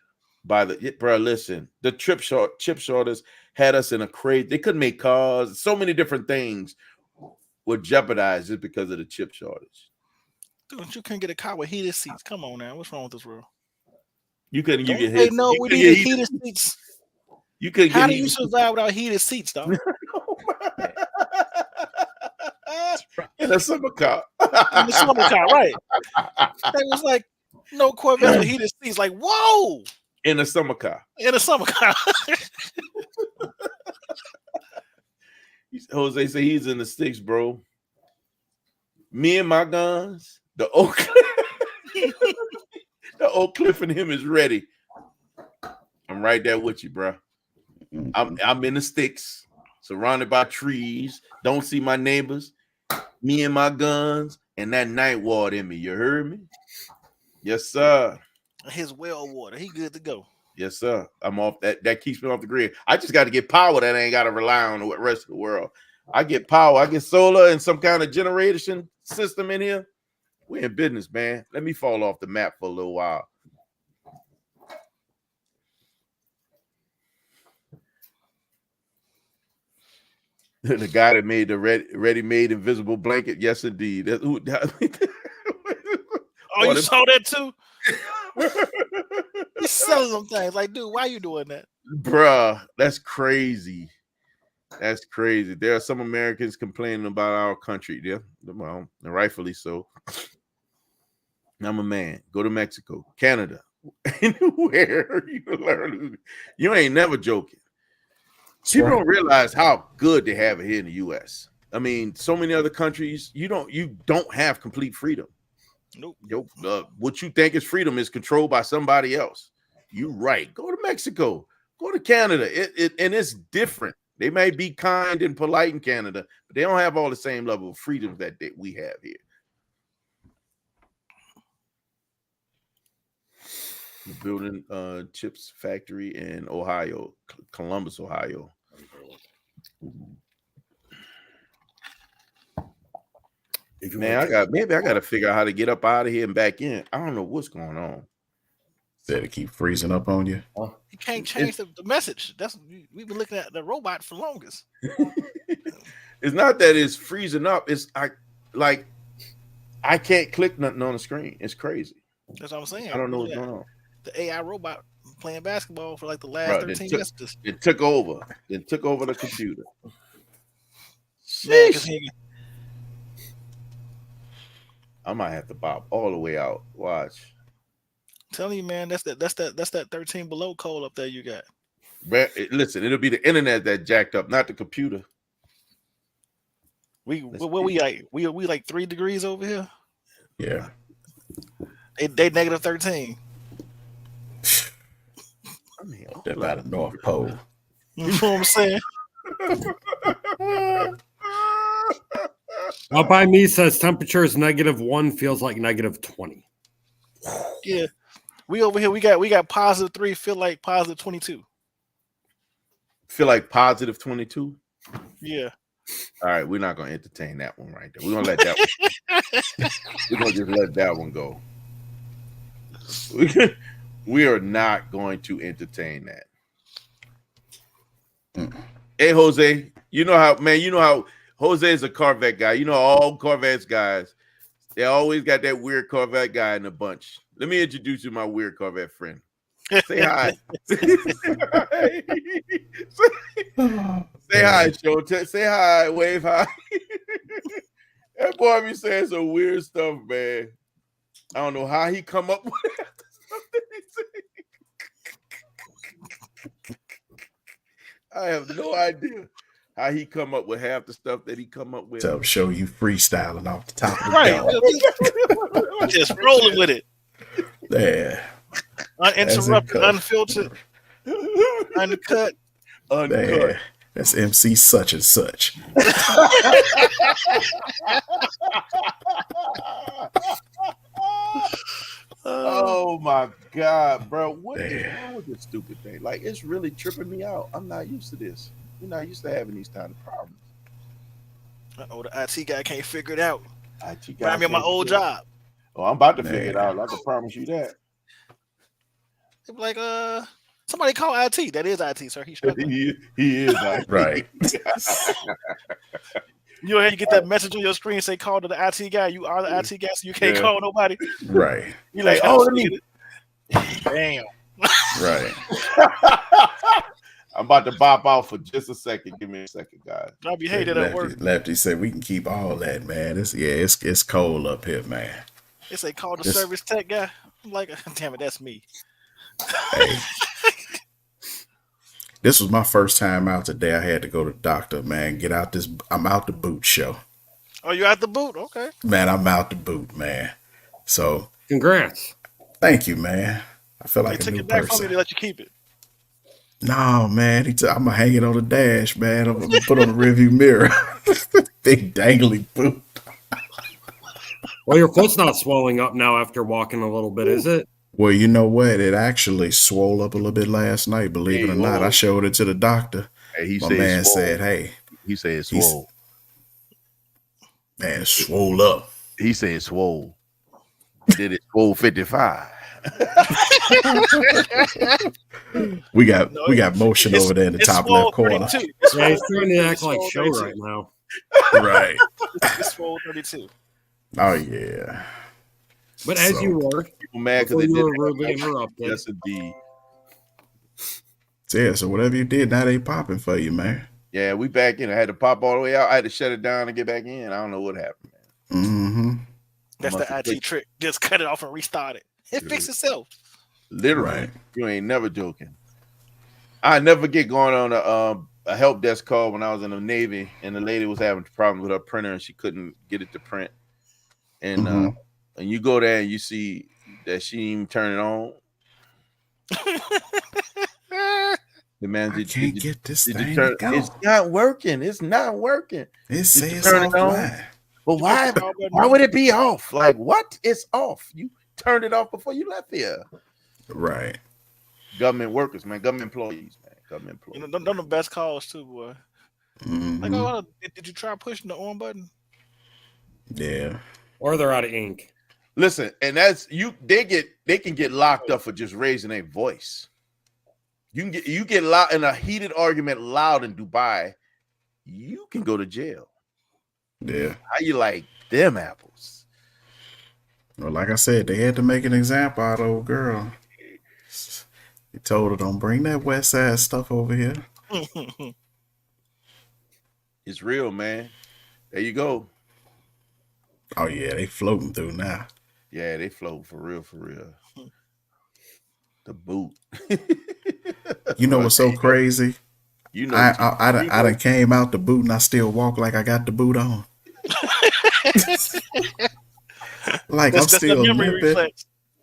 by the bro. Listen, the chip shortage had us in a crazy. They couldn't make cars. So many different things were jeopardized just because of the chip shortage. Dude, you couldn't get a car with heated seats. Come on now, what's wrong with this world? You couldn't Don't get say hit. no. We needed heated seats. You couldn't How get do you survive without heated seats, dog? In a summer car. In the summer car, right? It was like no Corvettes with heated seats. Like, whoa! In a summer car. In a summer car. Jose say he's in the sticks, bro. Me and my guns, the Oak Cliff and him is ready. I'm right there with you, bro. I'm in the sticks, surrounded by trees. Don't see my neighbors. Me and my guns and that night ward in me. You heard me? Yes, sir. His well water. He good to go. Yes, sir. I'm off that. That keeps me off the grid. I just got to get power that I ain't got to rely on the rest of the world. I get power. I get solar and some kind of generation system in here. We're in business, man. Let me fall off the map for a little while. The guy that made the ready-made invisible blanket. Yes, indeed. Oh, you saw that too? He's selling them things. Like, dude, why you doing that? Bruh, that's crazy. That's crazy. There are some Americans complaining about our country. Yeah, well, rightfully so. I'm a man. Go to Mexico, Canada, anywhere you learn. You ain't never joking. People don't realize how good they have it here in the U.S. I mean, so many other countries, you don't have complete freedom. Nope. What you think is freedom is controlled by somebody else. You're right. Go to Mexico. Go to Canada. And it's different. They may be kind and polite in Canada, but they don't have all the same level of freedom that we have here. We're building chips factory in Ohio, Columbus, Ohio. Man, I got to figure out how to get up out of here and back in. I don't know what's going on. Said it keep freezing up on you. You can't change the message. We've been looking at the robot for longest. It's not that it's freezing up. It's I can't click nothing on the screen. It's crazy. That's what I'm saying. I don't know what's going on. The AI robot playing basketball for like the last 13 years. It took over. It took over the computer. Man, I might have to bop all the way out. Watch. I'm telling you, man, that's that 13 below code up there you got. Listen, it'll be the internet that jacked up, not the computer. We like 3 degrees over here. Yeah. They negative 13. I mean, They're by the North Pole. You know what I'm saying? Up by me says temperature is -1, feels like -20. Yeah. We over here, we got +3, feel like +22. Feel like +22? Yeah. All right, we're not gonna entertain that one right there. We're gonna let that one. We're gonna just let that one go. We are not going to entertain that. Hey, Jose, you know how Jose is a Corvette guy. You know, all Corvettes guys, they always got that weird Corvette guy in the bunch. Let me introduce you to my weird Corvette friend. Say hi. Say hi, show. Say hi, wave hi. That boy be saying some weird stuff, man. I don't know how he come up with the stuff that he say. I have no idea how he come up with half the stuff that he come up with. So show you freestyling off the top of the right. Just rolling with it. Yeah. Uninterrupted, unfiltered, uncut. Yeah. That's MC such and such. Oh my God, bro. What is wrong with this stupid thing? Like, it's really tripping me out. I'm not used to this. We're not used to having these kind of problems. The IT guy can't figure it out. IT guy. Remind me of my old job. Oh, I'm about to figure it out. I can promise you that. Like, somebody call IT. That is IT, sir. He's struggling. He is IT. Right. You know how you get that message on your screen say call to the IT guy. You are the IT guy, so you can't call nobody. Right. You like, oh, damn. Right. I'm about to bop out for just a second. Give me a second, guys. I'll be hated at work. Lefty said we can keep all that, man. It's cold up here, man. They say call the service tech guy. I'm like, damn it, that's me. Hey. This was my first time out today. I had to go to the doctor, man. I'm out the boot show. Oh, you out the boot? Okay. Man, I'm out the boot, man. So congrats. Thank you, man. I feel like a new person. They took it back from me, they let you keep it. No, man. I'm gonna hang it on the dash, man. I'm gonna put on the rearview mirror. Big dangly boot. Well, your foot's not swelling up now after walking a little bit, is it? Well, you know what? It actually swole up a little bit last night, believe it or not. I showed it to the doctor. Hey, my man said, hey. He said it's swole. Man, swole up. He said swole. Did it swole 55? we got motion over there in the top left corner. Yeah, he's trying to act like show 32. Right now. Right. It's swole 32. Oh yeah. But as you were, people mad because they did interrupted. Yes, indeed. Yeah, so whatever you did, now they popping for you, man. Yeah, we back in. I had to pop all the way out. I had to shut it down and get back in. I don't know what happened, man. Mm-hmm. That's the IT trick. Just cut it off and restart it. It fixed itself. Literally, right. You ain't never joking. I never get going on a help desk call when I was in the Navy, and the lady was having problems with her printer, and she couldn't get it to print. And and you go there and you see that she didn't even turn it on. The man can't get this thing to go. It's not working. It's not working. It says turn it on. But why? Why would it be off? Like what? It's off. You turned it off before you left here. Right. Government workers, man. Government employees, man. Government employees. You know, they're the best calls too, boy. Mm-hmm. Like, oh, did you try pushing the on button? Yeah. Or they're out of ink. Listen, and that's you. They can get locked up for just raising their voice. You get loud in a heated argument, loud in Dubai. You can go to jail. Yeah. How you like them apples? Well, like I said, they had to make an example out of old girl. He told her, "Don't bring that West Side stuff over here." It's real, man. There you go. Oh yeah, they floating through now. Yeah, they float for real, for real. The boot. You know what's so crazy? You know, I done came out the boot and I still walk like I got the boot on. Like that's, I'm still limping.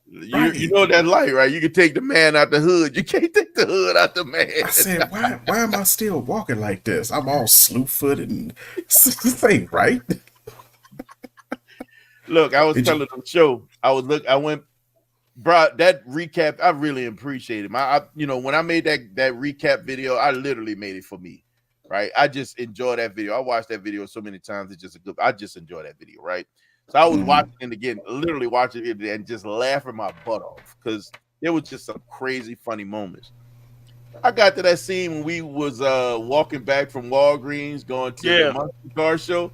You know that light, right? You can take the man out the hood. You can't take the hood out the man. I said, why am I still walking like this? I'm all slew-footed and this ain't right. Look, I was telling them show. I went, bro. That recap, I really appreciated. When I made that recap video, I literally made it for me, right? I just enjoy that video. I watched that video so many times. It's just I just enjoy that video, right? So I was watching it again, literally watching it and just laughing my butt off because there was just some crazy funny moments. I got to that scene when we was walking back from Walgreens going to the Monster Car Show.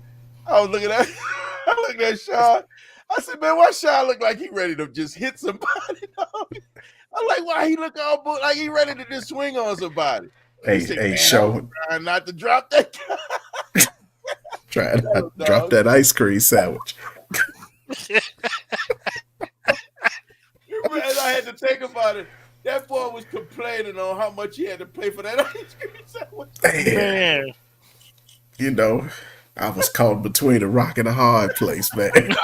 I was looking at I looked at Sean. I said, man, why Sean look like he ready to just hit somebody? I'm like, why he look all like he ready to just swing on somebody? Hey, Sean. Trying not to drop that guy. Trying to drop that ice cream sandwich. I had to think about it. That boy was complaining on how much he had to pay for that ice cream sandwich. Man. You know, I was caught between a rock and a hard place, man. He said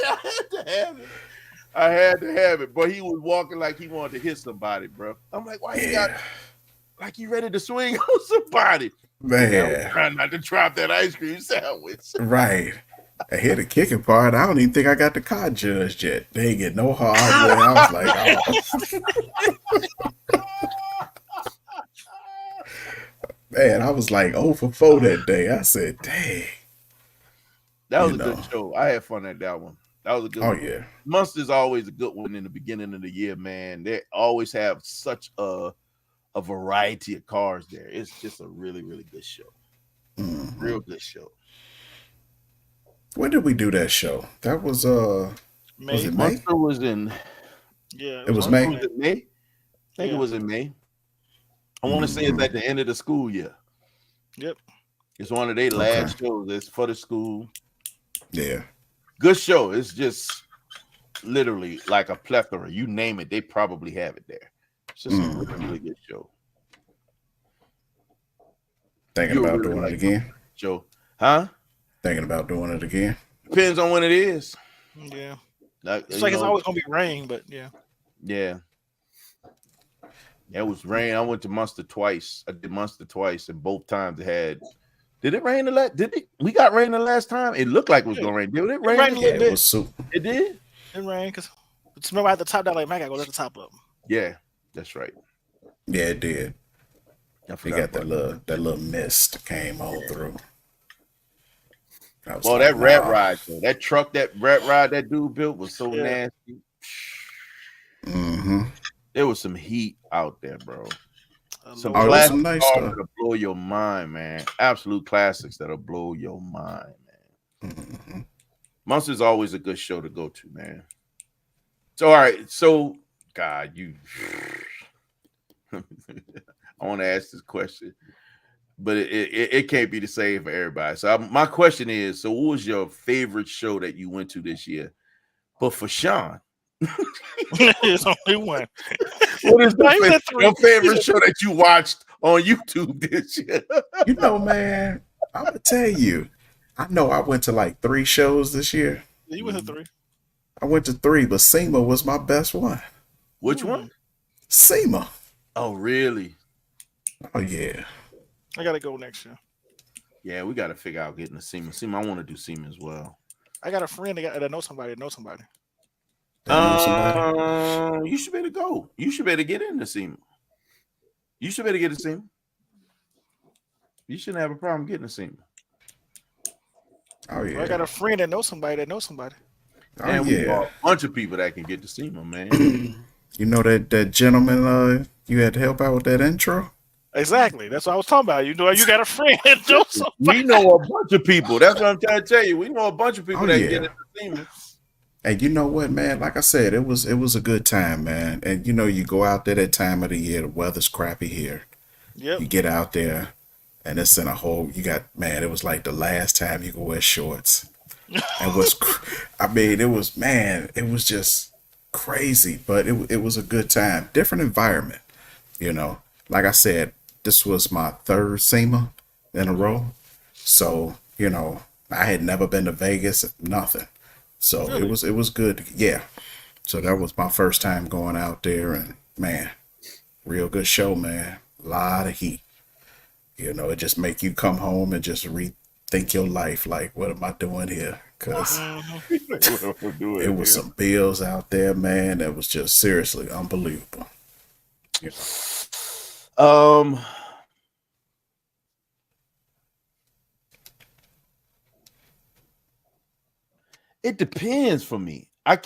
I had to have it. I had to have it. But he was walking like he wanted to hit somebody, bro. I'm like, why he got like he ready to swing on somebody? Man. I'm trying not to drop that ice cream sandwich. Right. I hear the kicking part. I don't even think I got the car judged yet. They ain't get no hardware. I was like, oh. Man, I was like 0 for 4 that day. I said, dang. That was a good show. I had fun at that one. That was a good one. Yeah. Munster's always a good one in the beginning of the year, man. They always have such a variety of cars there. It's just a really, really good show. Mm-hmm. Real good show. When did we do that show? That was May. Was it May? Munster was in. Yeah, it was May. Was it May? I think it was in May. I want to say it's at the end of the school year. Yep. It's one of their last shows. It's for the school. Yeah. Good show. It's just literally like a plethora. You name it, they probably have it there. It's just a really, really good show. Thinking about doing it again? Joe. Huh? Thinking about doing it again? Depends on when it is. Yeah. It's like it's always gonna be rain, but yeah. Yeah. It was rain. I went to Munster twice. I did Munster twice, and both times it had. Did it rain the last? We got rain the last time? It looked like it was gonna rain. Did it rain? It was super. It did. It rained because remember at the top that like man, I gotta go to the top of them. Yeah, that's right. Yeah, it did. We got that little mist came on through. Well, that rat ride, though, that truck, that rat ride that dude built was so nasty. Mm-hmm. There was some heat out there, bro. Some classics nice that'll blow your mind, man. Absolute classics that'll blow your mind, man. Mm-hmm. Munster's always a good show to go to, man. So, all right. So, God, you. I want to ask this question, but it can't be the same for everybody. So, my question is: so, what was your favorite show that you went to this year? But for Sean, there's only one. What is your favorite show that you watched on YouTube this year? You know, man, I'm gonna tell you. I know I went to like 3 shows this year. Yeah, you went to 3. I went to 3, but SEMA was my best one. Which one? SEMA. Oh, really? Oh, yeah. I gotta go next year. Yeah, we gotta figure out getting to SEMA. SEMA, I want to do SEMA as well. I got a friend that knows somebody. You should better go. You should better get into SEMA. You should better get to SEMA. You shouldn't have a problem getting to SEMA. Oh, yeah. I got a friend that knows somebody. Oh, and we got a bunch of people that can get to SEMA, man. You know that gentleman you had to help out with that intro? Exactly. That's what I was talking about. You know, you got a friend that knows somebody. We know a bunch of people. That's what I'm trying to tell you. We know a bunch of people that can get into SEMA. And you know what, man? Like I said, it was a good time, man. And you know, you go out there that time of the year, the weather's crappy here. Yep. You get out there, and it's in a whole. It was like the last time you could wear shorts. And it was just crazy, but it was a good time. Different environment, you know. Like I said, this was my 3rd SEMA in a row. So, you know, I had never been to Vegas, nothing. So really? it was good. Yeah. So that was my first time going out there, and man, real good show, man. A lot of heat. You know, it just make you come home and just rethink your life. Like, what am I doing here? Because it was some bills out there, man. That was just seriously unbelievable. You know. It depends for me. I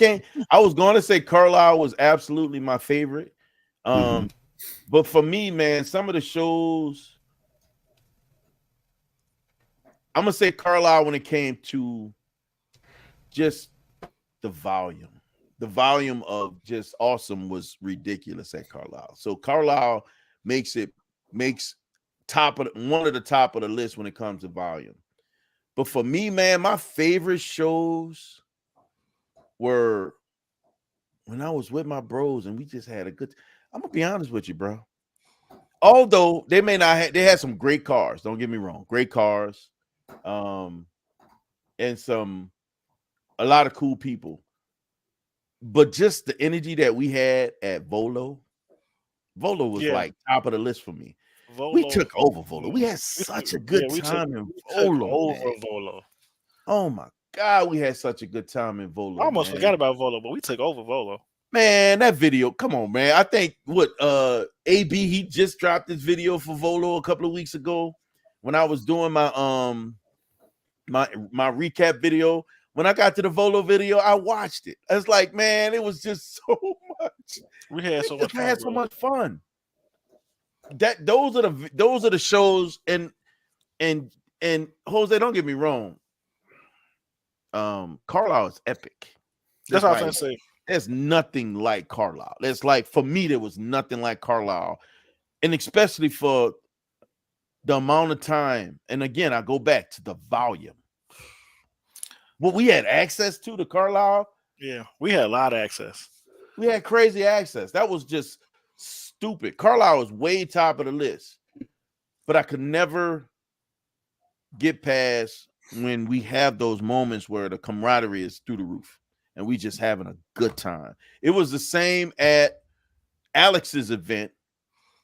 was going to say Carlisle was absolutely my favorite. But for me, man, some of the shows, I'm going to say Carlisle when it came to just the volume. The volume of just awesome was ridiculous at Carlisle. So Carlisle makes one of the top of the list when it comes to volume. But for me, man, my favorite shows were when I was with my bros and we just had a good. I'm gonna be honest with you, bro. Although they may not have, they had some great cars. Don't get me wrong, great cars, and a lot of cool people. But just the energy that we had at Volo was like top of the list for me. We took over Volo. We had such a good time in Volo. Oh my God, we had such a good time in Volo. I almost forgot about Volo, but we took over Volo. Man, that video, come on, man. I think AB, he just dropped this video for Volo a couple of weeks ago when I was doing my my recap video. When I got to the Volo video, I watched it. I was like, man, it was just so much. We had so much fun. Had so much fun. Those are the shows, and Jose, don't get me wrong. Carlisle is epic. That's what I was gonna say. There's nothing like Carlisle. It's like, for me, there was nothing like Carlisle, and especially for the amount of time. And again, I go back to the volume. What we had access to the Carlisle. Yeah, we had a lot of access. We had crazy access. That was just stupid. Carlisle was way top of the list, but I could never get past when we have those moments where the camaraderie is through the roof and we just having a good time. It was the same at Alex's event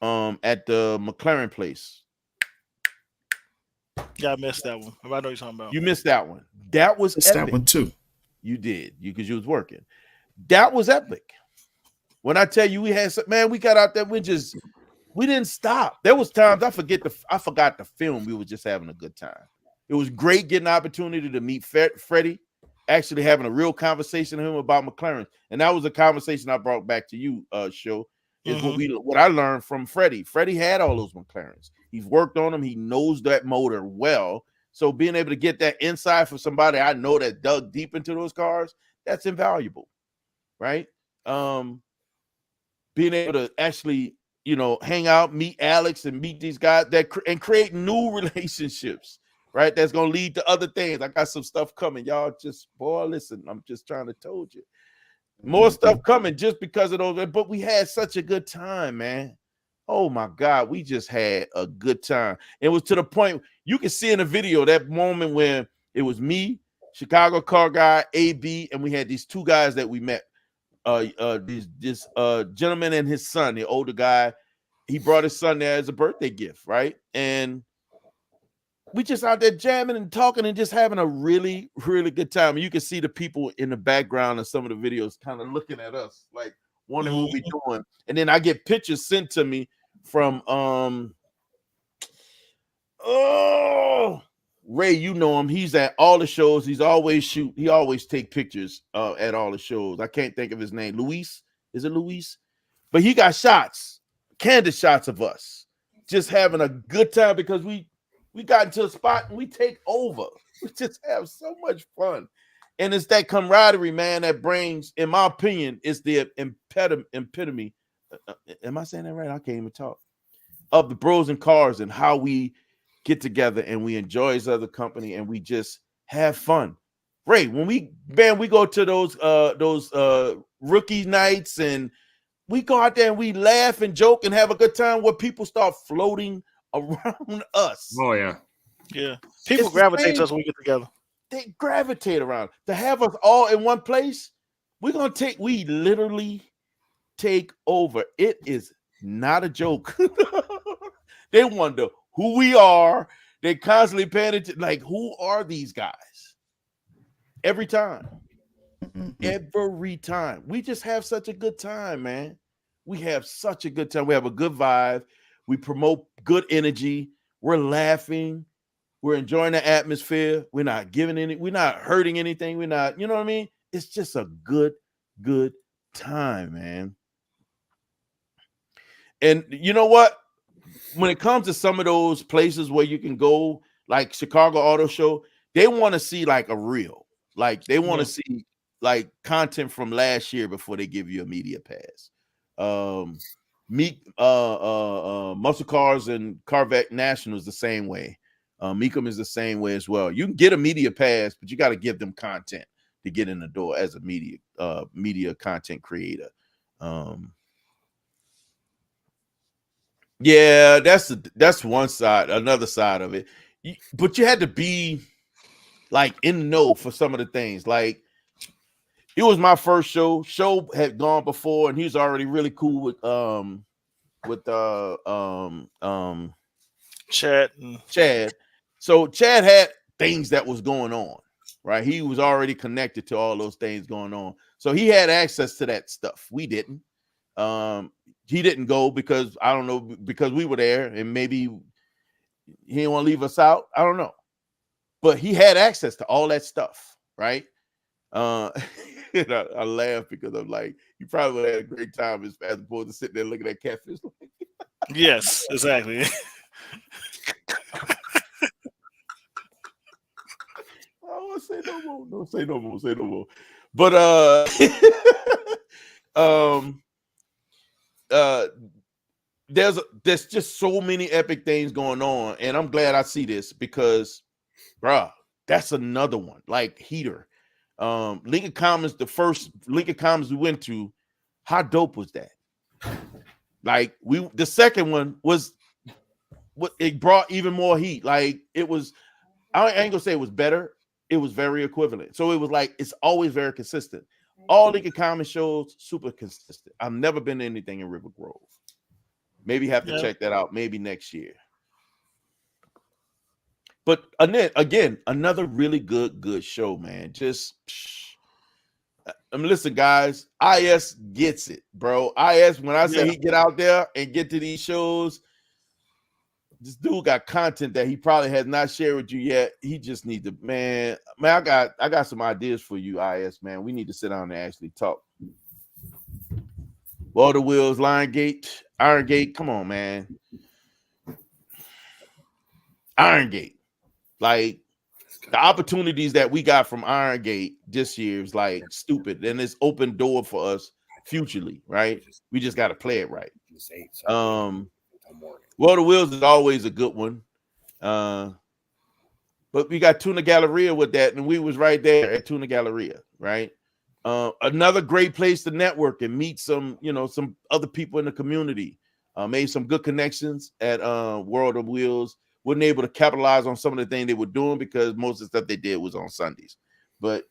at the McLaren place. Yeah, I missed that one. I know what you're talking about. You missed that one. That was epic. That one too. You did, because you was working. That was epic. When I tell you we had some, man, we got out there, we didn't stop. There was times I forgot the film. We were just having a good time. It was great getting the opportunity to meet Freddie, actually having a real conversation with him about McLaren. And that was a conversation I brought back to you, Show, is what I learned from Freddie. Freddie had all those McLarens. He's worked on them. He knows that motor well. So being able to get that insight from somebody I know that dug deep into those cars, that's invaluable, right? Being able to actually, hang out, meet Alex and meet these guys and create new relationships, right? That's going to lead to other things. I got some stuff coming. Y'all listen, I'm just trying to told you. More stuff coming just because of those. But we had such a good time, man. Oh, my God. We just had a good time. It was to the point you can see in the video that moment when it was me, Chicago car guy, AB, and we had these two guys that we met. This gentleman and his son, the older guy. He brought his son there as a birthday gift, right? And we just out there jamming and talking and just having a really, really good time. And you can see the people in the background of some of the videos kind of looking at us, like wondering what we're doing. And then I get pictures sent to me from Ray, you know him. He's at all the shows. He always take pictures at all the shows. I can't think of his name. Luis? Is it Luis? But he got shots, candid shots of us just having a good time because we got into a spot and we take over. We just have so much fun. And it's that camaraderie, man, that brings, in my opinion, it's the epitome. Am I saying that right? I can't even talk. Of the Bros and Cars and how we get together and we enjoy each other's company and we just have fun. Ray, when we go to those rookie nights and we go out there and we laugh and joke and have a good time where people start floating around us. Oh, yeah. Yeah. People gravitate to us when we get together. They gravitate around. To have us all in one place, we literally take over. It is not a joke. They wonder who we are. They constantly paying attention. Like, who are these guys? Every time. Every time. We just have such a good time, man. We have such a good time. We have a good vibe. We promote good energy. We're laughing. We're enjoying the atmosphere. We're not we're not hurting anything. We're not, you know what I mean? It's just a good time, man. And you know what? When it comes to some of those places where you can go, like Chicago Auto Show, they want to see like a reel. Like they want to see like content from last year before they give you a media pass. Muscle Cars and Corvette National is the same way. Meekum is the same way as well. You can get a media pass, but you got to give them content to get in the door as a media content creator. Yeah, that's one side. Another side of it, but you had to be like in the know for some of the things. Like it was my first show. Show had gone before, and he was already really cool with Chad. So Chad had things that was going on, right? He was already connected to all those things going on. So he had access to that stuff. We didn't. He didn't go because I don't know, because we were there and maybe he didn't want to leave us out. I don't know. But he had access to all that stuff, right? And I laugh because I'm like, you probably would have had a great time as opposed to sitting there looking at catfish. Yes, exactly. I don't want to say no more. Don't say no more. Say no more. But there's just so many epic things going on, and I'm glad I see this because, bruh, that's another one like Heater. Lincoln Commons, the first Lincoln Commons we went to, how dope was that? Like the second one was what it brought even more heat. Like it was, I ain't gonna say it was better. It was very equivalent. So it was like it's always very consistent. All Lincoln Commons shows super consistent. I've never been to anything in River Grove. Maybe have to check that out. Maybe next year. But again, another really good show, man. Just listen, guys. IS gets it, bro. IS, when I say he get out there and get to these shows, this dude got content that he probably has not shared with you yet. He just needs to, man. I got some ideas for you, IS, man. We need to sit down and actually talk. Water Wheels, Lion Gate, Iron Gate. Come on, man. Iron Gate. Like the opportunities that we got from Iron Gate this year is like stupid. And it's open door for us futurely, right? We just got to play it right. Water Wheels is always a good one. But we got Tuna Galleria with that, and we was right there at Tuna Galleria, right? Another great place to network and meet some other people in the community. Made some good connections at World of Wheels. Wasn't able to capitalize on some of the things they were doing because most of the stuff they did was on Sundays. But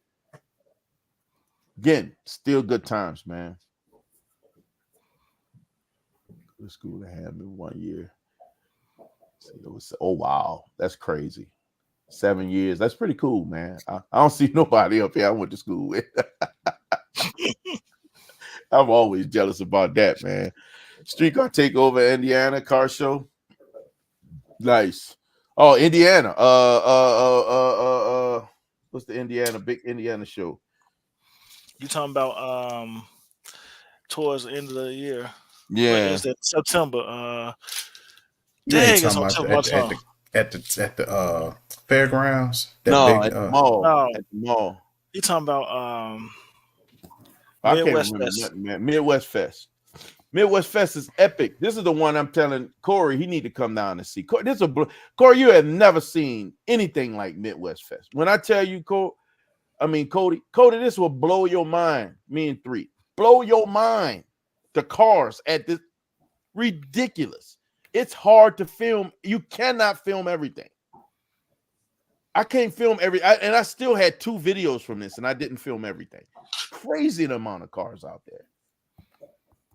again, still good times, man. Good school to have me 1 year. Oh wow, that's crazy. 7 years. That's pretty cool, man. I don't see nobody up here I went to school with. I'm always jealous about that, man. Streetcar Takeover Indiana car show. Nice. Oh, Indiana. What's the big Indiana show? You talking about towards the end of the year? Yeah, is that September? Dang, talking about at the fairgrounds. At the mall. No. At the mall. You talking about I can't remember nothing, man. Midwest Fest. Midwest Fest is epic. This is the one I'm telling Corey he need to come down and see. Corey, you have never seen anything like Midwest Fest. When I tell you, Cody, this will blow your mind. Me and 3. Blow your mind. The cars at this ridiculous. It's hard to film. You cannot film everything. I can't film and I still had 2 videos from this, and I didn't film everything. Crazy the amount of cars out there.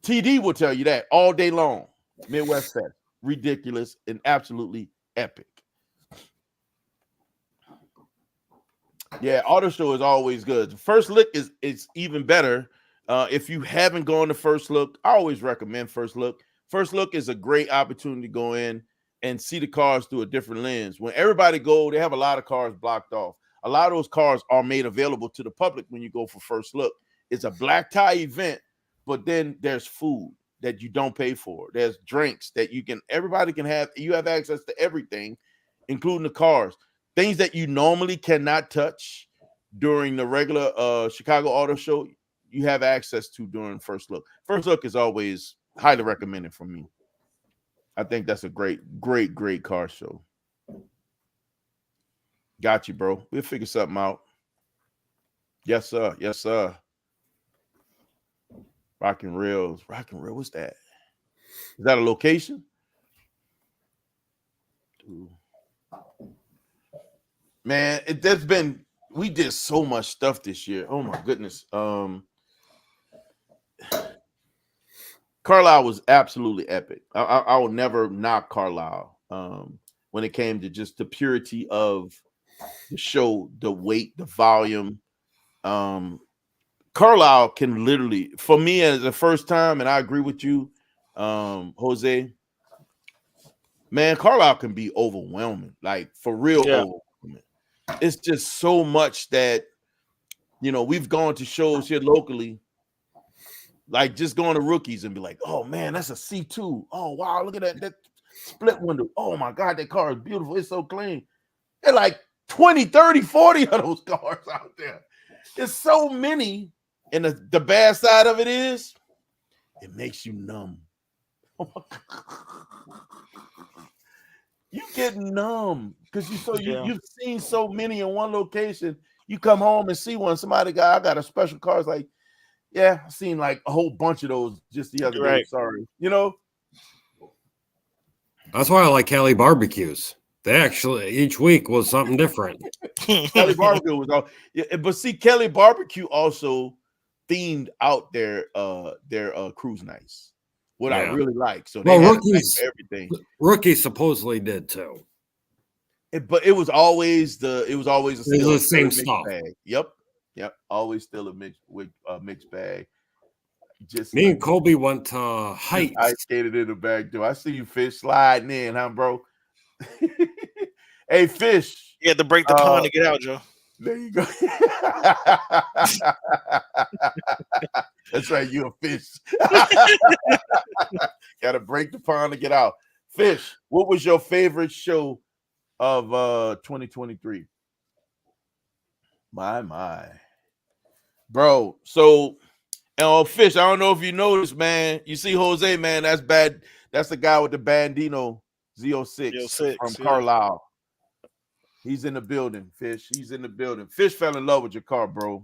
TD will tell you that all day long. Midwest Fest, ridiculous and absolutely epic. Yeah, auto show is always good. The First Look is even better. If you haven't gone to First Look, I always recommend First Look. First Look is a great opportunity to go in and see the cars through a different lens. When everybody go, they have a lot of cars blocked off. A lot of those cars are made available to the public when you go for First Look. It's a black tie event, but then there's food that you don't pay for. There's drinks that everybody can have. You have access to everything, including the cars. Things that you normally cannot touch during the regular Chicago Auto Show, you have access to during First Look. First Look is always highly recommended from me. I think that's a great car show. Got you, bro. We'll figure something out. Yes, sir. Yes, sir. Rock and Rails. What's that? Is that a location? Ooh. Man, we did so much stuff this year. Oh my goodness. Carlisle was absolutely epic. I will never knock Carlisle when it came to just the purity of the show, the weight, the volume. Carlisle can literally, for me as the first time, and I agree with you, Jose, man, Carlisle can be overwhelming, like for real overwhelming. It's just so much that we've gone to shows here locally, like just going to Rookies and be like, oh man, that's a C2. Oh wow, look at that split window. Oh my God, that car is beautiful. It's so clean. They're like 20, 30, 40 of those cars out there. There's so many. And the bad side of it is it makes you numb. You get numb because you've seen so many in one location. You come home and see one. I got a special car. It's like, yeah, I've seen like a whole bunch of those just the other day. Sorry. That's why I like Cali barbecues. They actually each week was something different. Cali barbecue was all, but see, Cali barbecue also themed out their cruise nights. What I really like. So they had everything. Rookies supposedly did too. But it was always the same stuff. Bag. Yep. Always still a mixed bag. Just me and Colby went to Heights. I skated in the back door. I see you, Fish, sliding in, huh, bro? Hey, Fish. You had to break the pond to get out, Joe. There you go. That's right, you a fish. Gotta break the pond to get out. Fish, what was your favorite show of 2023? My. Bro, so Fish, I don't know if you noticed, man. You see Jose, man, that's bad. That's the guy with the Bandino Z06 from Carlisle. He's in the building, Fish. He's in the building. Fish fell in love with your car, bro.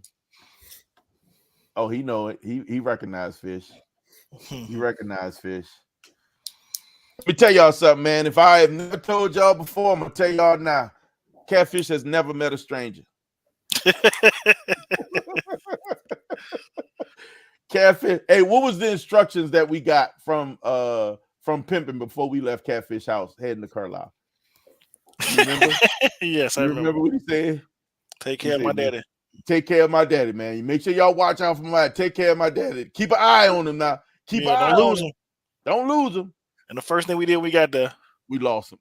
Oh, he know it. He recognized Fish. He recognized Fish. Let me tell y'all something, man. If I have never told y'all before, I'm gonna tell y'all now. Catfish has never met a stranger. Catfish. Hey, what was the instructions that we got from Pimpin' before we left Catfish house heading to Carlisle? You remember? Yes, I remember what he said. Take care of my daddy. Take care of my daddy, man. You make sure y'all watch out for my. Take care of my daddy. Keep an eye on him now. Keep an eye on him. Don't lose him. And the first thing we did, we got there. We lost him.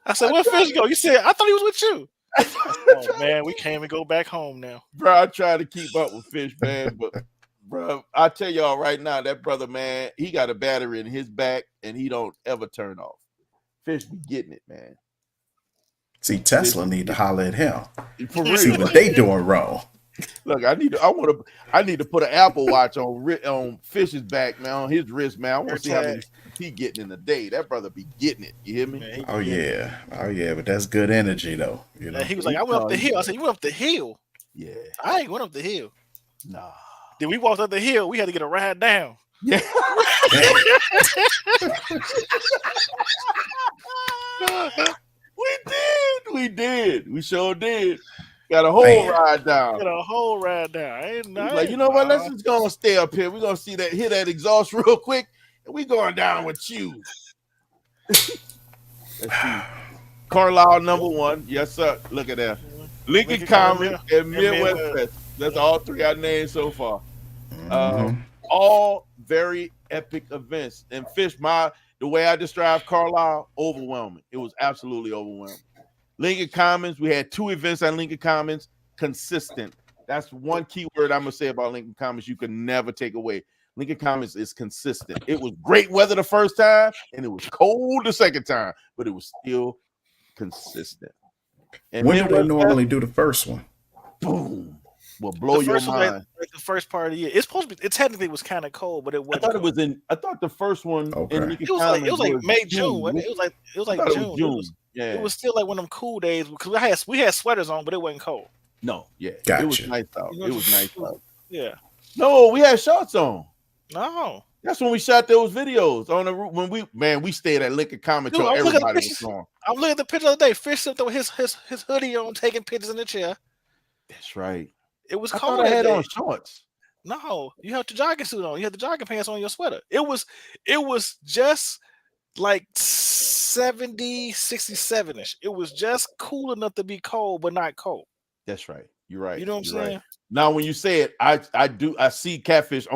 I said, "Where Fish go?" You said, "I thought he was with you." Oh man, we can't even go back home now, bro. I try to keep up with Fish, man, but bro, I tell y'all right now, that brother, man, he got a battery in his back, and he don't ever turn off. Fish be getting it, man. See, Tesla need to holler at him. For real. See what they doing wrong. Look, I need to put an Apple Watch on Fish's back, man, on his wrist, man. I want to see how many he getting in a day. That brother be getting it. You hear me? Man, oh yeah, but that's good energy though. You know. He was like, I went up the hill. I said, you went up the hill? Yeah. I ain't went up the hill. Nah. Then we walked up the hill. We had to get a ride down. Yeah. We did. We sure did. Got a whole ride down. Like, you know what? Let's just go and stay up here. We're gonna hit that exhaust real quick, and we going down with you. Let's see. Carlisle #1. Yes, sir. Look at that. Lincoln Commons and Midwest Fest. That's all three I named so far. All very epic events. And Fish, the way I describe Carlisle, overwhelming. It was absolutely overwhelming. Lincoln Commons, we had 2 events at Lincoln Commons, consistent. That's one key word I'm going to say about Lincoln Commons you can never take away. Lincoln Commons is consistent. It was great weather the first time, and it was cold the second time, but it was still consistent. And when do they normally do the first one? Boom. Will blow your mind. Like the first part of the year. It's supposed to be. It technically was kind of cold, but it wasn't. I thought the first one. Okay. In it was like May, June. It was like June. It was still like one of them cool days because we had sweaters on, but it wasn't cold. No, yeah, gotcha. It was nice out. It was nice out. Yeah. No, we had shorts on. No. That's when we shot those videos on the when we stayed at Lincoln Commons till everybody was gone. I'm looking at the picture the other day. Fish sitting with his hoodie on, taking pictures in the chair. That's right. It was cold. I had on shorts. No, you had the jogging suit on. You had the jogging pants on your sweater. It was just like 70, 67-ish. It was just cool enough to be cold, but not cold. That's right. You're right. You know what I'm saying? Right. Now, when you say it, I see Catfish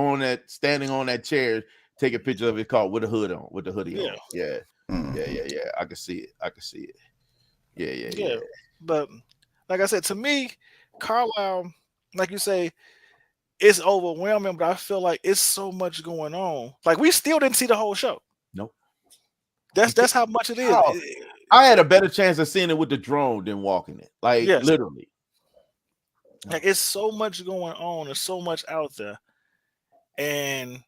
standing on that chair, taking pictures of his car with a hood on, with the hoodie on. Yeah. I can see it. Yeah. But like I said, to me, Carlisle, like you say, it's overwhelming. But I feel like it's so much going on. Like we still didn't see the whole show. Nope. That's how much it is. Oh, I had a better chance of seeing it with the drone than walking it. Like Yes. literally. Like it's so much going on. There's so much out there. And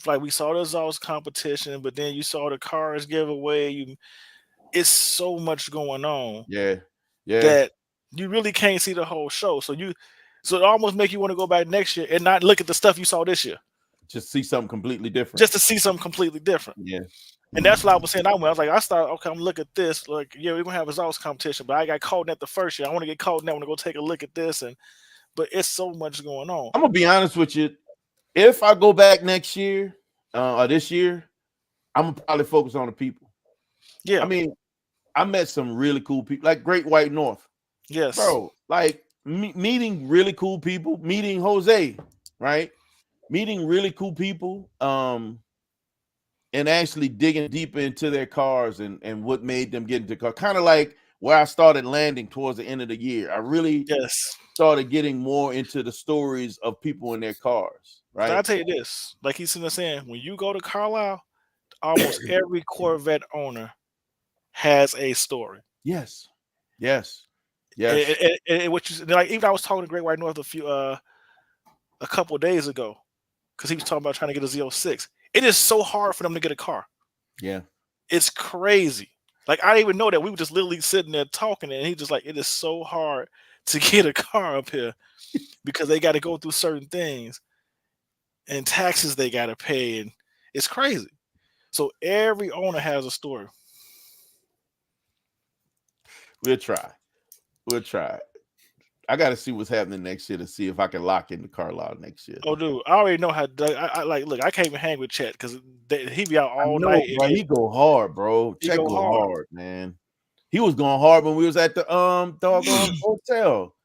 like we saw the exhaust competition, but then you saw the cars giveaway. It's so much going on. Yeah. That you really can't see the whole show. So it almost make you want to go back next year and not look at the stuff you saw this year. Just see something completely different. Just to see something completely different. Yeah. And that's what I was saying. I was like, I started, okay, I'm looking at this. Like, yeah, we're gonna have exhaust competition, but I got caught in that the first year. I want to get caught in that. I want to go take a look at this. But it's so much going on. I'm gonna be honest with you. If I go back next year or this year, I'm gonna probably focus on the people. Yeah. I mean, I met some really cool people, like Great White North. Yes. Bro, like meeting really cool people, meeting Jose, right? Meeting really cool people, and actually digging deeper into their cars and what made them get into car. Kind of like where I started landing towards the end of the year. I really started getting more into the stories of people in their cars, right? I'll tell you this, like he's sitting there saying, when you go to Carlisle, almost every Corvette owner has a story. Yes. And what you like, even I was talking to Great White North a couple of days ago, because he was talking about trying to get a Z06. It is so hard for them to get a car. Yeah. It's crazy. Like, I didn't even know that. We were just literally sitting there talking, and he's just like, it is so hard to get a car up here because they got to go through certain things and taxes they got to pay, and it's crazy. So every owner has a story. We'll try. I got to see what's happening next year to see if I can lock into Carlisle next year. Oh, dude, I already know how. I like. Look, I can't even hang with Chet because he be out all night. Bro, he go hard, bro. Chet go hard, man. He was going hard when we was at the doggone hotel.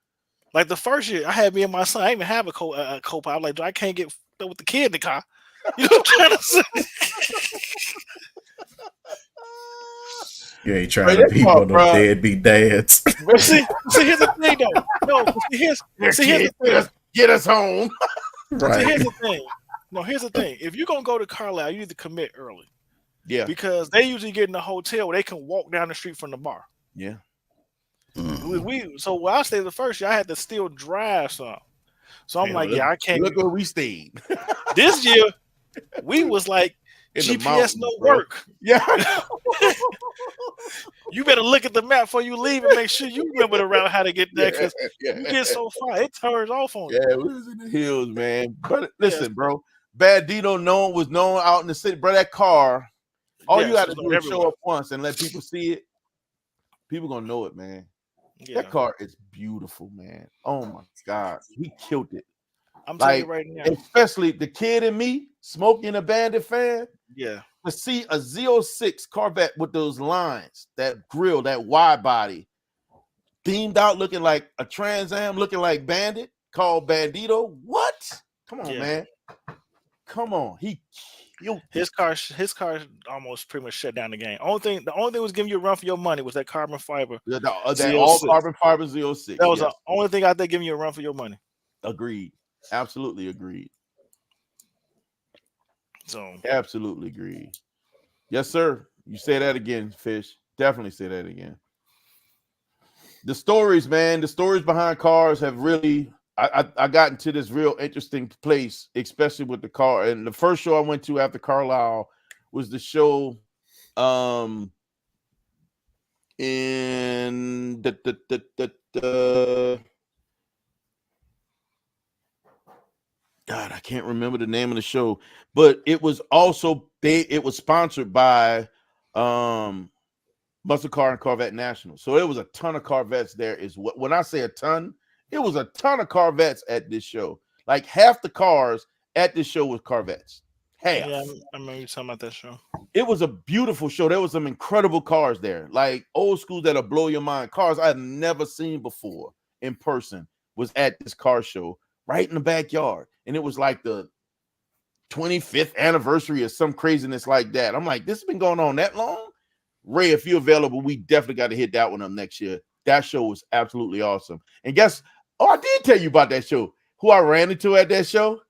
Like the first year, I had me and my son. I didn't even have a co-pilot. I'm like, I can't get with the kid in the car. You know what I'm trying to say? You ain't trying to be one of them deadbeat dads. see, here's the thing, though. No, here's the thing. Get us home. Right. See, here's the thing. No, here's the thing. If you're gonna go to Carlisle, you need to commit early. Yeah. Because they usually get in a hotel where they can walk down the street from the bar. Yeah. So when I stayed the first year, I had to still drive some. So I'm like, I can't. Look where we stayed. This year, we was like, GPS no work. Yeah. You better look at the map before you leave and make sure you remember the route how to get there, because you get so far, it turns off on you. Yeah, we was in the hills, man. But listen, bro, Bandito was known out in the city, bro. That car, all you got to do is show up once and let people see it. People gonna know it, man. Yeah. That car is beautiful, man. Oh my God, he killed it. I'm telling you right now, especially the kid in me, Smokey a Bandit fan. Yeah. To see a Z06 Corvette with those lines, that grill, that wide body, themed out, looking like a Trans Am, looking like Bandit, called Bandito. What? Come on, man. Come on. His car almost pretty much shut down the game. The only thing was giving you a run for your money was that carbon fiber. That all carbon fiber Z06. That was the only thing out there giving you a run for your money. Agreed. Absolutely agreed. So absolutely agreed. Yes, sir. You say that again, Fish. Definitely say that again. The stories, man, the stories behind cars have really I got into this real interesting place, especially with the car. And the first show I went to after Carlisle was the show in God, I can't remember the name of the show, but it was also it was sponsored by Muscle Car and Corvette National. So it was a ton of Corvettes there. When I say a ton, it was a ton of Corvettes at this show. Like half the cars at this show was Corvettes. Half. Yeah, I remember you talking about that show. It was a beautiful show. There was some incredible cars there, like old school that'll blow your mind. Cars I've never seen before in person was at this car show right in the backyard. And it was like the 25th anniversary or some craziness like that. I'm like, this has been going on that long? Ray, if you're available, we definitely got to hit that one up next year. That show was absolutely awesome. And I did tell you about that show. Who I ran into at that show?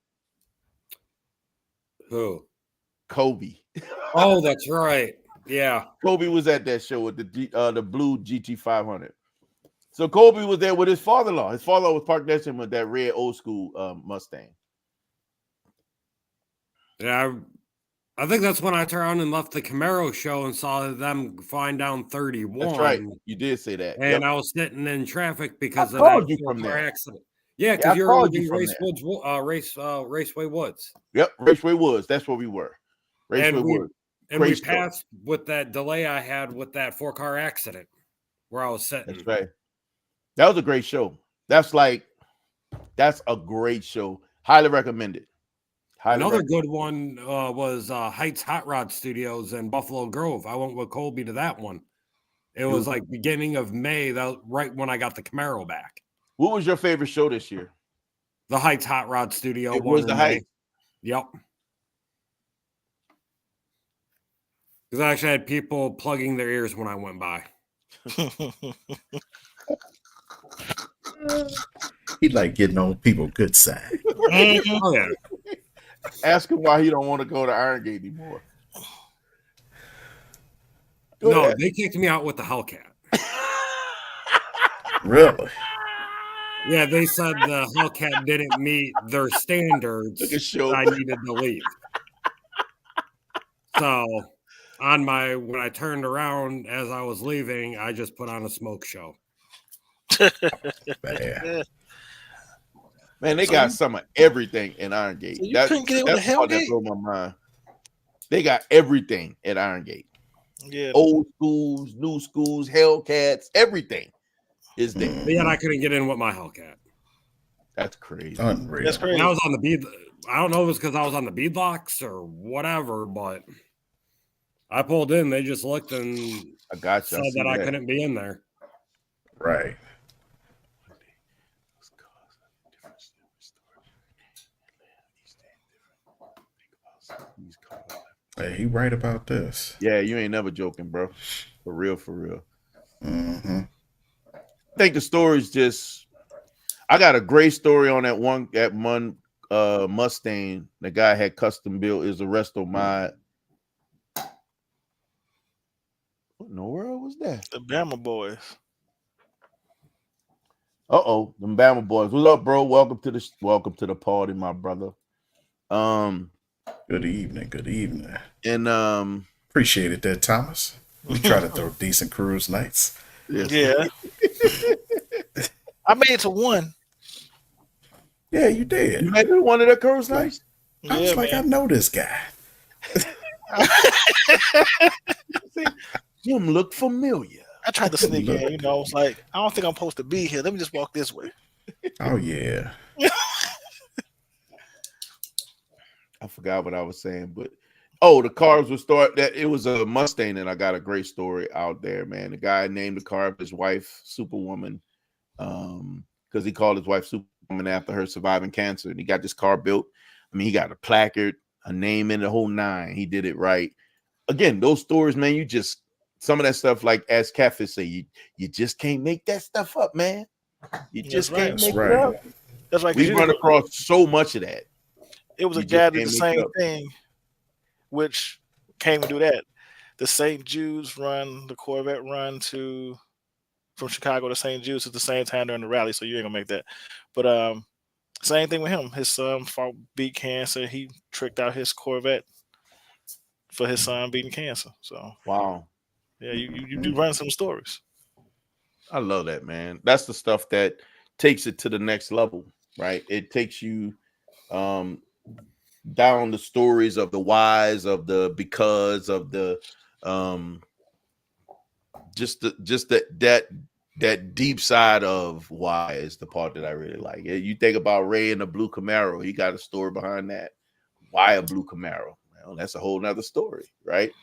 Who? Kobe. Oh, that's right. Yeah. Kobe was at that show with the blue GT500. So Kobe was there with his father-in-law. His father-in-law was parked next to him with that red old school Mustang. Yeah, I think that's when I turned around and left the Camaro show and saw them flying down 31. That's right. You did say that. And I was sitting in traffic because I of that you from there. accident. Yeah, because you're leaving Raceway Woods. Yep, Raceway Woods. That's where we were. Raceway Woods. And we passed with that delay I had with that 4-car accident where I was sitting. That's right. That was a great show. That's a great show. Highly recommended. Another good one was Heights Hot Rod Studios in Buffalo Grove. I went with Colby to that one. It was like beginning of May, right when I got the Camaro back. What was your favorite show this year? The Heights Hot Rod Studio. It was the Heights. Yep. Because I actually had people plugging their ears when I went by. He like getting on people good side. Oh, yeah. Ask him why he don't want to go to Iron Gate anymore. No, they kicked me out with the Hellcat. Really? Yeah, they said the Hellcat didn't meet their standards. I needed to leave. So, when I turned around as I was leaving, I just put on a smoke show. Man, they got some of everything in Iron Gate. So you couldn't get it with the Hellgate? That blew my mind. They got everything at Iron Gate. Yeah, old schools, new schools, Hellcats, everything is there. Yeah, I couldn't get in with my Hellcat. That's crazy. Unreal. That's crazy. And I was on the bead. I don't know if it was because I was on the beadlocks or whatever, but I pulled in. They just looked and said that I couldn't be in there. Right. Hey, he right about this. Yeah, you ain't never joking, bro. For real, for real. Mm-hmm. I think the story's just. I got a great story on that one Mustang. The guy had custom built is a resto mod. What in the world was that? The Bama boys. Them Bama boys. What's up, bro? Welcome to the party, my brother. Good evening. Good evening. And appreciate it there, Thomas. We try to throw decent cruise nights. Yes. Yeah. I made it to one. Yeah, you did. You made it one of the cruise nights? I was like, man. I know this guy. Him look familiar. I tried to sneak in, I was like, I don't think I'm supposed to be here. Let me just walk this way. Oh yeah. I forgot what I was saying, but the cars would start that it was a Mustang, and I got a great story out there, man. The guy named the car his wife Superwoman, because he called his wife Superwoman after her surviving cancer, and he got this car built. I mean, he got a placard, a name in the whole nine. He did it right. Again, those stories, man, you just some of that stuff, like as Catfish say, you just can't make that stuff up, man. You just can't make it up. That's right. We run across so much of that. It was a guy that did the same thing, which came to do that. The St. Jude's run, the Corvette run from Chicago to St. Jude's at the same time during the rally, so you ain't gonna make that. But same thing with him. His son beat cancer. He tricked out his Corvette for his son beating cancer. So wow. Yeah, you do run some stories. I love that, man. That's the stuff that takes it to the next level, right? It takes you down the stories of the whys, of the because, of the that deep side of why is the part that I really like. You think about Ray and the blue Camaro, he got a story behind that. Why a blue Camaro? Well, that's a whole nother story, right?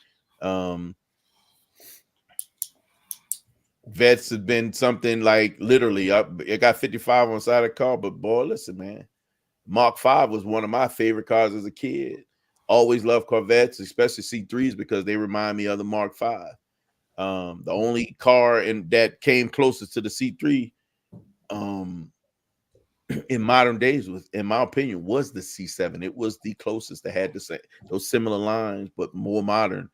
Vets have been something like literally, I got 55 on the side of the car, but boy, listen, man, Mark V was one of my favorite cars as a kid. Always loved Corvettes, especially C3s, because they remind me of the Mark V. The only car that came closest to the C3 in modern days, was, in my opinion, was the C7. It was the closest that had those similar lines, but more modern.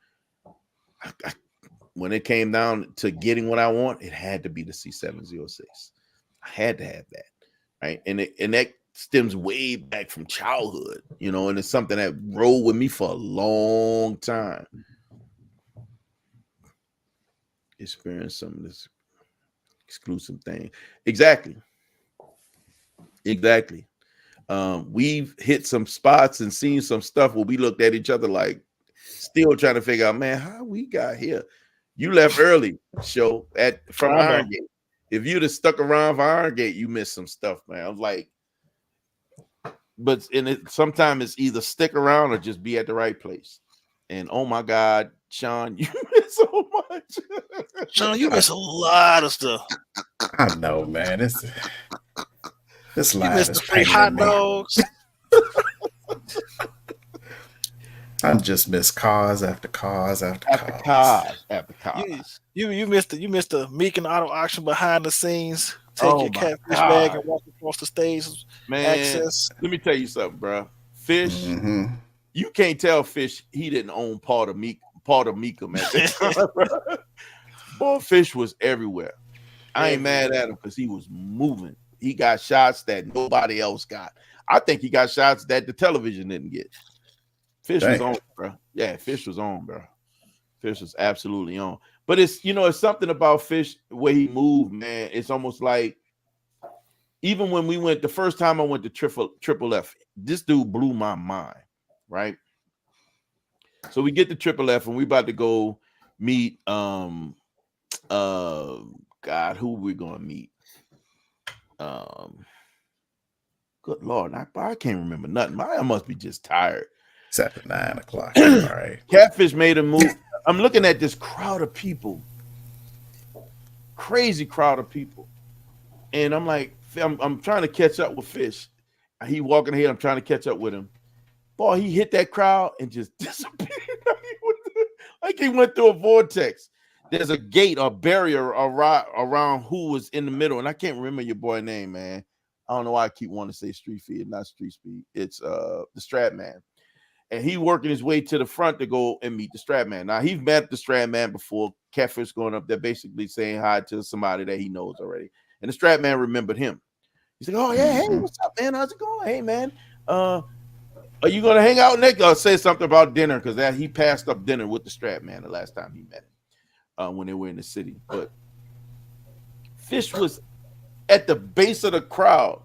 When it came down to getting what I want, it had to be the C706. I had to have that, right? And that stems way back from childhood, and it's something that rolled with me for a long time. Experience some of this exclusive thing. Exactly. We've hit some spots and seen some stuff where we looked at each other like, still trying to figure out, man, how we got here. You left early, show from Iron Gate. If you'd have stuck around for Iron Gate, you missed some stuff, man. I was like, but sometimes it's either stick around or just be at the right place. And oh my God, Sean, you miss so much. Sean, you miss a lot of stuff. I know, man. This you miss the free hot dogs. I just miss cars after cars after cars. You missed the Meek and Auto auction behind the scenes. Take your catfish bag and walk across the stage. Man, access. Let me tell you something, bro. Fish, you can't tell Fish he didn't own part of Meekum at that time. Boy, Fish was everywhere. I ain't mad at him because he was moving. He got shots that nobody else got. I think he got shots that the television didn't get. Fish was on, bro. Yeah, Fish was on, bro. Fish was absolutely on. But it's something about Fish, where he moved, man. It's almost like, even when we went, the first time I went to Triple F, this dude blew my mind, right? So we get to Triple F and we about to go meet, God, who we going to meet? Good Lord, I can't remember nothing. I must be just tired. It's after 9 o'clock. All right. Catfish made a move. I'm looking at this crowd of people, crazy crowd of people, and I'm like, I'm trying to catch up with Fish. He walking ahead. I'm trying to catch up with him. Boy, he hit that crowd and just disappeared. Like he went through a vortex. There's a gate or barrier around who was in the middle, and I can't remember your boy name, man. I don't know why I keep wanting to say Street Feed, not Street Speed. It's the Strat Man. And he working his way to the front to go and meet the Strat Man. Now, he's met the Strat Man before. Catfish going up there basically saying hi to somebody that he knows already. And the Strat Man remembered him. He's like, oh, yeah, hey, what's up, man? How's it going? Hey, man, are you going to hang out next? Or say something about dinner, because he passed up dinner with the Strat Man the last time he met him when they were in the city. But Fish was at the base of the crowd.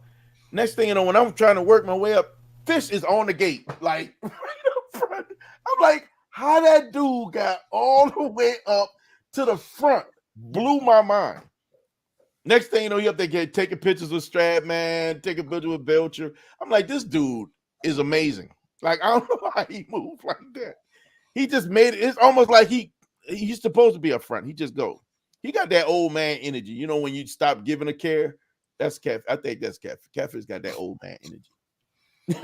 Next thing you know, when I'm trying to work my way up, Fish is on the gate, like right up front. I'm like, how that dude got all the way up to the front blew my mind. Next thing you know, you up there taking pictures with Strat Man, taking pictures with Belcher. I'm like, this dude is amazing. Like, I don't know how he moved like that. He just made it. It's almost like he's supposed to be up front. He just go. He got that old man energy. You know, when you stop giving a care, that's Catfish. I think that's Catfish. Catfish got that old man energy.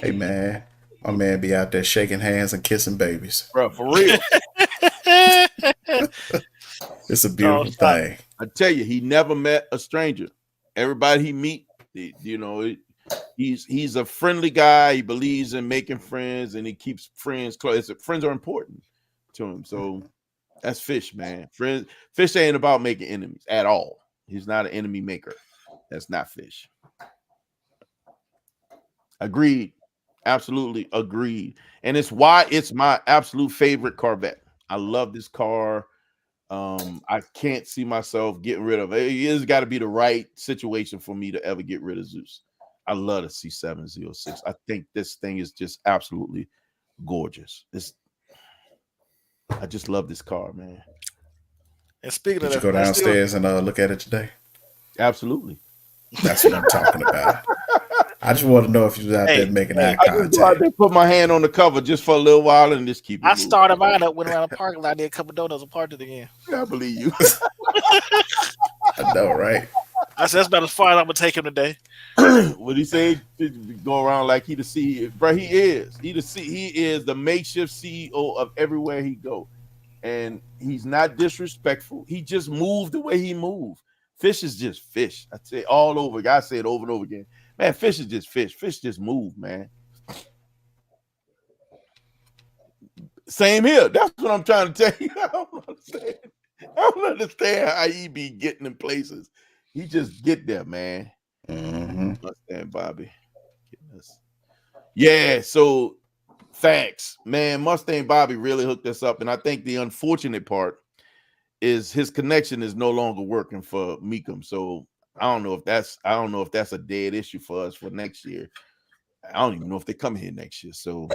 Hey, man. My man be out there shaking hands and kissing babies. Bro, for real. It's a beautiful thing. I tell you, he never met a stranger. Everybody he meet, he's a friendly guy. He believes in making friends, and he keeps friends close. Friends are important to him. So that's Fish, man. Fish ain't about making enemies at all. He's not an enemy maker. That's not Fish. Agreed. Absolutely agreed. And it's why it's my absolute favorite Corvette. I love this car. I can't see myself getting rid of it. It's got to be the right situation for me to ever get rid of Zeus. I love the C706. I think this thing is just absolutely gorgeous. I just love this car, man. And speaking of that, did you go downstairs and look at it today? Absolutely. That's what I'm talking about. I just want to know if you was out there making eye contact. I just go out there, put my hand on the cover just for a little while and just keep it moving. Started mine up, went around the parking lot, did a couple donuts and parked it again. Yeah, I believe you. I know, right? I said, that's about as far as I'm going to take him today. What he say? Go around like he the CEO. Bro, he is. He is the makeshift CEO of everywhere he go. and he's not disrespectful. He just moved the way he moved. Fish is just fish. I say all over. I say it over and over again. Man, fish is just fish. Fish just move, man. Same here. That's what I'm trying to tell you. I don't understand how he be getting in places. He just get there, man. Mustang Bobby. Yeah, so facts, man. Mustang Bobby really hooked us up, and I think the unfortunate part is his connection is no longer working for Meekum. So I don't know if that's a dead issue for us for next year. I don't even know if they come here next year. So,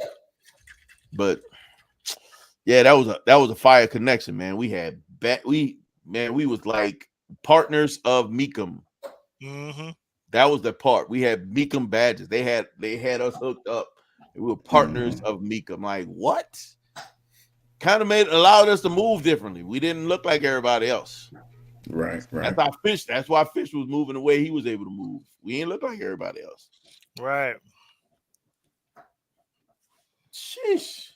but yeah, that was a fire connection, man. We had we was like partners of Meekum. That was the part. We had Meekum badges. They had us hooked up. We were partners of Meekum. Like, what? Kind of allowed us to move differently. We didn't look like everybody else. Right. That's why Fish was moving the way he was able to move. We ain't look like everybody else. Right. Sheesh.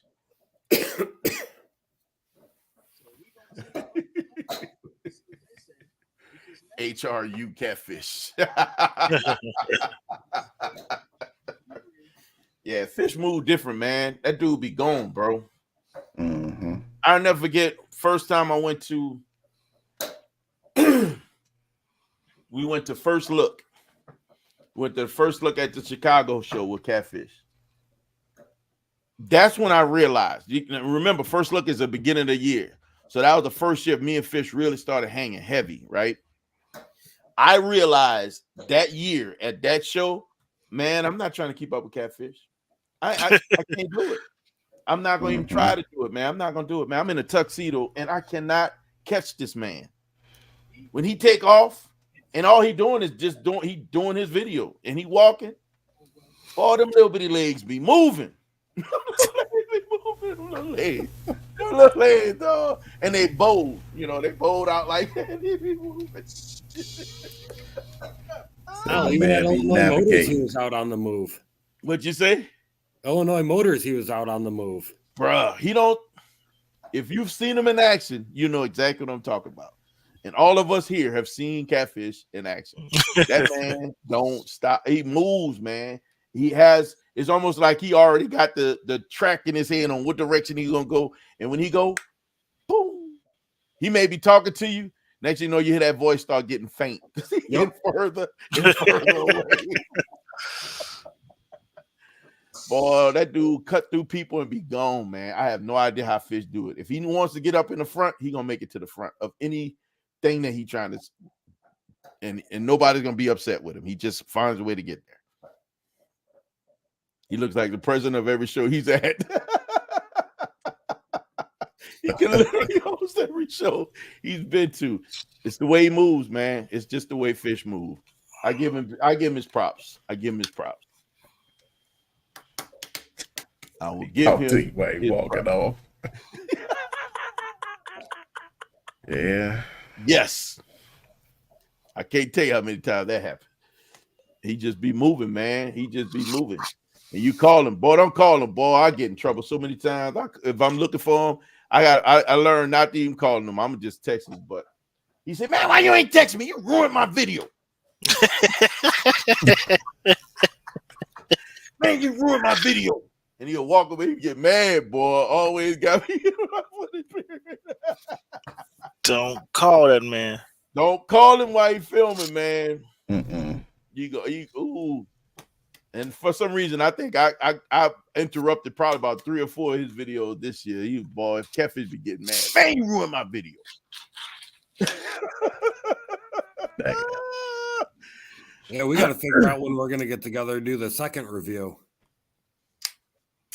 HRU catfish. Yeah, Fish move different, man. That dude be gone, bro. I'll never forget first time I went to we went to First Look. Went to First Look at the Chicago show with Catfish. That's when I realized. You can remember, First Look is the beginning of the year. So that was the first year me and Fish really started hanging heavy, right? I realized that year at that show, man, I'm not trying to keep up with Catfish. I can't do it. I'm not going to even try to do it, man. I'm not going to do it, man. I'm in a tuxedo, and I cannot catch this man. When he take off, and all he doing is just doing his video, and he walking, all them little bitty legs be moving. Little legs, dog. And they bowed, they bowed out like that. Even at Illinois Motors, he was out on the move. What'd you say? Illinois Motors, he was out on the move. Bruh, if you've seen him in action, you know exactly what I'm talking about. And all of us here have seen Catfish in action. That man don't stop. He moves, man. It's almost like he already got the track in his head on what direction he's gonna go. And when he go, boom, he may be talking to you. Next you know, you hear that voice start getting faint. Get further and further away. Boy, that dude cut through people and be gone, man. I have no idea how Fish do it. If he wants to get up in the front, he gonna make it to the front of anything that he trying to, and nobody's gonna be upset with him. He just finds a way to get there. He looks like the president of every show he's at. He can literally host every show he's been to. It's the way he moves, man. It's just the way Fish move. I give him his props. I will give him while he walking off. Yeah. Yes. I can't tell you how many times that happened. He just be moving, man. He just be moving. And you call him, boy, don't call him, boy. I get in trouble so many times. If I'm looking for him, I learned not to even call him. I'm just text him. But he said, man, why you ain't text me? You ruined my video. Man, you ruined my video. And he'll walk away and get mad, boy. Always got me. Don't call that man. Don't call him while he's filming, man. Ooh. And for some reason, I think I interrupted probably about 3 or 4 of his videos this year. Boy, Catfish be getting mad. Man, you ruined my video. Yeah, we got to figure out when we're going to get together and do the second review.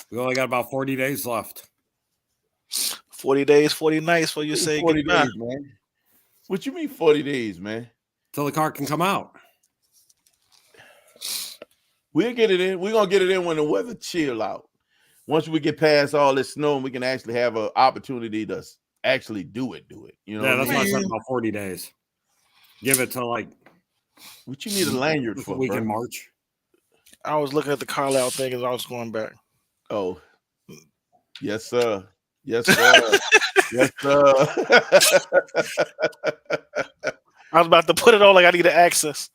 We only got about 40 days left. 40 days, 40 nights for you say 40 goodbye. days, man. What you mean 40 days, man? Till the car can come out. We'll get it in. We're going to get it in when the weather chill out. Once we get past all this snow and we can actually have an opportunity to actually do it. You know? Yeah, that's why I said about 40 days. Give it to what you need a lanyard for? Week in March. I was looking at the Carlisle thing as I was going back. Oh, yes, sir. Yes, sir. Yes, sir. I was about to put it on like I need access.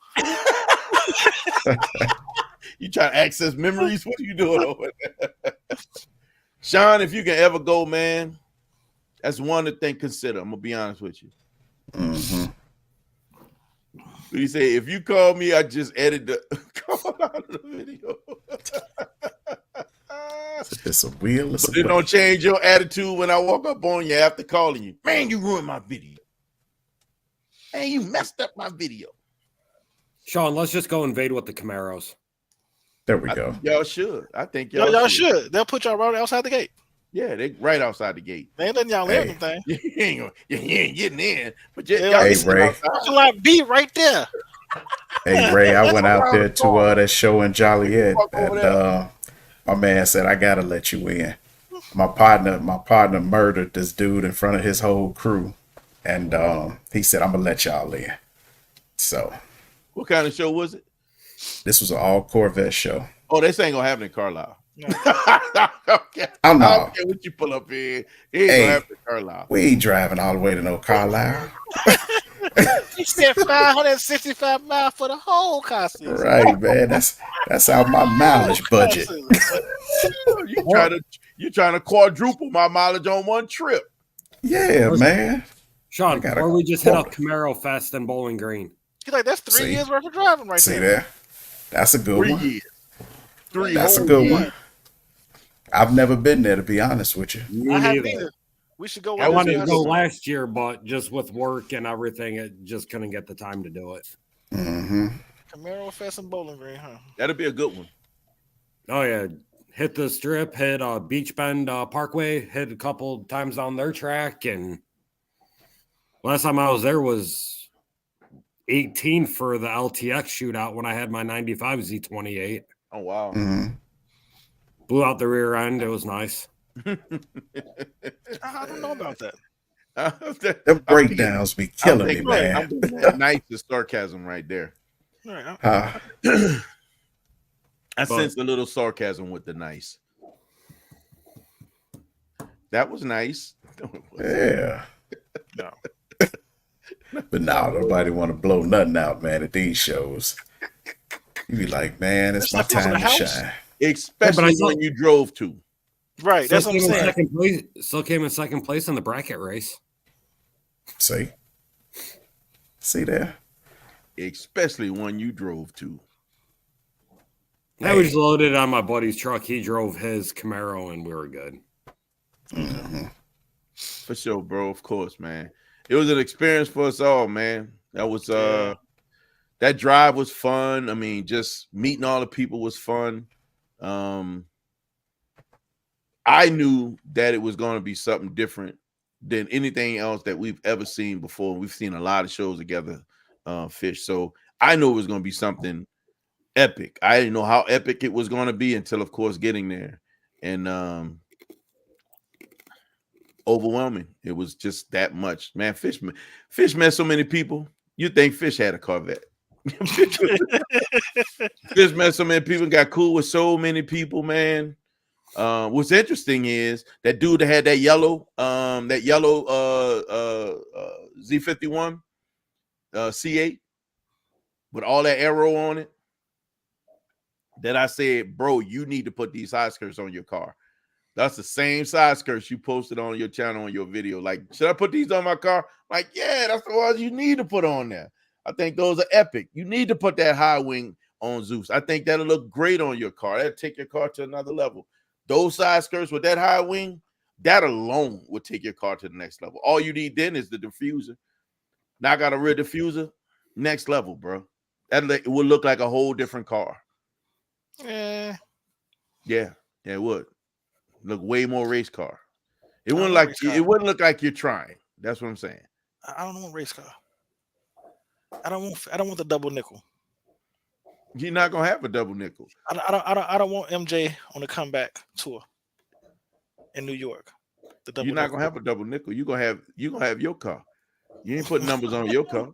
You trying to access memories? What are you doing over there? Sean, if you can ever go, man, that's one to consider. I'm gonna be honest with you. Mm-hmm. What you say? If you call me, I just edit the call out of the video. It's a wheel. But it don't change your attitude when I walk up on you after calling you. Man, you ruined my video. Man, you messed up my video. Sean, let's just go invade with the Camaros. There we go. Y'all should. I think y'all should. They'll put y'all right outside the gate. Yeah, they right outside the gate. They ain't letting y'all in anything. You ain't getting in. But hey, Ray. Like be right there. Hey, Ray, I went out there to that show in Joliet, and my man said, I gotta let you in. My partner murdered this dude in front of his whole crew. And he said, I'm gonna let y'all in. So what kind of show was it? This was an all Corvette show. Oh, this ain't gonna happen in Carlisle. No. Okay. I don't care what you pull up in. It ain't gonna happen in Carlisle. We ain't driving all the way to no Carlisle. You said 565 miles for the whole costume. Right, man. That's out my mileage budget. You trying to quadruple my mileage on one trip. Yeah, man. Sean, or we just hit up Camaro Fest and Bowling Green. He's like, that's 3 years worth of driving right there. See there? That's a good 3 one. years. That's a good one. I've never been there, to be honest with you. I haven't either. We should go. I wanted to go last year, but just with work and everything, it just couldn't get the time to do it. Mm-hmm. Camaro Fest and Bowling Green, huh? That'll be a good one. Oh yeah, hit the strip, hit Beach Bend Parkway, hit a couple times on their track, and last time I was there was 18 for the LTX shootout when I had my 95 Z28. Oh wow! Mm-hmm. Blew out the rear end. It was nice. I don't know about that. The breakdowns be killing me, man. Nice is sarcasm right there. Right. I sense a little sarcasm with the nice. That was nice. Yeah. No. But now nobody want to blow nothing out, man, at these shows. You be like, man, it's my time to shine. Especially when you drove to. Right, that's what I'm saying. Still came in second place in the bracket race. See there? Especially when you drove to. I was loaded on my buddy's truck. He drove his Camaro, and we were good. Mm-hmm. For sure, bro. Of course, man. It was an experience for us all, man. That was that drive was fun. I mean, just meeting all the people was fun. I knew that it was going to be something different than anything else that we've ever seen before. We've seen a lot of shows together, Fish. So I knew it was going to be something epic. I didn't know how epic it was going to be until, of course, getting there. And overwhelming. It was just that much. Man, Fish met so many people. You think Fish had a Corvette. Fish met so many people, got cool with so many people, man. What's interesting is that dude that had that yellow Z51 C8 with all that arrow on it, that I said, bro, you need to put these side skirts on your car. That's the same side skirts you posted on your channel on your video. Like, should I put these on my car? Like, yeah, that's the ones you need to put on there. I think those are epic. You need to put that high wing on Zeus. I think that'll look great on your car. That'll take your car to another level. Those side skirts with that high wing, that alone would take your car to the next level. All you need then is the diffuser. Now I got a rear diffuser. Next level, bro. It would look like a whole different car. Yeah, it would. Look way more race car. It wouldn't look like you're trying. That's what I'm saying. I don't want race car. I don't want the double nickel. You're not gonna have a double nickel. I don't want MJ on the comeback tour in New York. You're not gonna have a double nickel. You're gonna have your car. You ain't putting numbers on your car.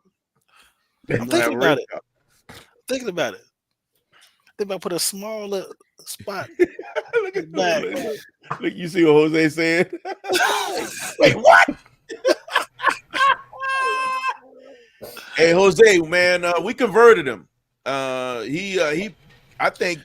I'm thinking about it. Thinking about it. They might put a small little spot. Look, you see what Jose said? Wait, what? Hey, Jose, man, we converted him. I think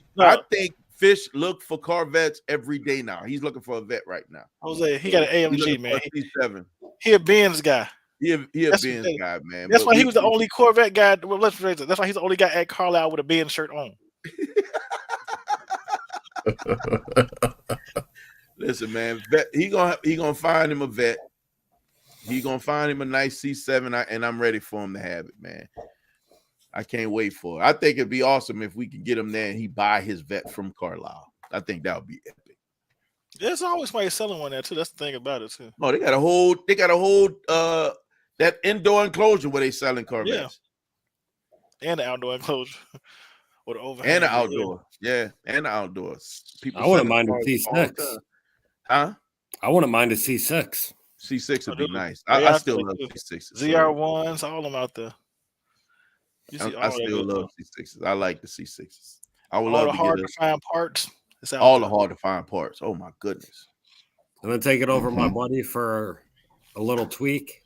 Fish look for Corvettes every day now. He's looking for a vet right now. Jose, he got an AMG, man. C7. He a Benz guy. He a Benz guy, man. That's why he was the only Corvette guy. Well, let's phrase it. That's why he's the only guy at Carlisle with a Benz shirt on. Listen, man, he gonna find him a vet. He gonna find him a nice C7, and I'm ready for him to have it, man. I can't wait for it. I think it'd be awesome if we could get him there and he buy his vet from Carlisle. I think that would be epic. There's always somebody selling one there too. That's the thing about it too. Oh, they got a whole that indoor enclosure where they selling Corvettes. Yeah. And the outdoor enclosure. Or the overhang. And the outdoor. Yeah, and the outdoors. I wouldn't mind a C6. Huh? I wouldn't mind a C6. C6 would be nice. I still love C6s. ZR1s, all of them out there. I still love C6s. I like the C6s. I would all love the to hard get to find parts. All the hard to find parts. Oh my goodness. And then take it over my buddy for a little tweak.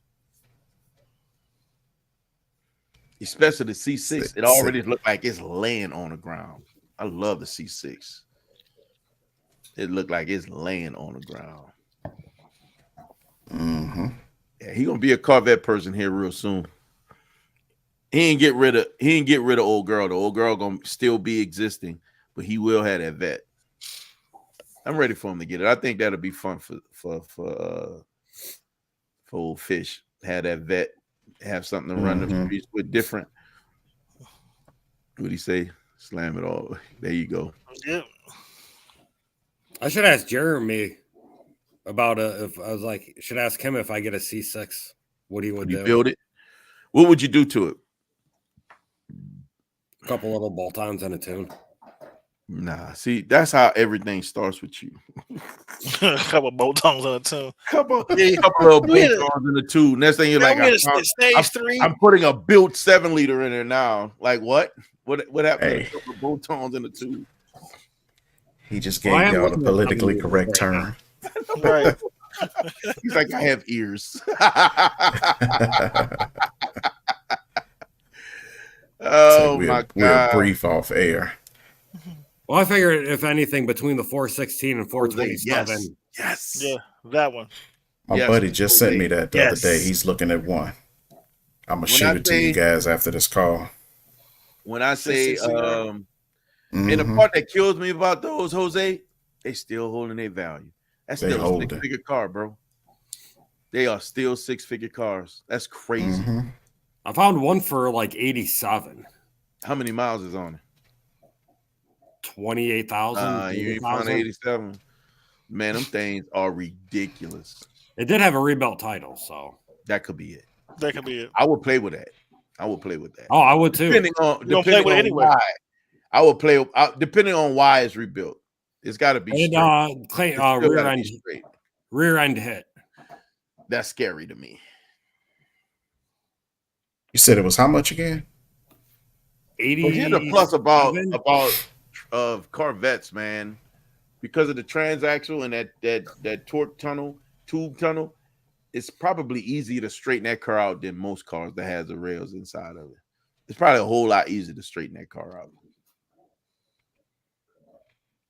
Especially the C6. It already looked like it's laying on the ground. I love the C6. It looked like it's laying on the ground. Yeah, he gonna be a Corvette person here real soon. He ain't get rid of old girl. The old girl gonna still be existing, but he will have that vet. I'm ready for him to get it. I think that'll be fun for old Fish. Have that vet, have something to run the streets with different. What'd he say? Slam it all. There you go. Yep. I should ask Jeremy about if I was like, should ask him if I get a C6, what he would do. Build it. What would you do to it? A couple little bolt-ons and a tune. Nah, see, that's how everything starts with you. A couple bolt-ons on a tune. Couple of bolt-ons in the tune. Next thing you're like, stage 3. I'm putting a built 7-liter in there now. Like what? What happened to a couple of bolt-ons in the tune? He just gave y'all the politically correct term. Right. He's like, I have ears. Oh my God. We'll brief off air. Well, I figured if anything between the 416 and 427. Yes. Yeah, that one. My buddy just sent me that the other day. He's looking at one. I'm gonna shoot it to you guys after this call. When I say and the part that kills me about those, Jose, they still holding their value. That's still a 6-figure car, bro. They are still 6-figure cars. That's crazy. I found one for like 87. How many miles is on it? 28,000. You ain't found 87. Man, them things are ridiculous. It did have a rebuilt title, so that could be it. That could be it. I would play with that. Oh, I would too. Depending on why. I would play depending on why it's rebuilt. It's got to be rear end hit. That's scary to me. You said it was how much again? 80. Well, here's the plus about Corvettes, man. Because of the transaxle and that torque tube tunnel, it's probably easier to straighten that car out than most cars that has the rails inside of it. It's probably a whole lot easier to straighten that car out.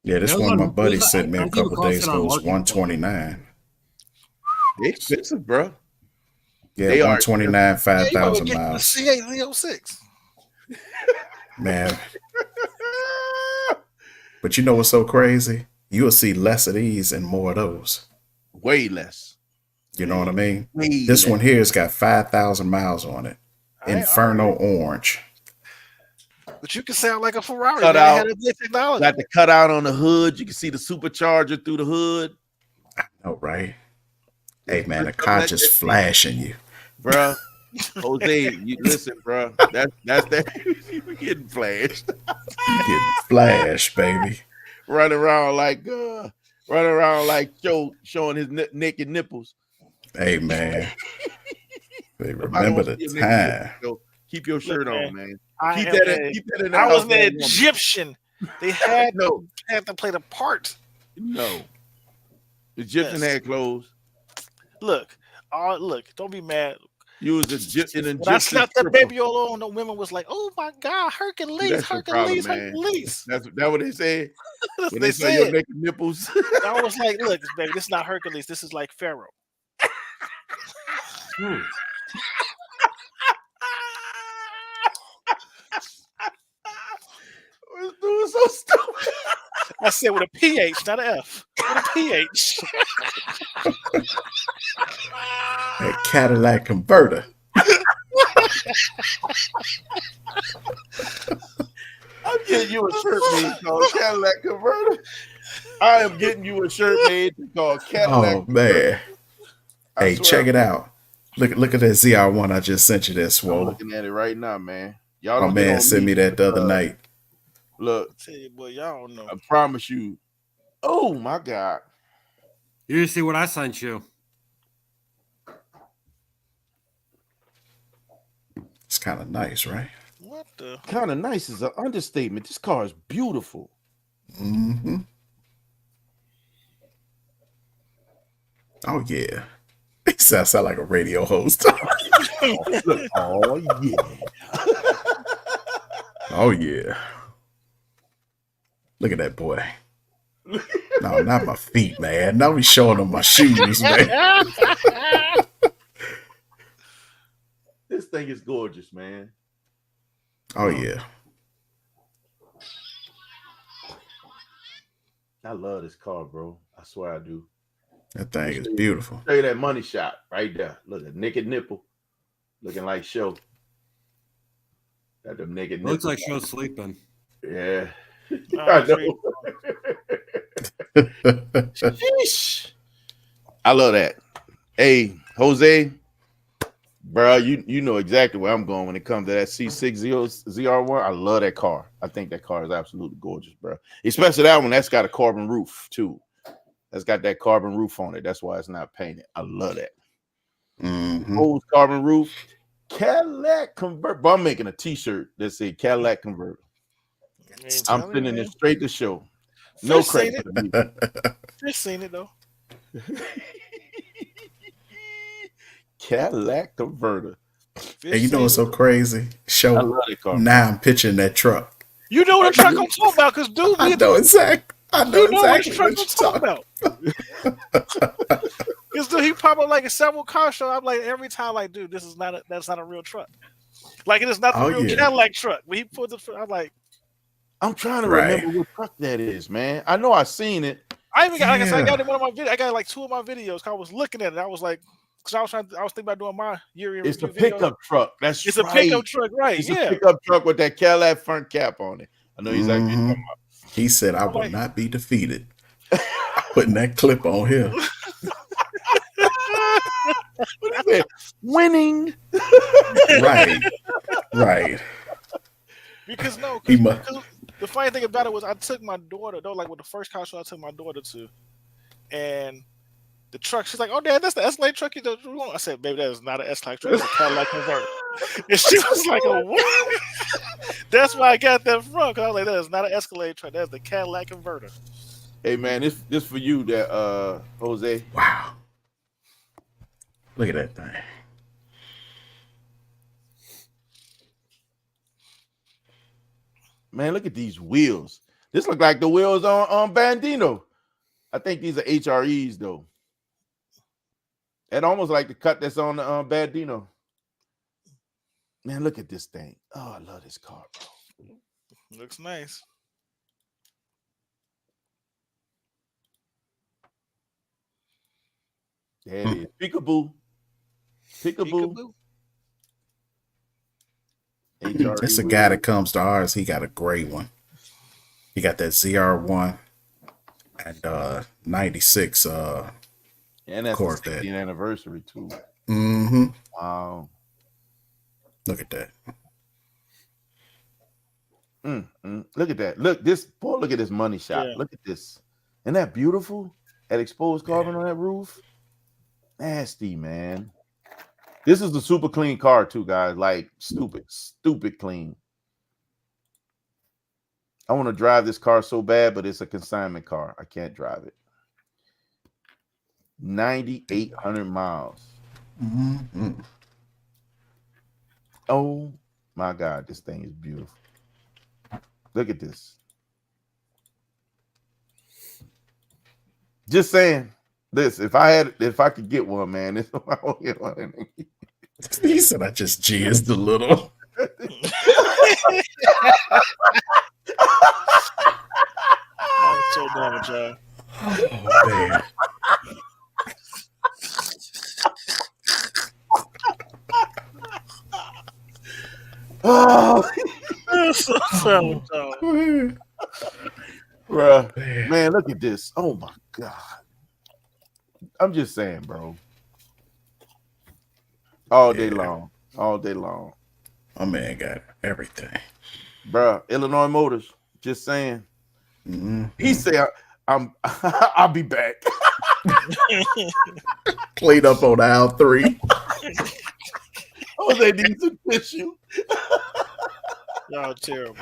Yeah, this one my buddy sent me a couple days ago was 129. They're expensive, bro. Yeah, they 129, 5,000 miles. C8 Leo 6. Man. But you know what's so crazy? You'll see less of these and more of those. Way less. You know what I mean? This one here has got 5,000 miles on it. Inferno orange. But you can sound like a Ferrari. Cut out. Technology. Got the cutout on the hood. You can see the supercharger through the hood. I know, right? Hey, man, the car just flashing you. Bro, Jose, you listen, bro. That's that. You getting flashed. You getting flashed, baby. Running around like showing his naked nipples. Hey, man. They remember the time. Keep your shirt on, man. Keep that in I was an Egyptian. They had to play the part. No. The Egyptian had clothes. look, don't be mad. You was an When I Egyptian slapped that stripper. baby all on, the women was like, "Oh my God, Hercules, That's your problem, Hercules, man. Hercules." That's what they say That's when what they they saw your said. naked nipples. I was like, "Look, baby, this is not Hercules. This is like Pharaoh." This dude is so stupid. I said with a PH, not an F. With a PH. That Cadillac converter. I'm getting you a shirt made called Cadillac Converter. I am getting you a shirt made called Cadillac. Oh man. Hey, check it out. Look at that ZR1 I just sent you there, I'm Swole. looking at it right now, man. Y'all My don't get man on sent me that the other night. Look, I tell you, boy, y'all don't know. I promise you. Oh my God. You see what I sent you? It's kind of nice, right? What the? Kind of nice is an understatement. This car is beautiful. Mm-hmm. Oh yeah. He sounds like a radio host. Oh yeah. Oh yeah. Look at that boy. No, not my feet, man. Now he's showing them my shoes, man. This thing is gorgeous, man. Oh yeah. I love this car, bro. I swear I do. That thing is beautiful. Show you that money shot right there. Look at naked nipple. Looking like show. Got them naked nipples. Looks like Show's sleeping. Yeah. I know. Sheesh. I love that. Hey, Jose, bro, you know exactly where I'm going when it comes to that C60 ZR1. I love that car. I think that car is absolutely gorgeous, bro. Especially that one that's got a carbon roof too. That's got that carbon roof on it. That's why it's not painted. I love that. Mm-hmm. Old carbon roof, Cadillac convert. But I'm making a T-shirt that says Cadillac converter. I'm sending it straight to show. No credit. Just seen it though. Cadillac converter. And you know what's so crazy? Show. I love that car. Now I'm picturing that truck. You know what the truck I'm talking about, because dude, I know exactly. I know exactly what you're talking about. Because dude, he pop up like in several car shows. I'm like every time, like, dude, that's not a real truck. Like it is not the real Cadillac truck. When he put the, I'm like, I'm trying to remember what truck that is, man. I know I seen it. I even got, like I said, I got it in one of my videos. I got like 2 of my videos. I was looking at it. I was like, because I was thinking about doing my year in It's a review pickup truck. That's it's a pickup truck, right? It's a pickup truck with that Cadillac front cap on it. I know exactly what you're talking about. He said, "I will not be defeated." Putting that clip on here. What is it? Winning. Right. Because the funny thing about it was I took my daughter, though, like with the first car show I took my daughter to, and the truck, she's like, "Oh, Dad, that's the Escalade truck you want." I said, "Baby, that is not an Escalade truck. It's a Cadillac converter." And she was like, "Oh, what?" That's why I got that from. Because I was like, "That is not an Escalade truck. That's the Cadillac converter." Hey, man, this for you, that Jose. Wow. Look at that thing. Man, look at these wheels. This look like the wheels on Bandino. I think these are HREs, though. It almost like the cut that's on the Bandino. Man, look at this thing. Oh, I love this car, bro. Looks nice. There it is. Peekaboo. Peekaboo. It's a guy that comes to ours. He got a gray one. He got that ZR1 and 96 and that's Corvette. the 16th anniversary too. Mm-hmm. Wow. Look at that. Look at that. Look at this money shot. Yeah. Look at this. Isn't that beautiful? That exposed carbon on that roof. Nasty, man. This is the super clean car too, guys. Like stupid clean. I want to drive this car so bad, but it's a consignment car. I can't drive it. 9,800 miles. Mm-hmm. Oh my God, this thing is beautiful. Look at this. Just saying. This, if I could get one, man, this I won't get one. He said, "I just jizzed a little." I'm so done with y'all. Oh man. Oh, I'm so done with y'all. bruh. Man, look at this. Oh my God. I'm just saying, bro. All day long. All day long. My man got everything. Bruh, Illinois Motors. Just saying. Mm-hmm. He said, I'll be back. Cleaned up on aisle 3. Oh, they need some tissue. Y'all terrible.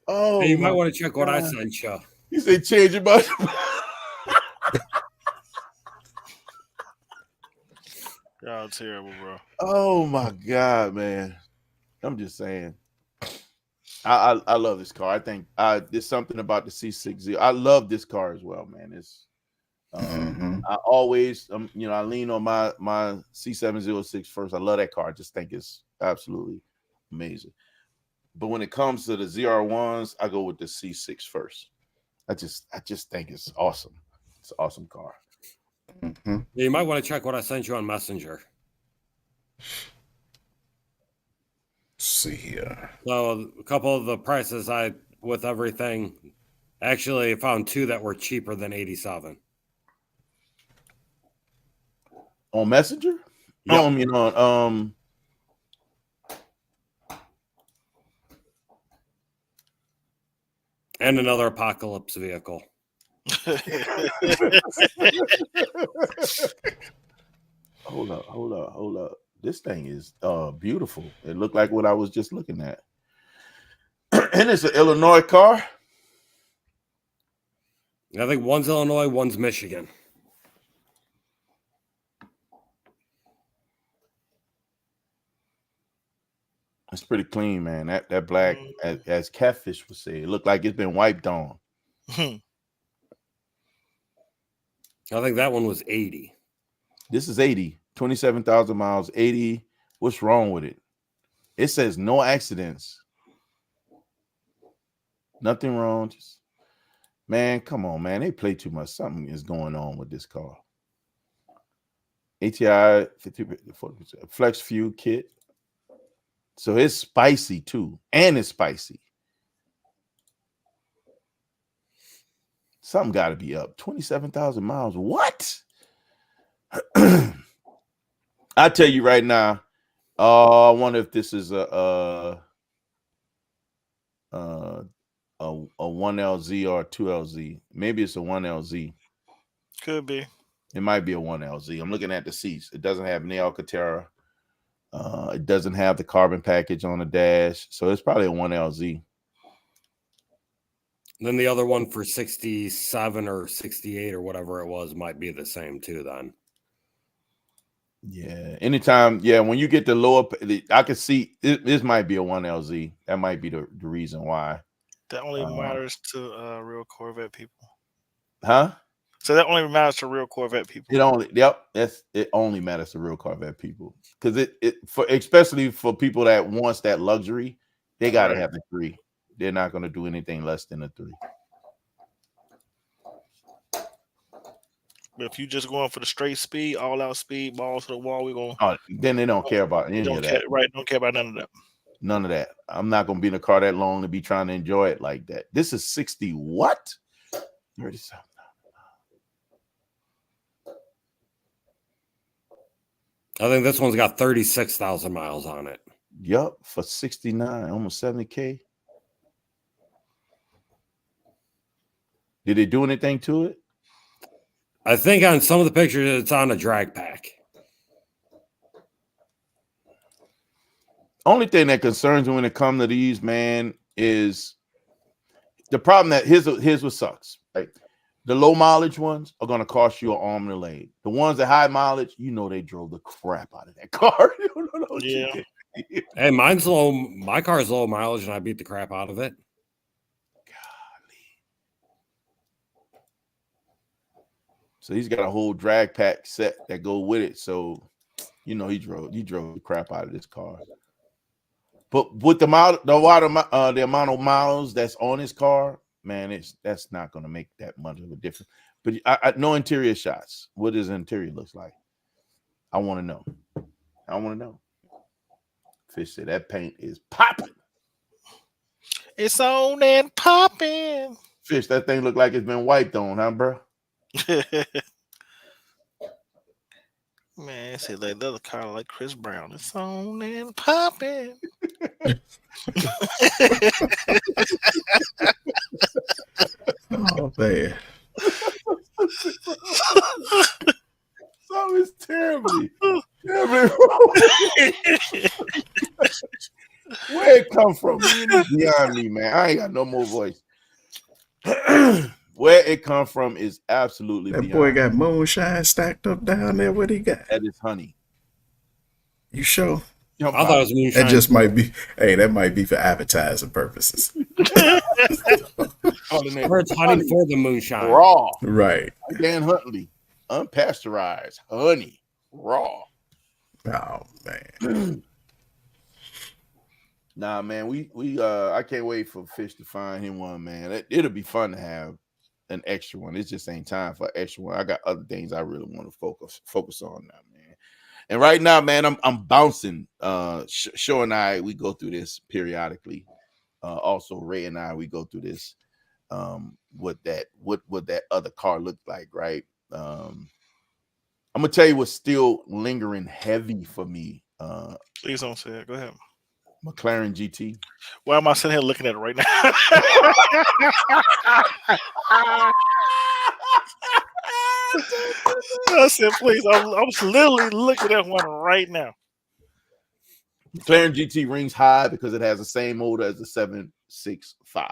Oh, Hey, you might want to check what I sent you. He said, change your mind. Y'all terrible, bro. Oh my God, man. I'm just saying. I love this car. I think there's something about the C60. I love this car as well, man. It's I always I lean on my C706 first. I love that car. I just think it's absolutely amazing. But when it comes to the ZR1s, I go with the C6 first. I just think it's awesome. It's an awesome car. Yeah, you might want to check what I sent you on Messenger. See here. So a couple of the prices with everything, actually found 2 that were cheaper than 87. On Messenger? Yep. On And another apocalypse vehicle. Hold up. This thing is beautiful. It looked like what I was just looking at. And it's an Illinois car. I think one's Illinois, one's Michigan. It's pretty clean, man. That black, as Catfish would say, it looked like it's been wiped on. I think that one was 80. This is 80, 27,000 miles, 80. What's wrong with it? It says no accidents. Nothing wrong. Just, man, come on, man. They play too much. Something is going on with this car. ATI 50% flex fuel kit. So it's spicy too. And it's spicy. Something got to be up. 27,000 miles. What? I tell you right now. I wonder if this is a 1LZ or a 2LZ. Maybe it's a 1LZ. Could be. It might be a 1LZ. I'm looking at the seats. It doesn't have any Alcantara. It doesn't have the carbon package on the dash. So it's probably a 1LZ. Then the other one for 67 or 68 or whatever it was might be the same too then. Yeah. Anytime. Yeah. When you get the lower, I can see this might be a 1LZ. That might be the reason why. That only matters to real Corvette people. Huh? So that only matters to real Corvette people. It only matters to real Corvette people. Because especially for people that wants that luxury, they gotta have the 3. They're not gonna do anything less than a 3. But if you just going for the straight speed, all out speed, balls to the wall, we're going. Oh, then they don't care about any of that. Right? Don't care about none of that. None of that. I'm not gonna be in a car that long to be trying to enjoy it like that. This is 60 what? 37. I think this one's got 36,000 miles on it. Yup, for 69, almost 70K. Did they do anything to it? I think on some of the pictures it's on a drag pack. Only thing that concerns me when it comes to these, man, is the problem that here's what sucks, right? The low mileage ones are gonna cost you an arm and a leg. The ones that high mileage, you know, they drove the crap out of that car. Yeah. Hey, mine's low. My car's low mileage, and I beat the crap out of it. So he's got a whole drag pack set that go with it. So, you know, he drove the crap out of this car. But with the amount of miles that's on his car, man, that's not going to make that much of a difference. But I no interior shots. What does the interior looks like? I want to know. Fish said that paint is popping. It's on and popping. Fish, that thing look like it's been wiped on, huh, bro? Man, say like the other car like Chris Brown. It's on and popping. Oh man. So it's terribly wrong. Where it come from? It's beyond me, man. I ain't got no more voice. Where it come from is absolutely That beyond boy got moonshine stacked up down there. What he got? That is honey. You sure? I thought it was moonshine. That just might be. Hey, that might be for advertising purposes. I heard it's honey for the moonshine. Raw. Right. Dan Huntley. Unpasteurized. Honey. Raw. Oh man. Nah, man. We I can't wait for Fish to find him one, man. It'll be fun to have an extra one. It just ain't time for an extra one. I got other things I really want to focus on now, man. And right now, man, I'm bouncing. Show and I, we go through this periodically. Also, Ray and I, we go through this. What that other car looked like, right? I'm gonna tell you what's still lingering heavy for me. Please don't say it. Go ahead. McLaren GT. Why am I sitting here looking at it right now? I said, please. I'm literally looking at one right now. McLaren GT rings high because it has the same motor as the 765.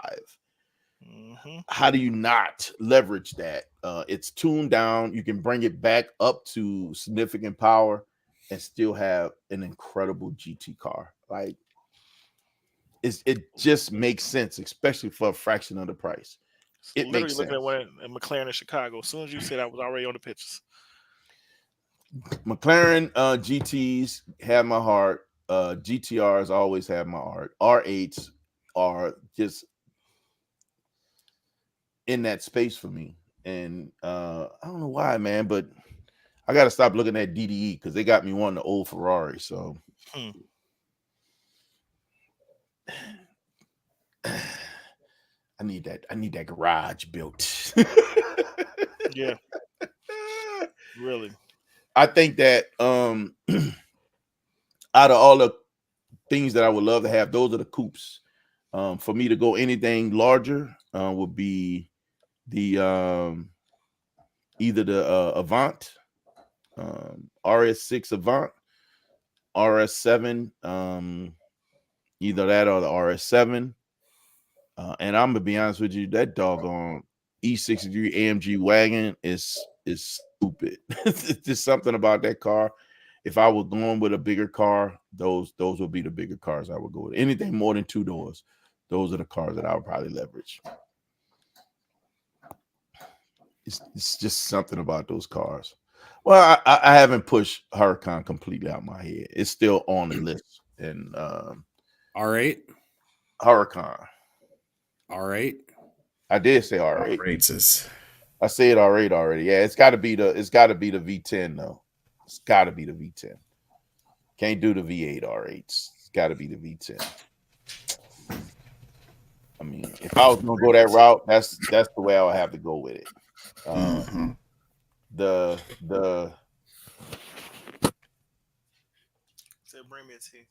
Mm-hmm. How do you not leverage that? It's tuned down. You can bring it back up to significant power and still have an incredible GT car. Like, it just makes sense, especially for a fraction of the price. It Literally makes sense. looking at one in McLaren in Chicago. As soon as you said, I was already on the pictures. McLaren GTs have my heart. GTRs always have my heart. R8s are just in that space for me. And I don't know why, man, but I got to stop looking at DDE because they got me wanting the old Ferrari. So I need that garage built. Yeah. Really. I think that out of all the things that I would love to have, those are the coupes. For me to go anything larger would be the either the Avant, RS6 Avant, RS7, either that or the RS7. And I'm gonna be honest with you, that doggone E63 AMG wagon is stupid. It's just something about that car. If I was going with a bigger car, those would be the bigger cars I would go with. Anything more than 2 doors, those are the cars that I would probably leverage. It's just something about those cars. Well, I haven't pushed Huracan completely out my head. It's still on the list. And R8, Huracan. R8. I did say R8. R8s. I said R8 already. Yeah, it's got to be the V10 though. It's got to be the V10. Can't do the V8 R8s. It's got to be the V10. I mean, if I was gonna go that route, that's the way I would have to go with it. The So bring me a tea.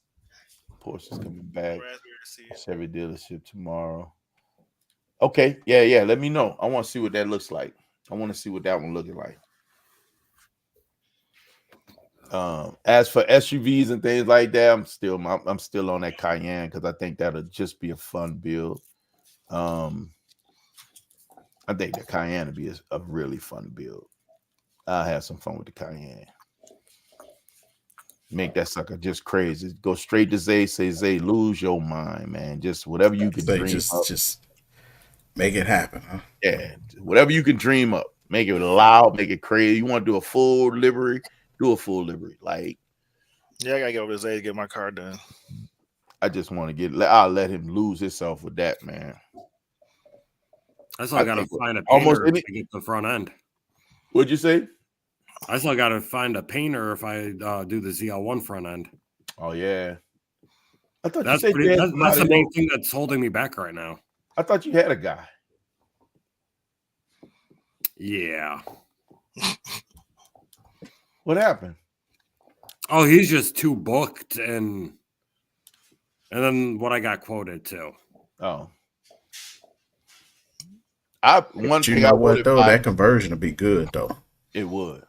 Porsche's coming back. Raspberry to Chevy dealership tomorrow. Okay, yeah. Let me know. I want to see what that looks like. I want to see what that one looking like. As for SUVs and things like that, I'm still on that Cayenne because I think that'll just be a fun build. I think the Cayenne would be a really fun build. I'll have some fun with the Cayenne. Make that sucker just crazy. Go straight to Zay. Say, Zay, lose your mind, man. Just whatever you can dream up. Just make it happen, huh? Yeah, whatever you can dream up. Make it loud, make it crazy. You want to do a full livery? Do a full livery. Like, yeah, I gotta get over to Zay to get my car done. I just want to I'll let him lose himself with that, man. I still got to find a painter to get the front end. What'd you say? I still got to find a painter if I do the ZL1 front end. Oh, yeah. I thought that's the main thing that's holding me back right now. I thought you had a guy. Yeah. What happened? Oh, he's just too booked, and then what I got quoted too. Oh. That conversion would be good though. It would.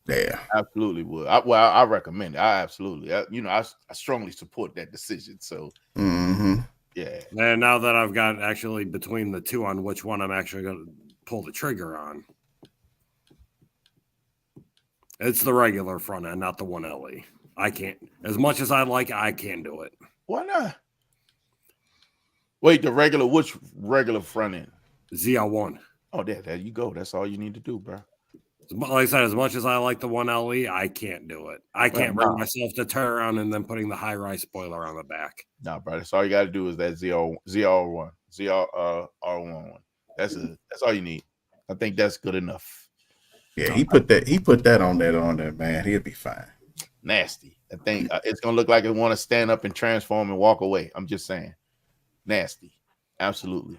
Yeah, absolutely would. I recommend it. I strongly support that decision. So, yeah. And now that I've got actually between the two on which one I'm actually going to pull the trigger on, it's the regular front end, not the 1LE. I can't, as much as I like, I can't do it. Why not? Wait, which regular front end? ZL1. Oh, there you go. That's all you need to do, bro. Like I said, as much as I like the 1LE, I can't do it. I can't bring myself to turn around and then putting the high-rise spoiler on the back. Nah, bro. That's all you got to do is that ZR1. R1. That's all you need. I think that's good enough. Yeah, he put that on there, man. He'll be fine. Nasty. I think it's gonna look like it want to stand up and transform and walk away. I'm just saying. Nasty. Absolutely.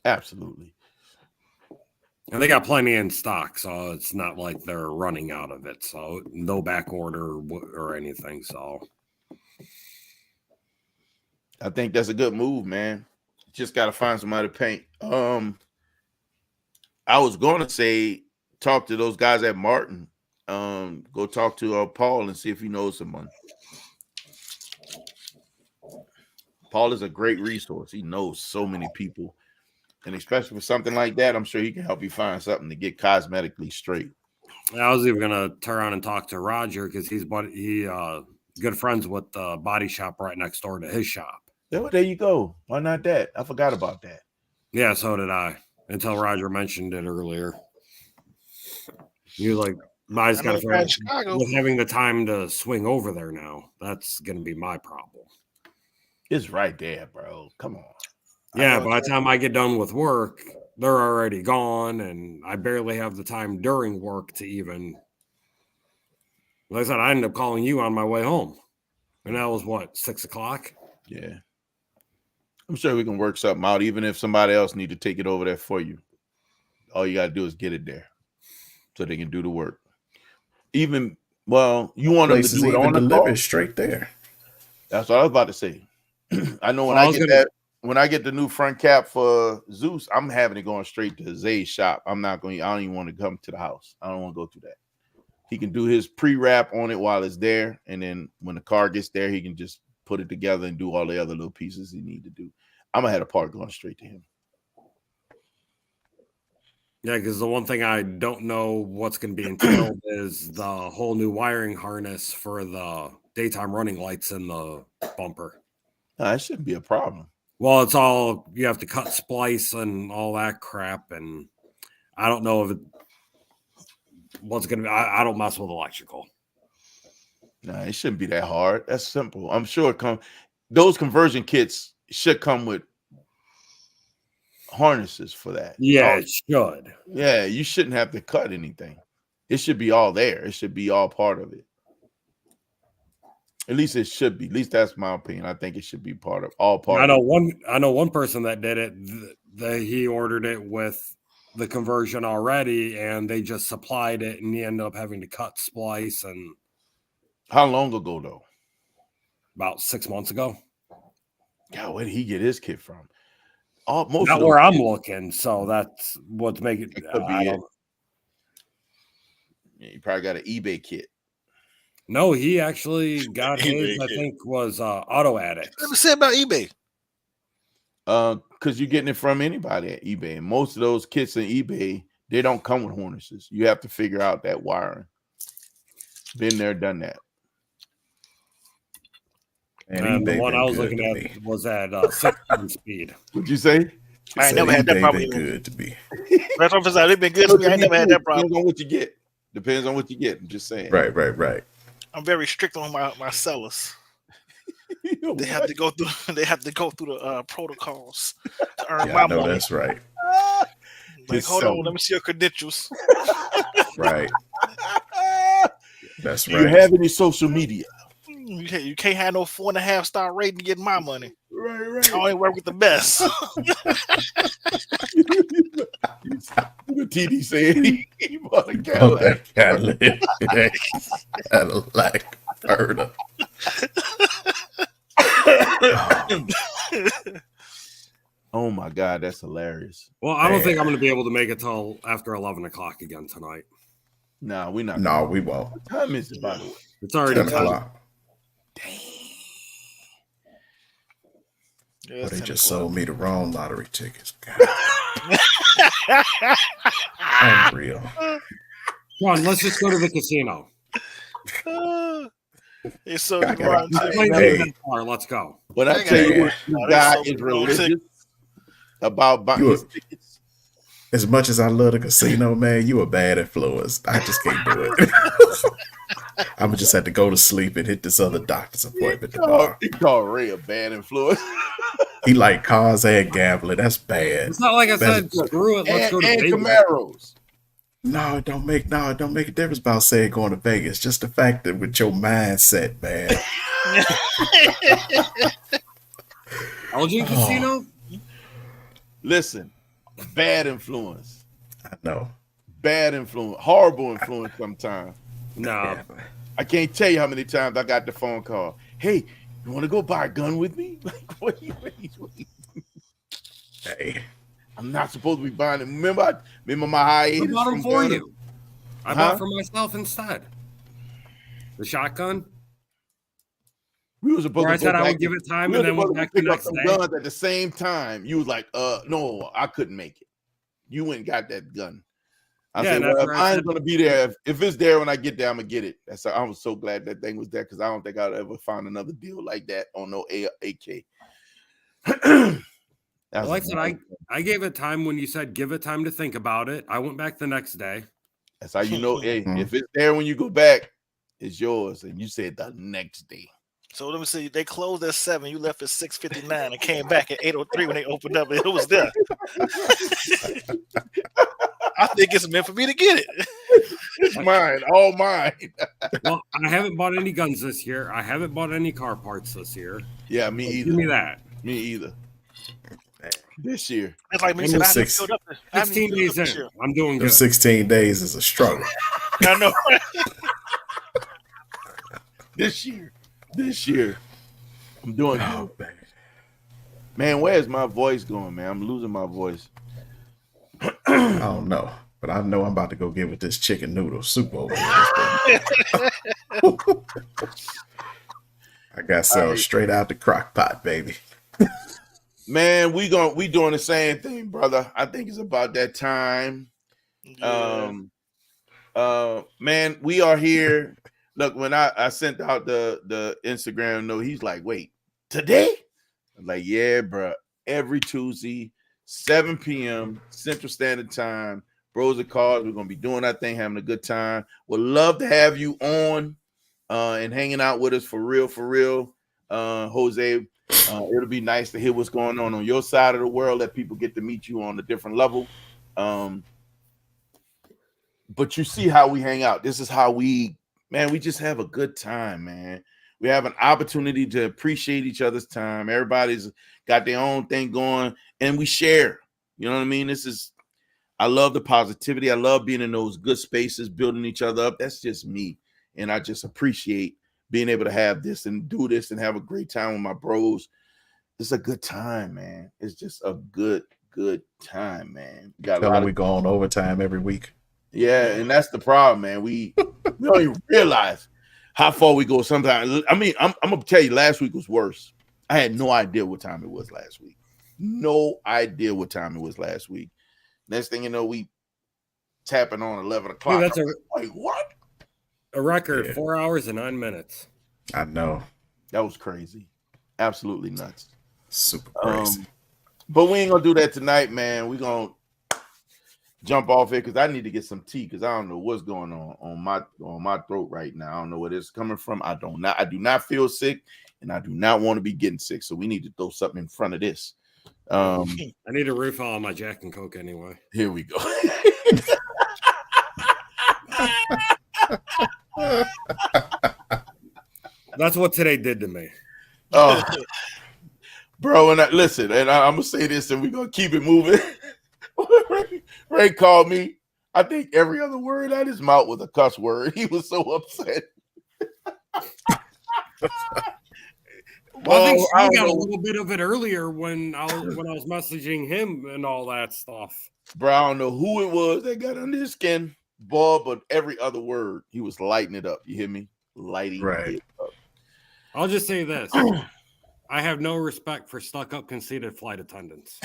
And they got plenty in stock, so it's not like they're running out of it. So no back order or anything. So I think that's a good move, man. Just got to find somebody to paint. I was going to say, talk to those guys at Martin. Go talk to Paul and see if he knows someone. Paul is a great resource. He knows so many people. And especially for something like that, I'm sure he can help you find something to get cosmetically straight. I was even going to turn around and talk to Roger because he's good friends with the body shop right next door to his shop. There you go. Why not that? I forgot about that. Yeah, so did I. Until Roger mentioned it earlier. He was like, I just got to with having the time to swing over there now. That's going to be my problem. It's right there, bro. Come on. Yeah, by the time I get done with work, they're already gone, and I barely have the time during work to even. Like I said, I ended up calling you on my way home, and that was what, 6 o'clock? Yeah, I'm sure we can work something out, even if somebody else need to take it over there for you. All you gotta do is get it there, so they can do the work. You want them to do it on the car straight there. That's what I was about to say. I know when I get the new front cap for Zeus, I'm having it going straight to Zay's shop. I don't even want to come to the house. I don't want to go through that. He can do his pre-wrap on it while it's there. And then when the car gets there, he can just put it together and do all the other little pieces he need to do. I'm going to have a part going straight to him. Yeah, because the one thing I don't know what's going to be entailed is the whole new wiring harness for the daytime running lights in the bumper. No, that shouldn't be a problem. Well, it's all, you have to cut splice and all that crap. And I don't know if what's going to be, I don't mess with electrical. No, it shouldn't be that hard. That's simple. I'm sure those conversion kits should come with harnesses for that. Yeah, it should. Yeah, you shouldn't have to cut anything. It should be all there. It should be all part of it. At least it should be. At least that's my opinion. I think it should be part of. I know one person that did it. He ordered it with the conversion already, and they just supplied it, and he ended up having to cut splice. And how long ago though? About 6 months ago. God, where did he get his kit from? Not where I'm looking, so that's what's making it. Could be it. Yeah, you probably got an eBay kit. No, he actually got his, I think, was Auto Addict. Let me say about eBay. Because you're getting it from anybody at eBay. And most of those kits on eBay, they don't come with harnesses. You have to figure out that wiring. Been there, done that. And the one I was looking at was at 16 speed. What'd you say? I ain't never had that problem. Good to me. That's what I'm saying. They've been good to me. I ain't never had that problem. Depends on what you get. Depends on what you get. I'm just saying. Right. I'm very strict on my sellers. They have to go through. They have to go through the protocols to earn my money. That's right. Like, hold on, let me see your credentials. Right. That's right. Do you have any social media? You can't have no 4.5-star rating to get my money. Right. I only work with the best. The TD saying he bought a Cadillac. Cadillac. Further. Oh my God, that's hilarious. Well, I don't think I'm going to be able to make it till after 11 o'clock again tonight. No, we're not. No, we won't. What time is it, by the way? It's already 10 o'clock. Dang. Well, they just sold me the wrong lottery tickets. Unreal. Come on, let's just go to the casino. It's so let's go. When I tell you, this guy is religious about buying his tickets. As much as I love the casino, man, you a bad influence. I just can't do it. I'm gonna just have to go to sleep and hit this other doctor's appointment tomorrow. He called Ray a bad influence. He like cars and gambling. That's bad. It's not like I said, screw it. Let's go to Vegas. Camaros. No, it don't make a difference about saying going to Vegas. Just the fact that with your mindset, man. Elgin Casino? Listen, bad influence. I know. Bad influence. Horrible influence sometimes. No. I can't tell you how many times I got the phone call. Hey, you want to go buy a gun with me? Like, what you Hey. I'm not supposed to be buying it. Remember my hiatus? I bought them for you. I bought for myself instead. The shotgun. We were supposed to I said I would give it time and then went back the next day. Guns at the same time. You was like, no, I couldn't make it. You went and got that gun. I said, well, mine's gonna be there. If it's there when I get there, I'm gonna get it. I was so glad that thing was there because I don't think I'd ever find another deal like that on no AK. Like I said, I gave it time when you said give it time to think about it. I went back the next day. That's how you know. Hey, if it's there when you go back, it's yours. And you said the next day. So let me see. They closed at 7. You left at 6:59 and came back at 8:03 when they opened up. And it was there. I think it's meant for me to get it. It's mine, all mine. Well, I haven't bought any guns this year. I haven't bought any car parts this year. Yeah, me either. Give me that. Me either. This year. That's like me saying, 16 days in. I'm doing good. 16 days is a struggle. I know. This year. I'm doing good. Man, where's my voice going, man? I'm losing my voice. I don't know, but I know I'm about to go get with this chicken noodle soup over here. I got some straight out the crock pot, baby. Man, we doing the same thing, brother. I think it's about that time. Yeah. Man, we are here. Look, when I sent out the Instagram note, he's like, wait, today? I'm like, yeah, bro. Every Tuesday, 7 p.m. Central Standard Time. Bros and Cars. We're gonna be doing that thing, having a good time. Would love to have you on and hanging out with us for real. Jose. It'll be nice to hear what's going on your side of the world. Let people get to meet you on a different level. But you see how we hang out. This is how we just have a good time, man. We have an opportunity to appreciate each other's time. Everybody's got their own thing going, and we share. You know what I mean? I love the positivity. I love being in those good spaces, building each other up. That's just me. And I just appreciate being able to have this and do this and have a great time with my bros. It's a good time, man. It's just a good time, man. We go on overtime every week. Yeah, and that's the problem, man. We don't even realize how far we go sometimes. I mean, I'm gonna tell you, last week was worse. I had no idea what time it was last week. No idea what time it was last week. Next thing you know, we tapping on 11 o'clock. Dude, that's like what? A record, 4 hours and 9 minutes. I know. That was crazy. Absolutely nuts. Super crazy. But we ain't gonna do that tonight, man. We're gonna jump off it because I need to get some tea because I don't know what's going on my throat right now. I don't know where it's coming from. I do not feel sick, and I do not want to be getting sick. So we need to throw something in front of this. I need a refill on my Jack and Coke anyway. Here we go. That's what today did to me. Oh, bro, and I'm gonna say this, and we're gonna keep it moving. Ray called me. I think every other word out his mouth was a cuss word. He was so upset. Well, I think he got a little bit of it earlier when I was messaging him and all that stuff. Bro, I don't know who it was that got under his skin, boy, but every other word he was lighting it up. You hear me? Lighting it up. I'll just say this. I have no respect for stuck-up, conceited flight attendants.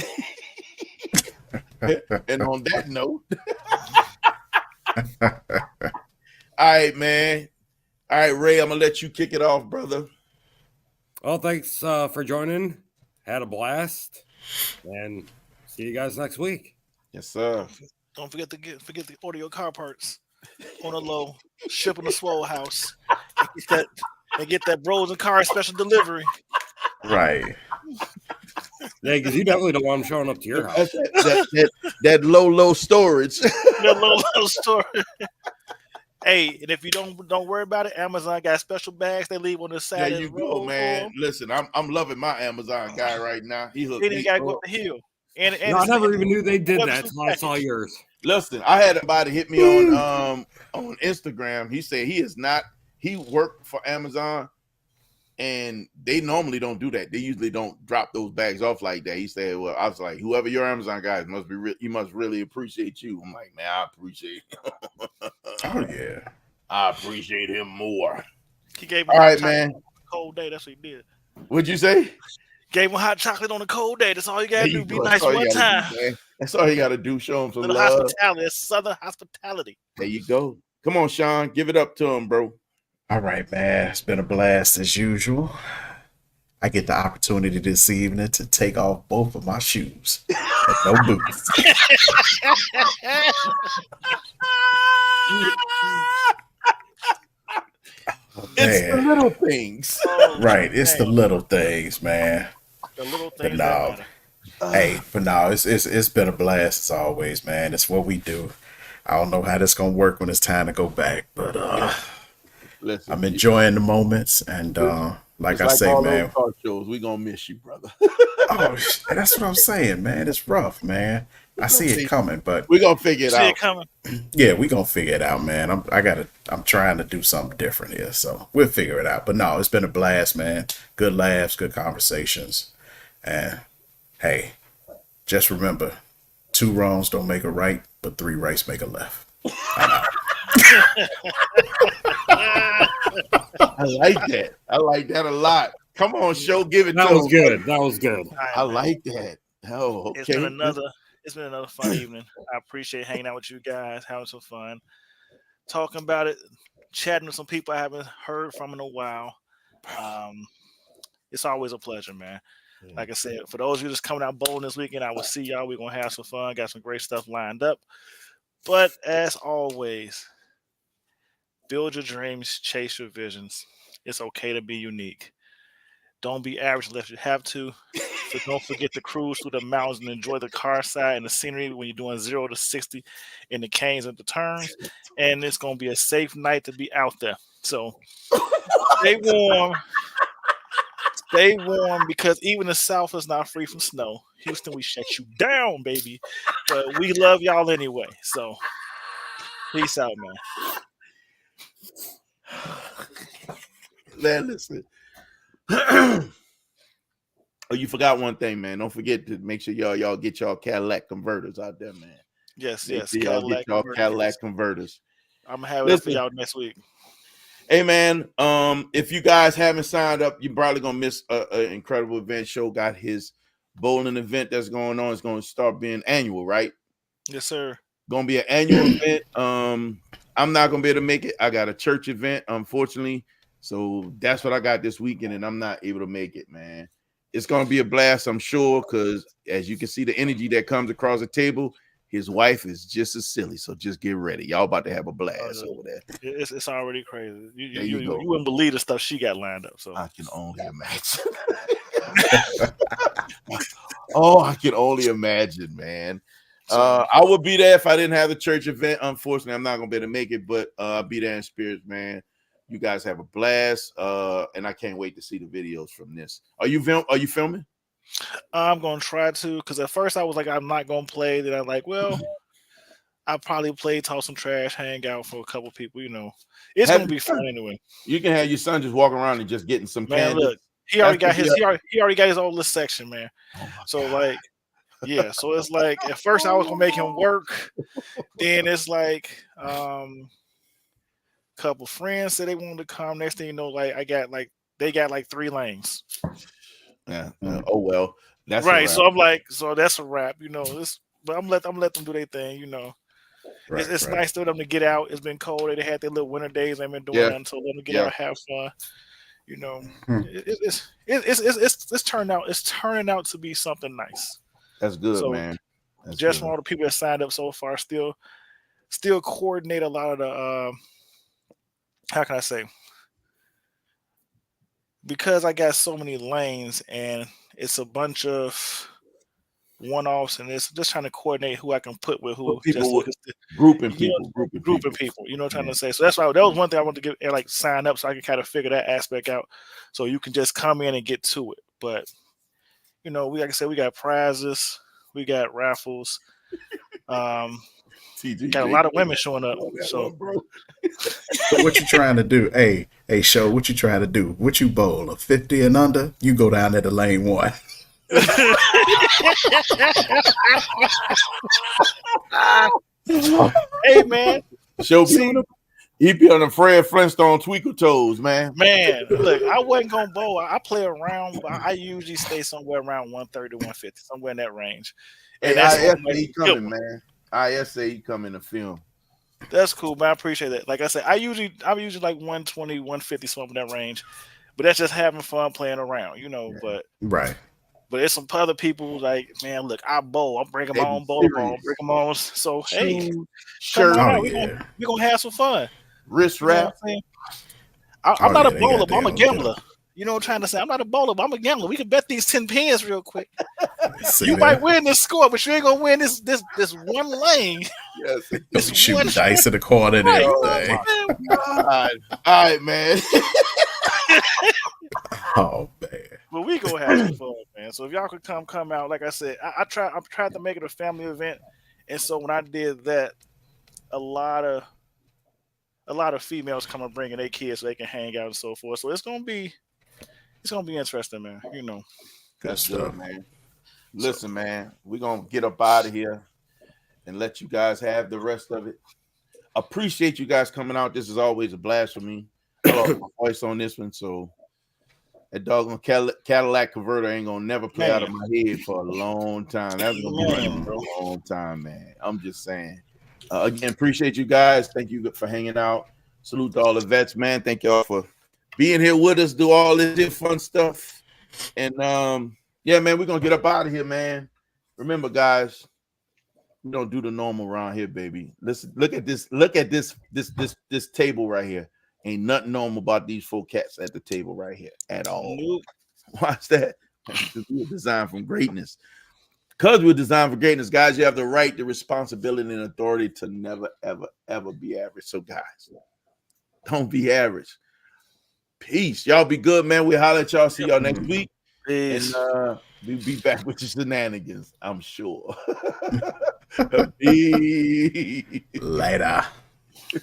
And on that note, all right, man. All right, Ray, I'm going to let you kick it off, brother. Well, thanks for joining. Had a blast. And see you guys next week. Yes, sir. Don't forget the audio car parts on the low. Ship in the Swole House. And get that Bros and Cars special delivery. Right. Yeah, because you definitely don't want them showing up to your house. That low storage. That low storage. Hey, and if you don't worry about it, Amazon got special bags they leave on the side. There you go, man. Listen, I'm loving my Amazon guy right now. He hooked me got to go up the hill. And I never even knew they did that until I saw yours. Listen, I had somebody hit me on Instagram. He said he worked for Amazon, and they normally don't do that. They usually don't drop those bags off like that. He said, well, I was like, whoever your Amazon guy must be, he must really appreciate you. I'm like, man, I appreciate him. Oh, yeah. I appreciate him more. He gave all right, man. Cold day. That's what he did. What'd you say? Gave him hot chocolate on a cold day. That's all you got to do. Be nice one time. That's all you got to do. Show him some love. Hospitality. That's Southern hospitality. There you go. Come on, Sean. Give it up to him, bro. All right, man. It's been a blast as usual. I get the opportunity this evening to take off both of my shoes. No boots. It's the little things. Right. It's the little things, man. The little things. But no, it's been a blast as always, man. It's what we do. I don't know how this gonna work when it's time to go back, but listen, I'm enjoying the moments, and like I say, man, car shows, we gonna miss you, brother. Oh, that's what I'm saying, man. It's rough, man. I see it coming, but we're gonna figure it out. Yeah, we're gonna figure it out, man. I'm trying to do something different here, so we'll figure it out. But no, it's been a blast, man. Good laughs, good conversations, and hey, just remember, 2 wrongs don't make a right, but 3 rights make a left. I like that. I like that a lot. Come on, show, give it. That was good. That was good. I like that. Oh, okay. It's been another fun evening. I appreciate hanging out with you guys, having some fun, talking about it, chatting with some people I haven't heard from in a while. It's always a pleasure, man. Like I said, for those of you that's coming out bowling this weekend, I will see y'all. We're gonna have some fun. Got some great stuff lined up. But as always, build your dreams, chase your visions. It's okay to be unique. Don't be average unless you have to. So don't forget to cruise through the mountains and enjoy the car side and the scenery when you're doing 0 to 60 in the canes and the turns. And it's going to be a safe night to be out there. So stay warm. Stay warm, because even the South is not free from snow. Houston, we shut you down, baby. But we love y'all anyway. So peace out, man. Man, listen. Oh, you forgot one thing, man. Don't forget to make sure y'all get y'all Cadillac converters out there, man. Yes. Y'all get y'all Cadillac converters. I'm gonna have it for y'all next week. Hey, man. If you guys haven't signed up, you're probably gonna miss an incredible event. Show got his bowling event that's going on is going to start being annual, right? Yes, sir. Going to be an annual event. I'm not going to be able to make it. I got a church event, unfortunately. So that's what I got this weekend, and I'm not able to make it, man. It's going to be a blast, I'm sure, because as you can see, the energy that comes across the table, his wife is just as silly. So just get ready. Y'all about to have a blast over there. It's already crazy. You wouldn't believe the stuff she got lined up. So I can only imagine. I can only imagine, man. I would be there if I didn't have the church event. Unfortunately, I'm not gonna be able to make it, but I'll be there in spirit, man. You guys have a blast, and I can't wait to see the videos from this. Are you filming? I'm gonna try to, because at first I was like, I'm not gonna play. Then I'm like, well, I probably play, talk some trash, hang out for a couple people. It's gonna be fun anyway. You can have your son just walking around and just getting some man. candy. Look, he already got his own little section, man. So like. Yeah, so it's like at first I was gonna make him work, then it's like couple friends said they wanted to come. Next thing you know, like they got 3 lanes. Yeah. Oh well, that's right. So I'm like, so that's a wrap, but I'm let them do their thing, Right, it's nice for them to get out. It's been cold. They had their little winter days. They've been doing nothing, so let them get out, have fun. It's turning out to be something nice. That's good, man. That's just from all the people that signed up so far, still coordinate a lot of the how can I say? Because I got so many lanes and it's a bunch of one-offs, and it's just trying to coordinate who I can put with who. Grouping people. You know what I'm trying to say? So that's why that was one thing I wanted to get, sign up so I can kind of figure that aspect out. So you can just come in and get to it. But like I said, we got prizes, we got raffles. Got a lot of women showing up. So what you trying to do? Hey, show, what you trying to do? What you bowl, a 50 and under? You go down there to lane 1. Hey man, show he be on the Fred Flintstone Tweakle Toes, man. Man, look, I wasn't gonna bowl. I play around, but I usually stay somewhere around 130, 150, somewhere in that range. And that's he coming, man. ISA coming to film. That's cool, man. I appreciate that. Like I said, I'm usually like 120, 150, something in that range. But that's just having fun playing around, But right. But there's some other people like, man, look, I bowl. I'm bringing my own bowl ball. Bring them on. So hey, sure, we're gonna have some fun. Wrist wrap. I'm not a bowler, but I'm a gambler. You know what I'm trying to say? I'm not a bowler, but I'm a gambler. We can bet these 10 pins real quick. You might win this score, but you ain't gonna win this one lane. Yes, this shoot dice in the corner and everything. All right, man. Oh man. But we gonna have some fun, man. So if y'all could come out, like I said, I tried to make it a family event, and so when I did that, a lot of females come and bringing their kids so they can hang out and so forth. So it's gonna be interesting, man. Good stuff, man. Listen, man, we're gonna get up out of here and let you guys have the rest of it. Appreciate you guys coming out. This is always a blast for me. I lost my voice on this one, so that doggone Cadillac converter ain't gonna never play out of my head for a long time. That's gonna be running for a long time, man. I'm just saying. Again, appreciate you guys. Thank you for hanging out. Salute to all the vets, man. Thank y'all for being here with us, do all this fun stuff. And yeah, man, we're gonna get up out of here, man. Remember, guys, we don't do the normal around here, baby. Listen, look at this table right here. Ain't nothing normal about these 4 cats at the table right here at all. Nope. Watch that. We're designed from greatness. Because we're designed for greatness, guys, you have the right, the responsibility, and authority to never, ever, ever be average. So, guys, don't be average. Peace. Y'all be good, man. We'll holler at y'all. See y'all next week. Peace. And we'll be back with your shenanigans, I'm sure. Peace. Later.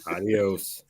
Adios.